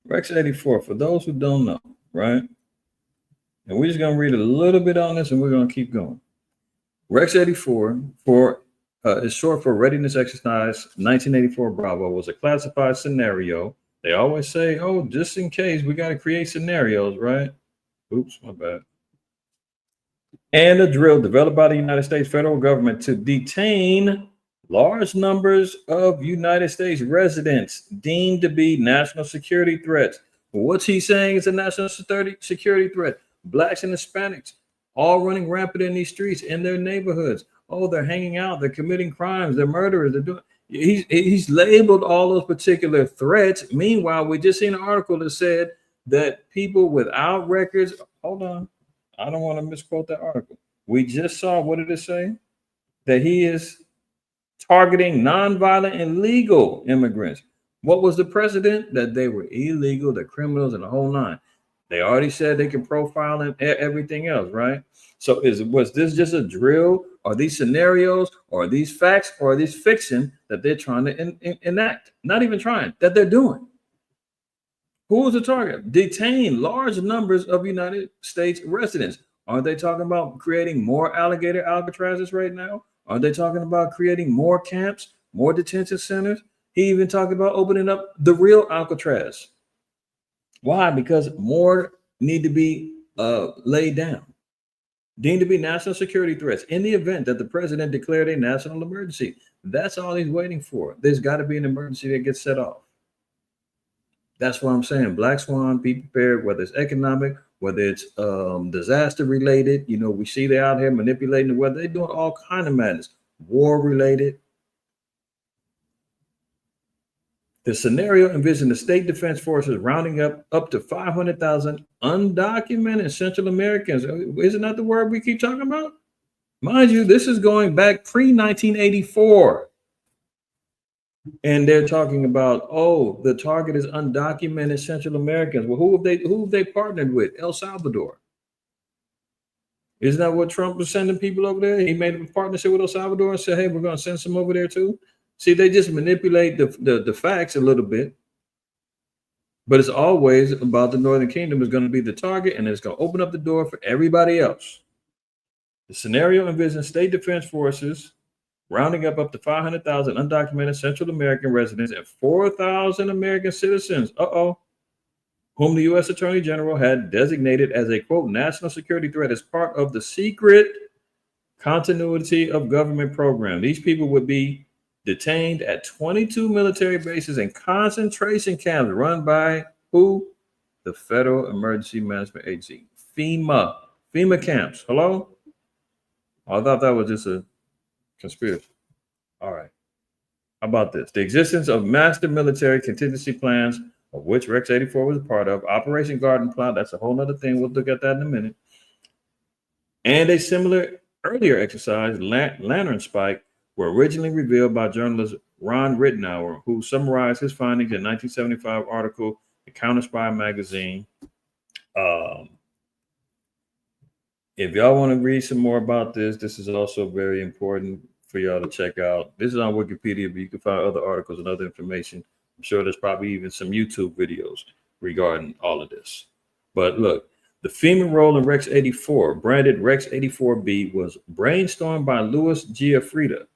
REX-84, for those who don't know, right? And we're just going to read a little bit on this and we're going to keep going. REX-84 is short for Readiness Exercise 1984 Bravo, was a classified scenario. They always say, oh, just in case, we got to create scenarios, right? Oops, my bad. And a drill developed by the United States federal government to detain large numbers of United States residents deemed to be national security threats. What's he saying is a national security threat? Blacks and Hispanics all running rampant in these streets in their neighborhoods. Oh, they're hanging out, they're committing crimes, they're murderers, they're doing. He's labeled all those particular threats. Meanwhile, we just seen an article that said that people without records, hold on, I don't want to misquote that article. We just saw, what did it say? That he is targeting nonviolent and legal immigrants. What was the precedent? That they were illegal, the criminals, and the whole nine. They already said they can profile and everything else, right? So was this just a drill? Are these scenarios, or are these facts, or are these fiction that they're trying to enact? Not even trying, that they're doing. Who was the target? Detain large numbers of United States residents. Aren't they talking about creating more alligator Alcatrazes right now? Are they talking about creating more camps, more detention centers? He even talked about opening up the real Alcatraz. Why? Because more need to be laid down. Deemed to be national security threats in the event that the president declared a national emergency. That's all he's waiting for. There's got to be an emergency that gets set off. That's what I'm saying. Black Swan, be prepared, whether it's economic, whether it's disaster related. You know, we see they out here manipulating the weather. They're doing all kind of madness. War related. The scenario envisioned the state defense forces rounding up to 500,000 undocumented Central Americans. Isn't that the word we keep talking about? Mind you, this is going back pre-1984. And they're talking about, oh, the target is undocumented Central Americans. Well, who have they partnered with? El Salvador. Isn't that what Trump was sending people over there? He made a partnership with El Salvador and said, hey, we're going to send some over there too. See, they just manipulate the facts a little bit. But it's always about the Northern Kingdom is going to be the target, and it's going to open up the door for everybody else. The scenario envisions state defense forces rounding up to 500,000 undocumented Central American residents and 4,000 American citizens, whom the U.S. Attorney General had designated as a, quote, national security threat as part of the secret continuity of government program. These people would be detained at 22 military bases and concentration camps run by who? The Federal Emergency Management Agency, FEMA. FEMA camps. Hello? I thought that was just a conspiracy. All right. How about this? The existence of master military contingency plans, of which REX-84 was a part of, Operation Garden Plot, that's a whole other thing. We'll look at that in a minute. And a similar earlier exercise, Lantern Spike, were originally revealed by journalist Ron Rittenauer, who summarized his findings in 1975 article, The Counter Spy magazine. If y'all want to read some more about this, this is also very important for y'all to check out. This is on Wikipedia, but you can find other articles and other information. I'm sure there's probably even some YouTube videos regarding all of this. But look, the FEMA role in REX-84, branded REX-84B, was brainstormed by Louis Giuffrida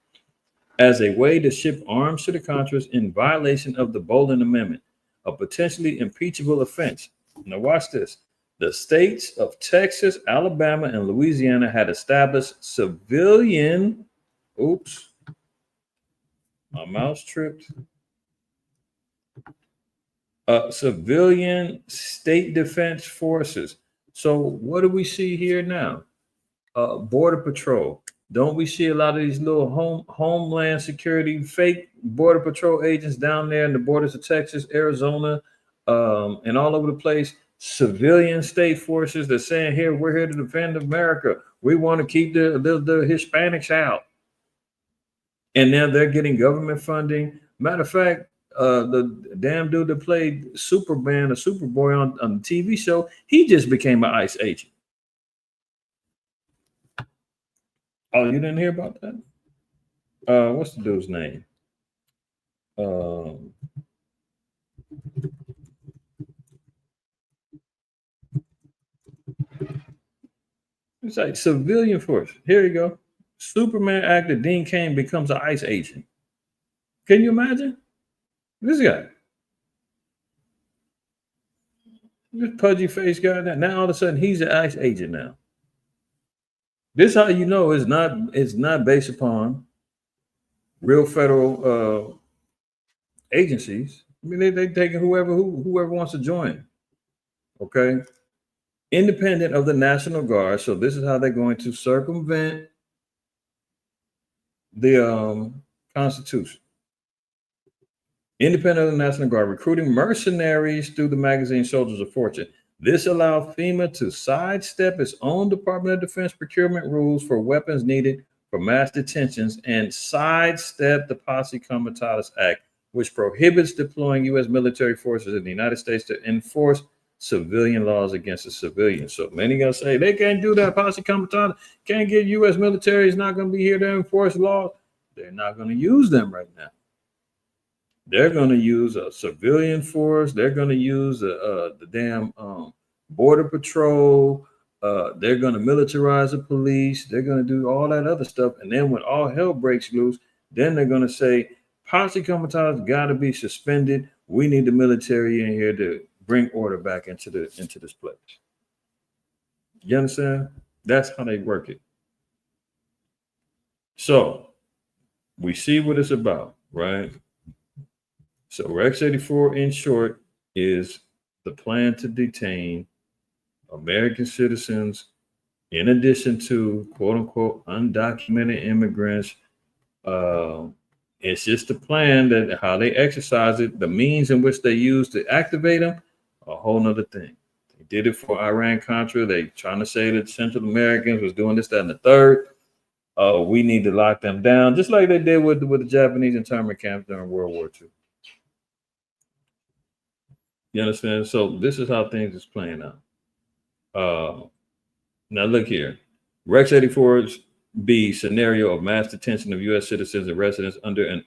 as a way to ship arms to the Contras in violation of the Bolin Amendment, a potentially impeachable offense. Now watch this. The states of Texas, Alabama, and Louisiana had established civilian, oops, my mouse tripped, civilian state defense forces. So what do we see here now? Border Patrol. Don't we see a lot of these little homeland security fake Border Patrol agents down there in the borders of Texas, Arizona, and all over the place? Civilian state forces that saying, here, we're here to defend America. We want to keep the Hispanics out. And now they're getting government funding. Matter of fact, the damn dude that played Superman or Superboy on the TV show, he just became an ICE agent. Oh, you didn't hear about that? What's the dude's name? It's like civilian force. Here you go. Superman actor Dean Cain becomes an ICE agent. Can you imagine? This guy. This pudgy face guy. Now all of a sudden he's an ICE agent now. This is how you know it's not based upon real federal agencies. I mean, they taking whoever wants to join. Okay, independent of the National Guard. So this is how they're going to circumvent the Constitution. Independent of the National Guard, recruiting mercenaries through the magazine Soldiers of Fortune. This allowed FEMA to sidestep its own Department of Defense procurement rules for weapons needed for mass detentions and sidestep the Posse Comitatus Act, which prohibits deploying U.S. military forces in the United States to enforce civilian laws against the civilians. So many gonna say they can't do that. Posse Comitatus can't get U.S. military is not going to be here to enforce laws. They're not going to use them right now. They're going to use a civilian force. They're going to use the damn Border Patrol. They're going to militarize the police. They're going to do all that other stuff. And then when all hell breaks loose, then they're going to say, Posse Comitatus got to be suspended. We need the military in here to bring order back into this place. You understand? That's how they work it. So we see what it's about, right? So REX-84, in short, is the plan to detain American citizens in addition to quote-unquote undocumented immigrants. It's just a plan that how they exercise it, the means in which they use to activate them, a whole nother thing. They did it for Iran-Contra. They trying to say that Central Americans was doing this, that, and the third. We need to lock them down, just like they did with the Japanese internment camps during World War II. You understand? So this is how things is playing out. Now look here. REX-84's B scenario of mass detention of U.S. citizens and residents under an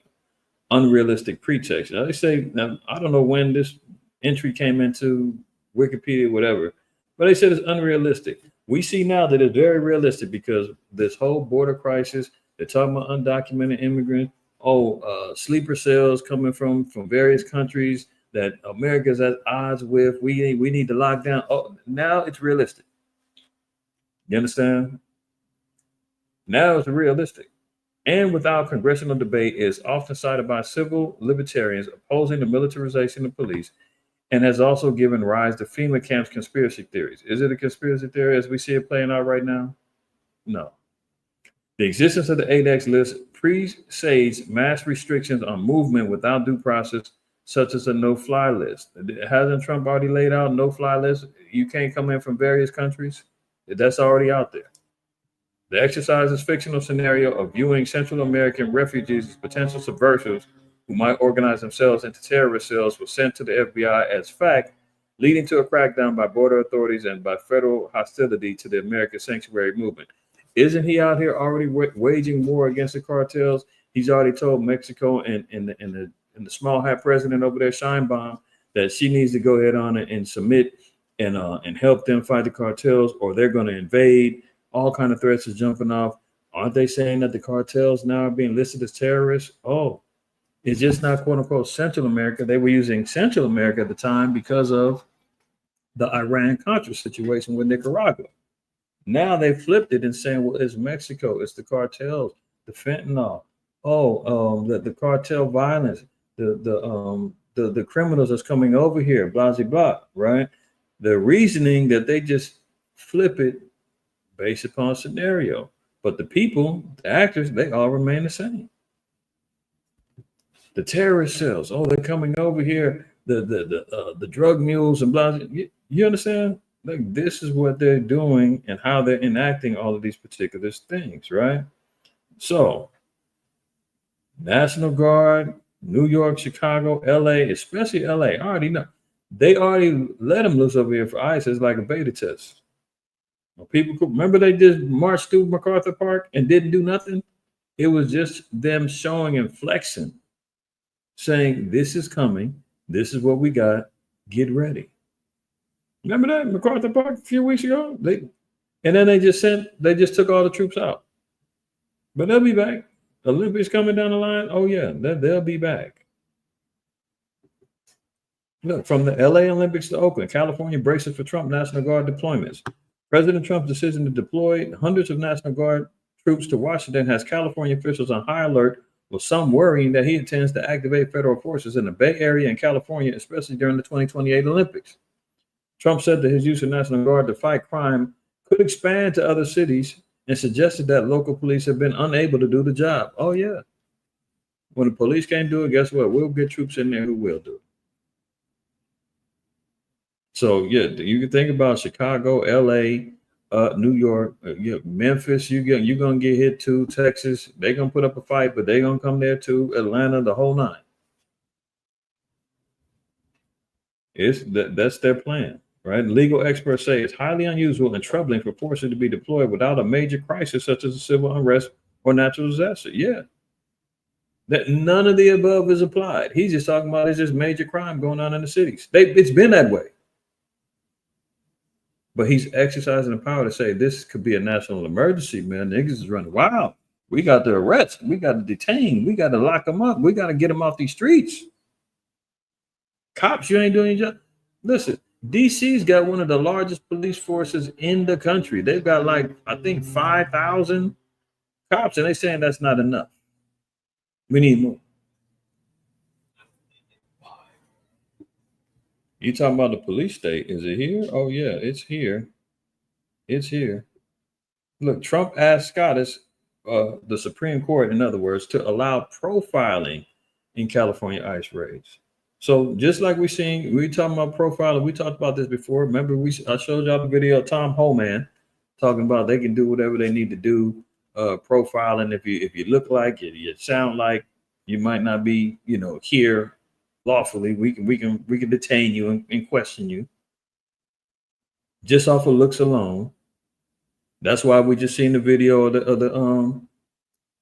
unrealistic pretext. Now they say, now I don't know when this entry came into Wikipedia, whatever, but they said it's unrealistic. We see now that it's very realistic because this whole border crisis, they're talking about undocumented immigrants, sleeper cells coming from various countries that America's at odds with. We need to lock down. Oh, now it's realistic. You understand? Now it's realistic. And without congressional debate, is often cited by civil libertarians opposing the militarization of police, and has also given rise to FEMA camps conspiracy theories. Is it a conspiracy theory as we see it playing out right now? No. The existence of the ADEX list presages mass restrictions on movement without due process, such as a no-fly list. Hasn't Trump already laid out no-fly list? You can't come in from various countries. That's already out there. The exercise is fictional scenario of viewing Central American refugees as potential subversives who might organize themselves into terrorist cells was sent to the FBI as fact, leading to a crackdown by border authorities and by federal hostility to the American sanctuary movement. Isn't he out here already waging war against the cartels? He's already told Mexico and the small hat president over there, Scheinbaum, that she needs to go ahead on and submit and help them fight the cartels, or they're going to invade. All kind of threats is jumping off. Aren't they saying that the cartels now are being listed as terrorists? Oh, it's just not quote unquote Central America. They were using Central America at the time because of the Iran-Contra situation with Nicaragua. Now they flipped it and saying, well, it's Mexico, it's the cartels, the fentanyl, the cartel violence, the criminals that's coming over here, blah, blah, blah, right? The reasoning that they just flip it based upon scenario. But the people, the actors, they all remain the same. The terrorist cells, they're coming over here, the drug mules and blah. You understand? Like, this is what they're doing and how they're enacting all of these particular things, right? So, National Guard, New York, Chicago, LA, especially LA, I already know. They already let them loose over here for ICE as like a beta test. People could remember they just marched through MacArthur Park and didn't do nothing. It was just them showing and flexing, saying, this is coming, this is what we got, get ready. Remember that MacArthur Park a few weeks ago? And then they just took all the troops out. But they'll be back. Olympics coming down the line. Oh yeah, they'll be back. Look, from the LA Olympics to Oakland, California braces for Trump National Guard deployments. President Trump's decision to deploy hundreds of National Guard troops to Washington has California officials on high alert, with some worrying that he intends to activate federal forces in the Bay Area and California, especially during the 2028 Olympics. Trump said that his use of National Guard to fight crime could expand to other cities and suggested that local police have been unable to do the job. Oh, yeah. When the police can't do it, guess what? We'll get troops in there who will do it. So, yeah, you can think about Chicago, LA, New York, Memphis, you're going to get hit too. Texas, they're going to put up a fight, but they're going to come there too. Atlanta, the whole nine. That's their plan, right? Legal experts say it's highly unusual and troubling for forces to be deployed without a major crisis such as a civil unrest or natural disaster. Yeah. That none of the above is applied. He's just talking about it's just major crime going on in the cities. It's been that way. But he's exercising the power to say this could be a national emergency, man. Niggas is running wild. We got to arrest. We got to detain. We got to lock them up. We got to get them off these streets. Cops, you ain't doing your job. Listen, DC's got one of the largest police forces in the country. They've got like, I think, 5,000 cops, and they're saying that's not enough. We need more. You talking about the police state? Is it here? Oh yeah, it's here. It's here. Look, Trump asked Scottish, the Supreme Court, in other words, to allow profiling in California ICE raids. So just like we talking about profiling, we talked about this before. Remember, I showed y'all the video of Tom Homan talking about they can do whatever they need to do, profiling. If you look like it, you sound like, you might not be, here lawfully, we can detain you and question you just off of looks alone. That's why we just seen the video of the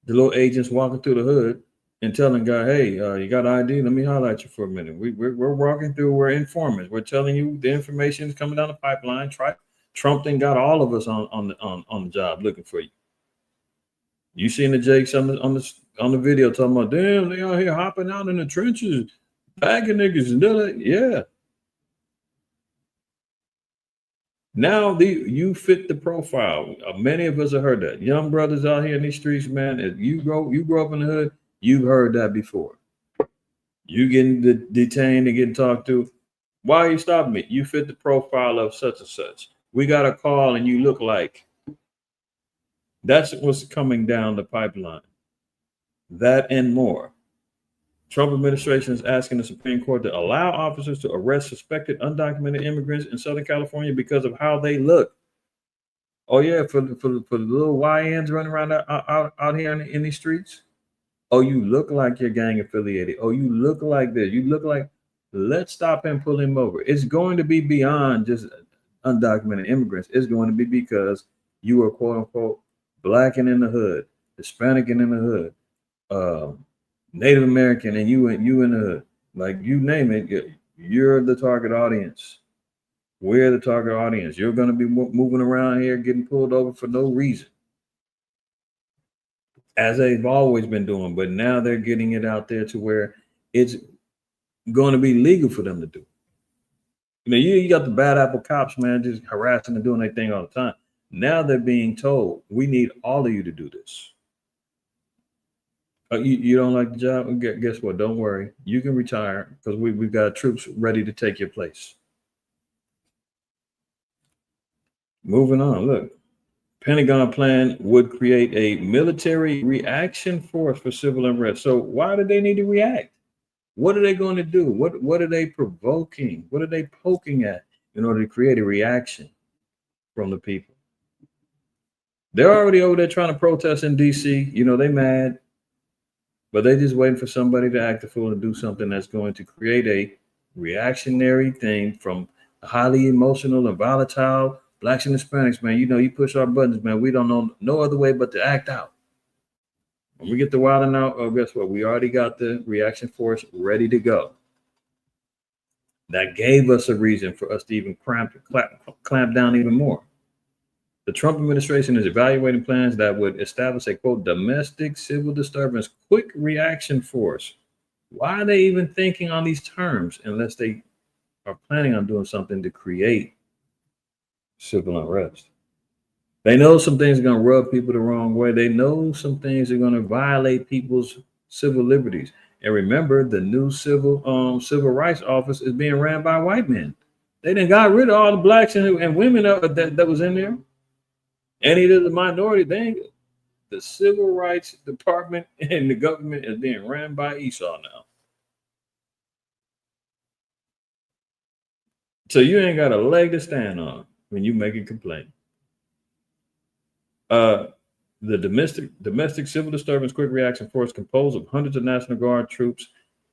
little agents walking through the hood and telling guy, hey, you got ID? Let me highlight you for a minute. We're walking through. We're informants. We're telling you the information is coming down the pipeline. Trump then got all of us on the job looking for you. You seen the Jakes on the video talking about, damn, they out here hopping out in the trenches, bagging niggas and doing it. Yeah. Now you fit the profile. Many of us have heard that. Young brothers out here in these streets, man. If you grow up in the hood, you've heard that before. You getting detained and getting talked to. Why are you stopping me? You fit the profile of such and such. We got a call and you look like. That's what's coming down the pipeline. That and more. Trump administration is asking the Supreme Court to allow officers to arrest suspected undocumented immigrants in Southern California because of how they look. Oh yeah, for the little YNs running around out here in these streets. Oh, you look like you're gang affiliated. Oh, you look like this. You look like. Let's stop and pull him over. It's going to be beyond just undocumented immigrants. It's going to be because you are quote unquote Black and in the hood, Hispanic and in the hood, Native American, and you in the hood. Like you name it, you're the target audience. We're the target audience. You're going to be moving around here getting pulled over for no reason, as they've always been doing. But now they're getting it out there to where it's going to be legal for them to do. You know, you got the bad apple cops, man, just harassing and doing their thing all the time. Now they're being told, we need all of you to do this. You don't like the job? Guess what? Don't worry. You can retire because we've got troops ready to take your place. Moving on. Look, Pentagon plan would create a military reaction force for civil unrest. So why do they need to react? What are they going to do? What are they provoking? What are they poking at in order to create a reaction from the people? They're already over there trying to protest in DC. You know, they mad, but they just waiting for somebody to act a fool and do something that's going to create a reactionary thing from highly emotional and volatile Blacks and Hispanics, man. You know, you push our buttons, man. We don't know no other way but to act out. When we get the wilding out, oh, guess what? We already got the reaction force ready to go. That gave us a reason for us to even clamp down even more. The Trump administration is evaluating plans that would establish a, quote, domestic civil disturbance quick reaction force. Why are they even thinking on these terms unless they are planning on doing something to create civil unrest? They know some things are going to rub people the wrong way. They know some things are going to violate people's civil liberties. And remember, the new civil rights office is being ran by white men. They done got rid of all the blacks and women that was in there. Any of the minority, the civil rights department and the government is being ran by Esau now. So you ain't got a leg to stand on when you make a complaint. The domestic civil disturbance quick reaction force composed of hundreds of National Guard troops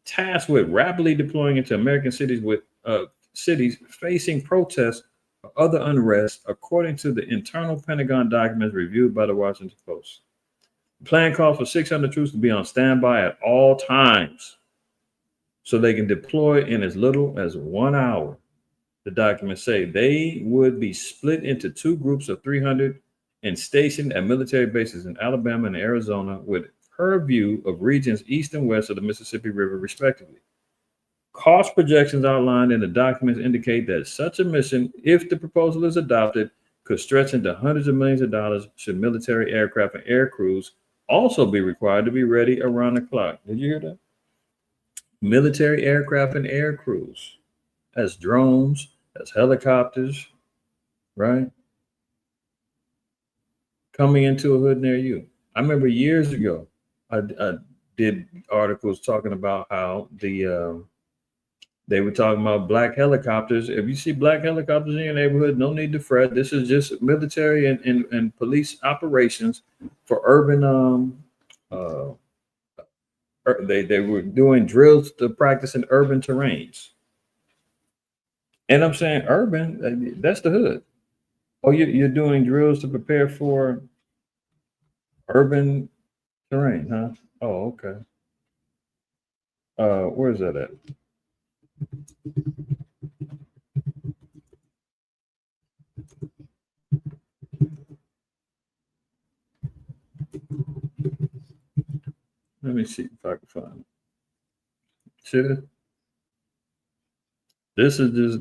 tasked with rapidly deploying into American cities with cities facing protests or other unrest, according to the internal Pentagon documents reviewed by the Washington Post. The plan calls for 600 troops to be on standby at all times so they can deploy in as little as 1 hour. The documents say they would be split into two groups of 300 and stationed at military bases in Alabama and Arizona with purview of regions east and west of the Mississippi River, respectively. Cost projections outlined in the documents indicate that such a mission, if the proposal is adopted, could stretch into hundreds of millions of dollars should military aircraft and air crews also be required to be ready around the clock. Did you hear that? Military aircraft and air crews, as drones, as helicopters, right? Coming into a hood near you. I remember years ago, I did articles talking about how they were talking about black helicopters. If you see black helicopters in your neighborhood, no need to fret. This is just military and police operations for urban. They were doing drills to practice in urban terrains. And I'm saying urban, that's the hood. Oh, you're doing drills to prepare for urban terrain, huh? Oh, okay. Where's that at? Let me see if I can find it. See it? This is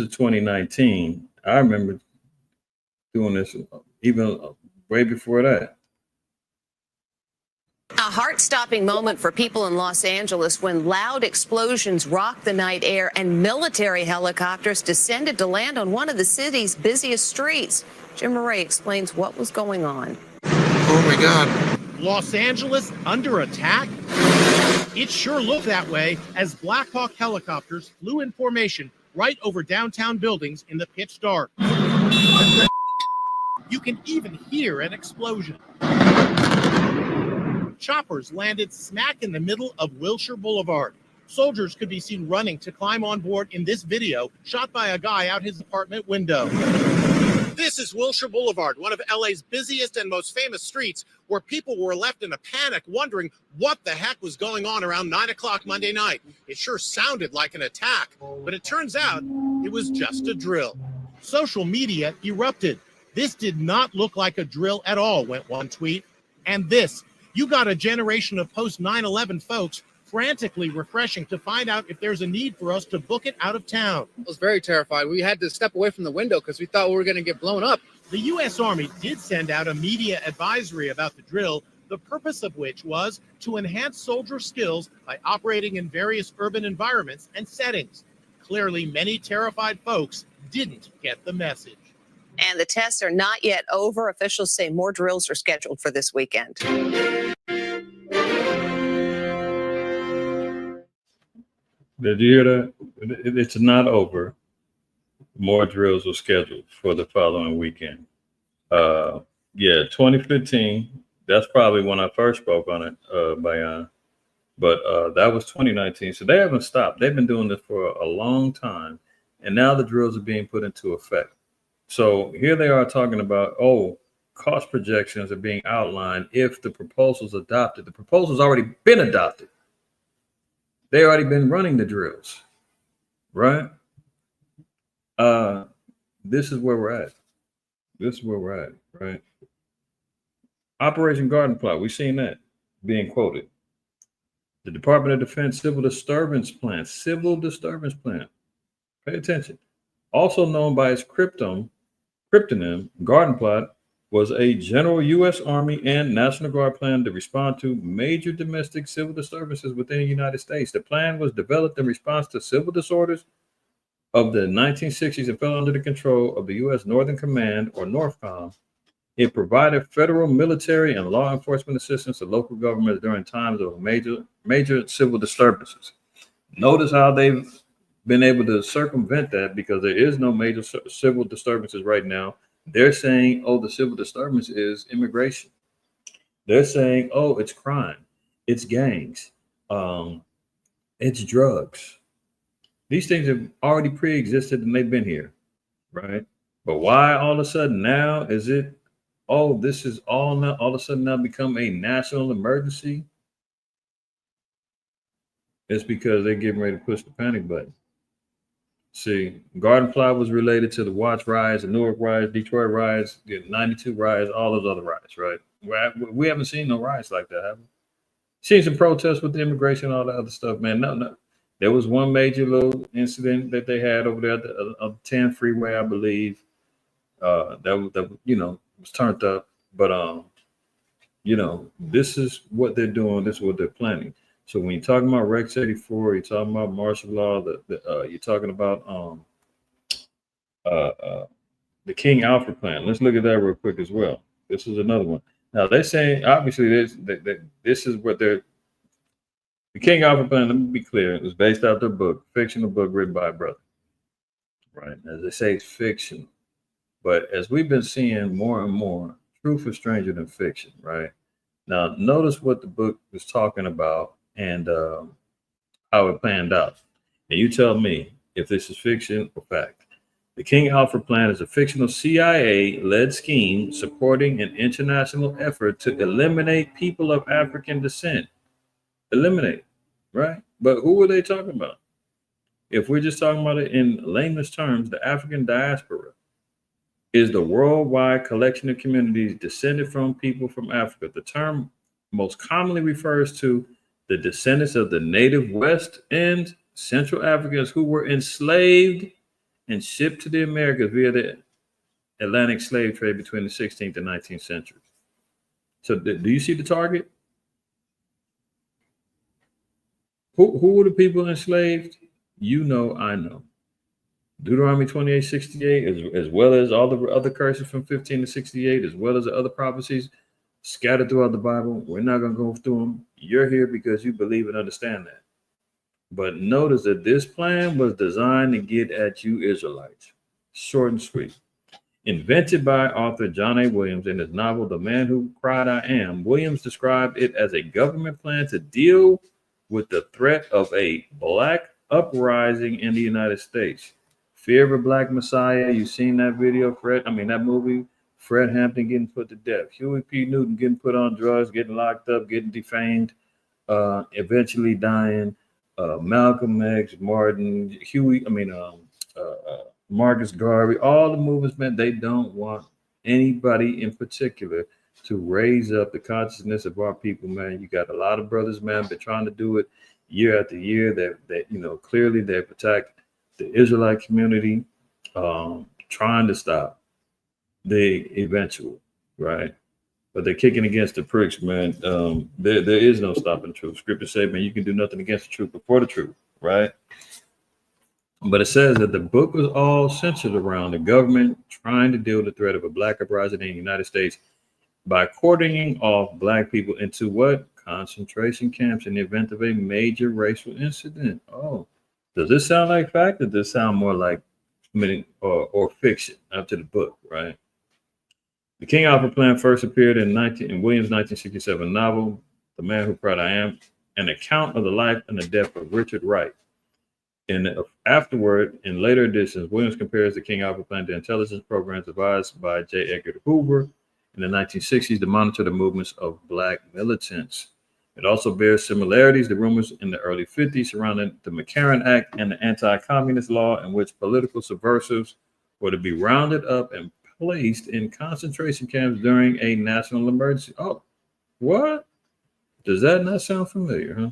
2019. I remember doing this even way before that. A heart-stopping moment for people in Los Angeles when loud explosions rocked the night air and military helicopters descended to land on one of the city's busiest streets. Jim Murray explains what was going on. Oh my God. Los Angeles under attack? It sure looked that way as Black Hawk helicopters flew in formation right over downtown buildings in the pitch dark. You can even hear an explosion. Choppers landed smack in the middle of Wilshire Boulevard. Soldiers could be seen running to climb on board in this video shot by a guy out his apartment window. This is Wilshire Boulevard, one of LA's busiest and most famous streets, where people were left in a panic wondering what the heck was going on around 9 o'clock Monday night. It sure sounded like an attack, but it turns out it was just a drill. Social media erupted. This did not look like a drill at all, went one tweet. And this, you got a generation of post 9/11 folks frantically refreshing to find out if there's a need for us to book it out of town. I was very terrified. We had to step away from the window because we thought we were going to get blown up. The U.S. Army did send out a media advisory about the drill, the purpose of which was to enhance soldier skills by operating in various urban environments and settings. Clearly, many terrified folks didn't get the message. And the tests are not yet over. Officials say more drills are scheduled for this weekend. Did you hear that? It's not over. More drills are scheduled for the following weekend. 2015. That's probably when I first spoke on it, Bayan. But that was 2019. So they haven't stopped. They've been doing this for a long time. And now the drills are being put into effect. So here they are talking about, cost projections are being outlined if the proposal's adopted. The proposal's already been adopted. They already been running the drills, right? This is where we're at. Right? Operation Garden Plot, we've seen that being quoted. The Department of Defense Civil Disturbance Plan. Pay attention. Also known by its cryptonym, Garden Plot, was a general U.S. Army and National Guard plan to respond to major domestic civil disturbances within the United States. The plan was developed in response to civil disorders of the 1960s and fell under the control of the U.S. Northern Command, or NORTHCOM. It provided federal military and law enforcement assistance to local governments during times of major civil disturbances. Notice how they've been able to circumvent that, because there is no major civil disturbances right now. They're saying, the civil disturbance is immigration. They're saying, it's crime, it's gangs, it's drugs. These things have already pre-existed and they've been here, right? But why all of a sudden now is it, this is all of a sudden now become a national emergency? It's because they're getting ready to push the panic button. See, Garden Plot was related to the Watts riots, the Newark riots, Detroit riots, the 92 riots, all those other riots, right? We haven't seen no riots like that, have we? Seen some protests with the immigration, all the other stuff, man. No. There was one major little incident that they had over there at the 10 freeway, I believe. That was turned up. But this is what they're doing. This is what they're planning. So when you're talking about REX-84, you're talking about martial law. You're talking about the King Alfred plan. Let's look at that real quick as well. This is another one. Now they're saying obviously this is what they're. The King Alfred plan. Let me be clear. It was based out their book, fictional book written by a brother. Right, as they say, it's fiction. But as we've been seeing more and more, truth is stranger than fiction. Right now, notice what the book was talking about and how it planned out. And you tell me if this is fiction or fact. The King Alfred Plan is a fictional CIA-led scheme supporting an international effort to eliminate people of African descent. Eliminate, right? But who are they talking about? If we're just talking about it in layman's terms, the African diaspora is the worldwide collection of communities descended from people from Africa. The term most commonly refers to the descendants of the native West and Central Africans who were enslaved and shipped to the Americas via the Atlantic slave trade between the 16th and 19th centuries. So do you see the target? Who were the people enslaved? You know, I know. Deuteronomy 28:68, as well as all the other curses from 15 to 68, as well as the other prophecies scattered throughout the Bible. We're not going to go through them. You're here because you believe and understand that. But notice that this plan was designed to get at you Israelites. Short and sweet. Invented by author John A. Williams in his novel, The Man Who Cried I Am, Williams described it as a government plan to deal with the threat of a black uprising in the United States. Fear of a Black Messiah. You've seen that video, Fred? I mean, that movie, Fred Hampton getting put to death. Huey P. Newton getting put on drugs, getting locked up, getting defamed, eventually dying. Malcolm X, Martin, Marcus Garvey, all the movements, man, they don't want anybody in particular to raise up the consciousness of our people, man. You got a lot of brothers, man, been trying to do it year after year that clearly they've attacked the Israelite community, trying to stop the eventual, right? But they're kicking against the pricks, man. There is no stopping truth. Scripture says, man, you can do nothing against the truth before the truth, right? But it says that the book was all centered around the government trying to deal with the threat of a black uprising in the United States by quartering off black people into what? Concentration camps in the event of a major racial incident. Oh, does this sound like fact, or does this sound more like or fiction up to the book, right? The King Alfred plan first appeared in Williams' 1967 novel, The Man Who Cried I Am, an account of the life and the death of Richard Wright. Afterward, in later editions, Williams compares the King Alfred plan to intelligence programs devised by J. Edgar Hoover in the 1960s to monitor the movements of black militants. It also bears similarities to rumors in the early 50s surrounding the McCarran Act and the anti-communist law in which political subversives were to be rounded up and placed in concentration camps during a national emergency. Oh, what? Does that not sound familiar, huh?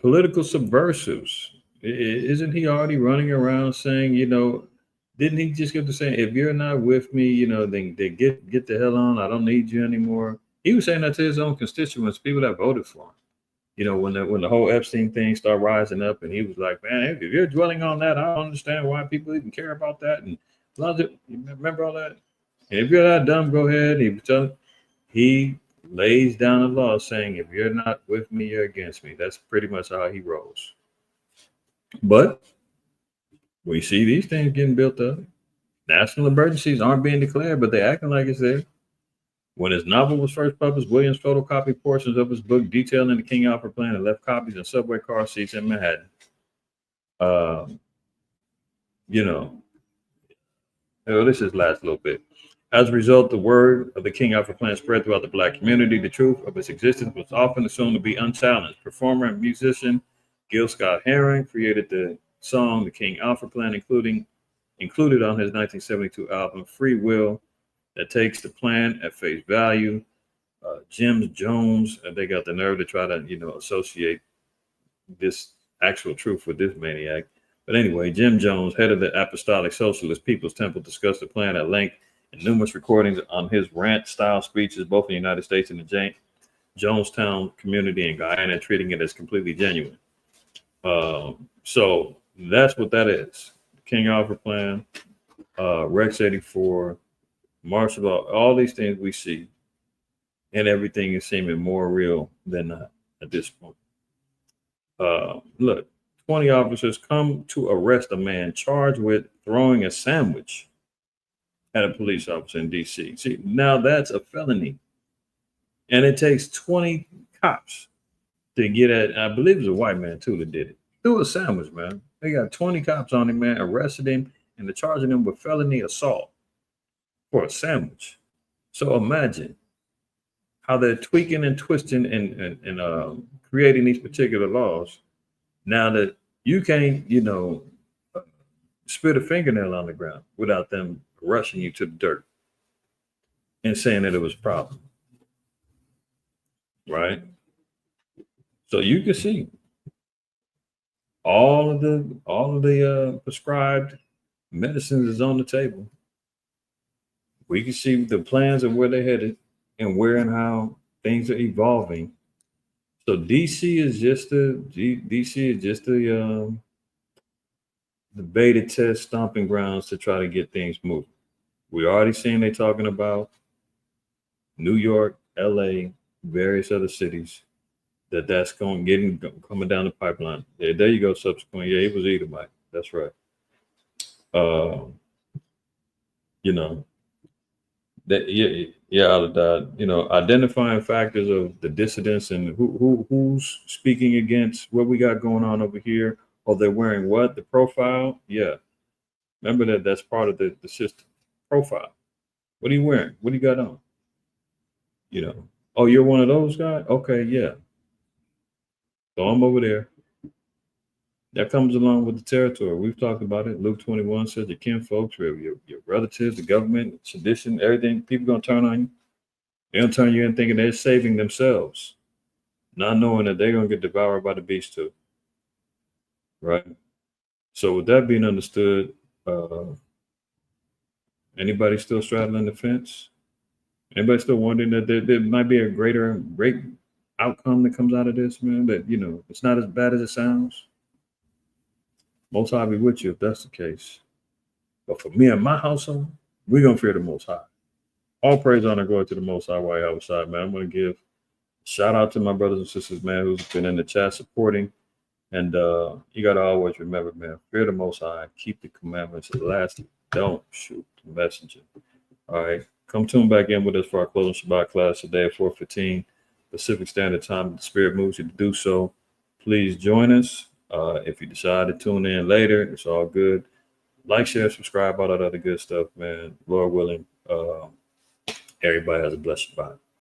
Political subversives. Isn't he already running around saying, didn't he just get to saying, if you're not with me, then get the hell on. I don't need you anymore. He was saying that to his own constituents, people that voted for him. When the whole Epstein thing started rising up, and he was like, man, if you're dwelling on that, I don't understand why people even care about that. And you remember all that? And if you're that dumb, go ahead. He lays down a law saying, if you're not with me, you're against me. That's pretty much how he rolls. But we see these things getting built up. National emergencies aren't being declared, but they're acting like it's there. When his novel was first published, Williams photocopied portions of his book detailing the King Alfred plan and left copies in subway car seats in Manhattan. This is last little bit. As a result, the word of the King Alfred plan spread throughout the black community. The truth of its existence was often assumed to be unchallenged. Performer and musician Gil Scott-Heron created the song "The King Alfred Plan," included on his 1972 album "Free Will," that takes the plan at face value. Jim Jones, they got the nerve to try to associate this actual truth with this maniac. But anyway, Jim Jones, head of the Apostolic Socialist People's Temple, discussed the plan at length in numerous recordings on his rant-style speeches, both in the United States and the Jonestown community in Guyana, treating it as completely genuine. So that's what that is. King Alfred plan, REX-84, martial law, all these things we see, and everything is seeming more real than not at this point. Look, 20 officers come to arrest a man charged with throwing a sandwich at a police officer in D.C. See, now that's a felony. And it takes 20 cops to get at, I believe it was a white man too that did it. Threw a sandwich, man. They got 20 cops on him, man, arrested him, and they're charging him with felony assault for a sandwich. So imagine how they're tweaking and twisting and creating these particular laws. Now that you can't, spit a fingernail on the ground without them rushing you to the dirt and saying that it was a problem. Right? So you can see all of the prescribed medicines is on the table. We can see the plans of where they're headed and where and how things are evolving. So DC is just the beta test stomping grounds to try to get things moving. We already seen they talking about New York, LA, various other cities that's coming down the pipeline. Yeah, there you go. Subsequent, yeah, it was Edomite. That's right. Identifying factors of the dissidents and who's speaking against what we got going on over here, or they're wearing what, the profile. Yeah, remember that's part of the system. Profile. What are you wearing? What do you got on? Oh, you're one of those guys. Okay, yeah. So I'm over there. That comes along with the territory. We've talked about it. Luke 21 says your kinfolks, your relatives, the government, sedition, everything. People gonna turn on you. They'll turn you in thinking they're saving themselves. not knowing that they're going to get devoured by the beast too. Right? So with that being understood, anybody still straddling the fence? Anybody still wondering that there might be a great outcome that comes out of this, man? That, you know, it's not as bad as it sounds? Most High be with you if that's the case. But for me and my household, we're going to fear the Most High. All praise, honor, glory to the Most High while you're outside, man. I'm going to give a shout out to my brothers and sisters, man, who's been in the chat supporting. And you got to always remember, man, fear the Most High, keep the commandments. And lastly, don't shoot the messenger. All right. Come tune back in with us for our closing Shabbat class today at 4:15 Pacific Standard Time. If the Spirit moves you to do so, please join us. If you decide to tune in later, it's all good. Like, share, subscribe, all that other good stuff, man. Lord willing, everybody has a blessed Shabbat.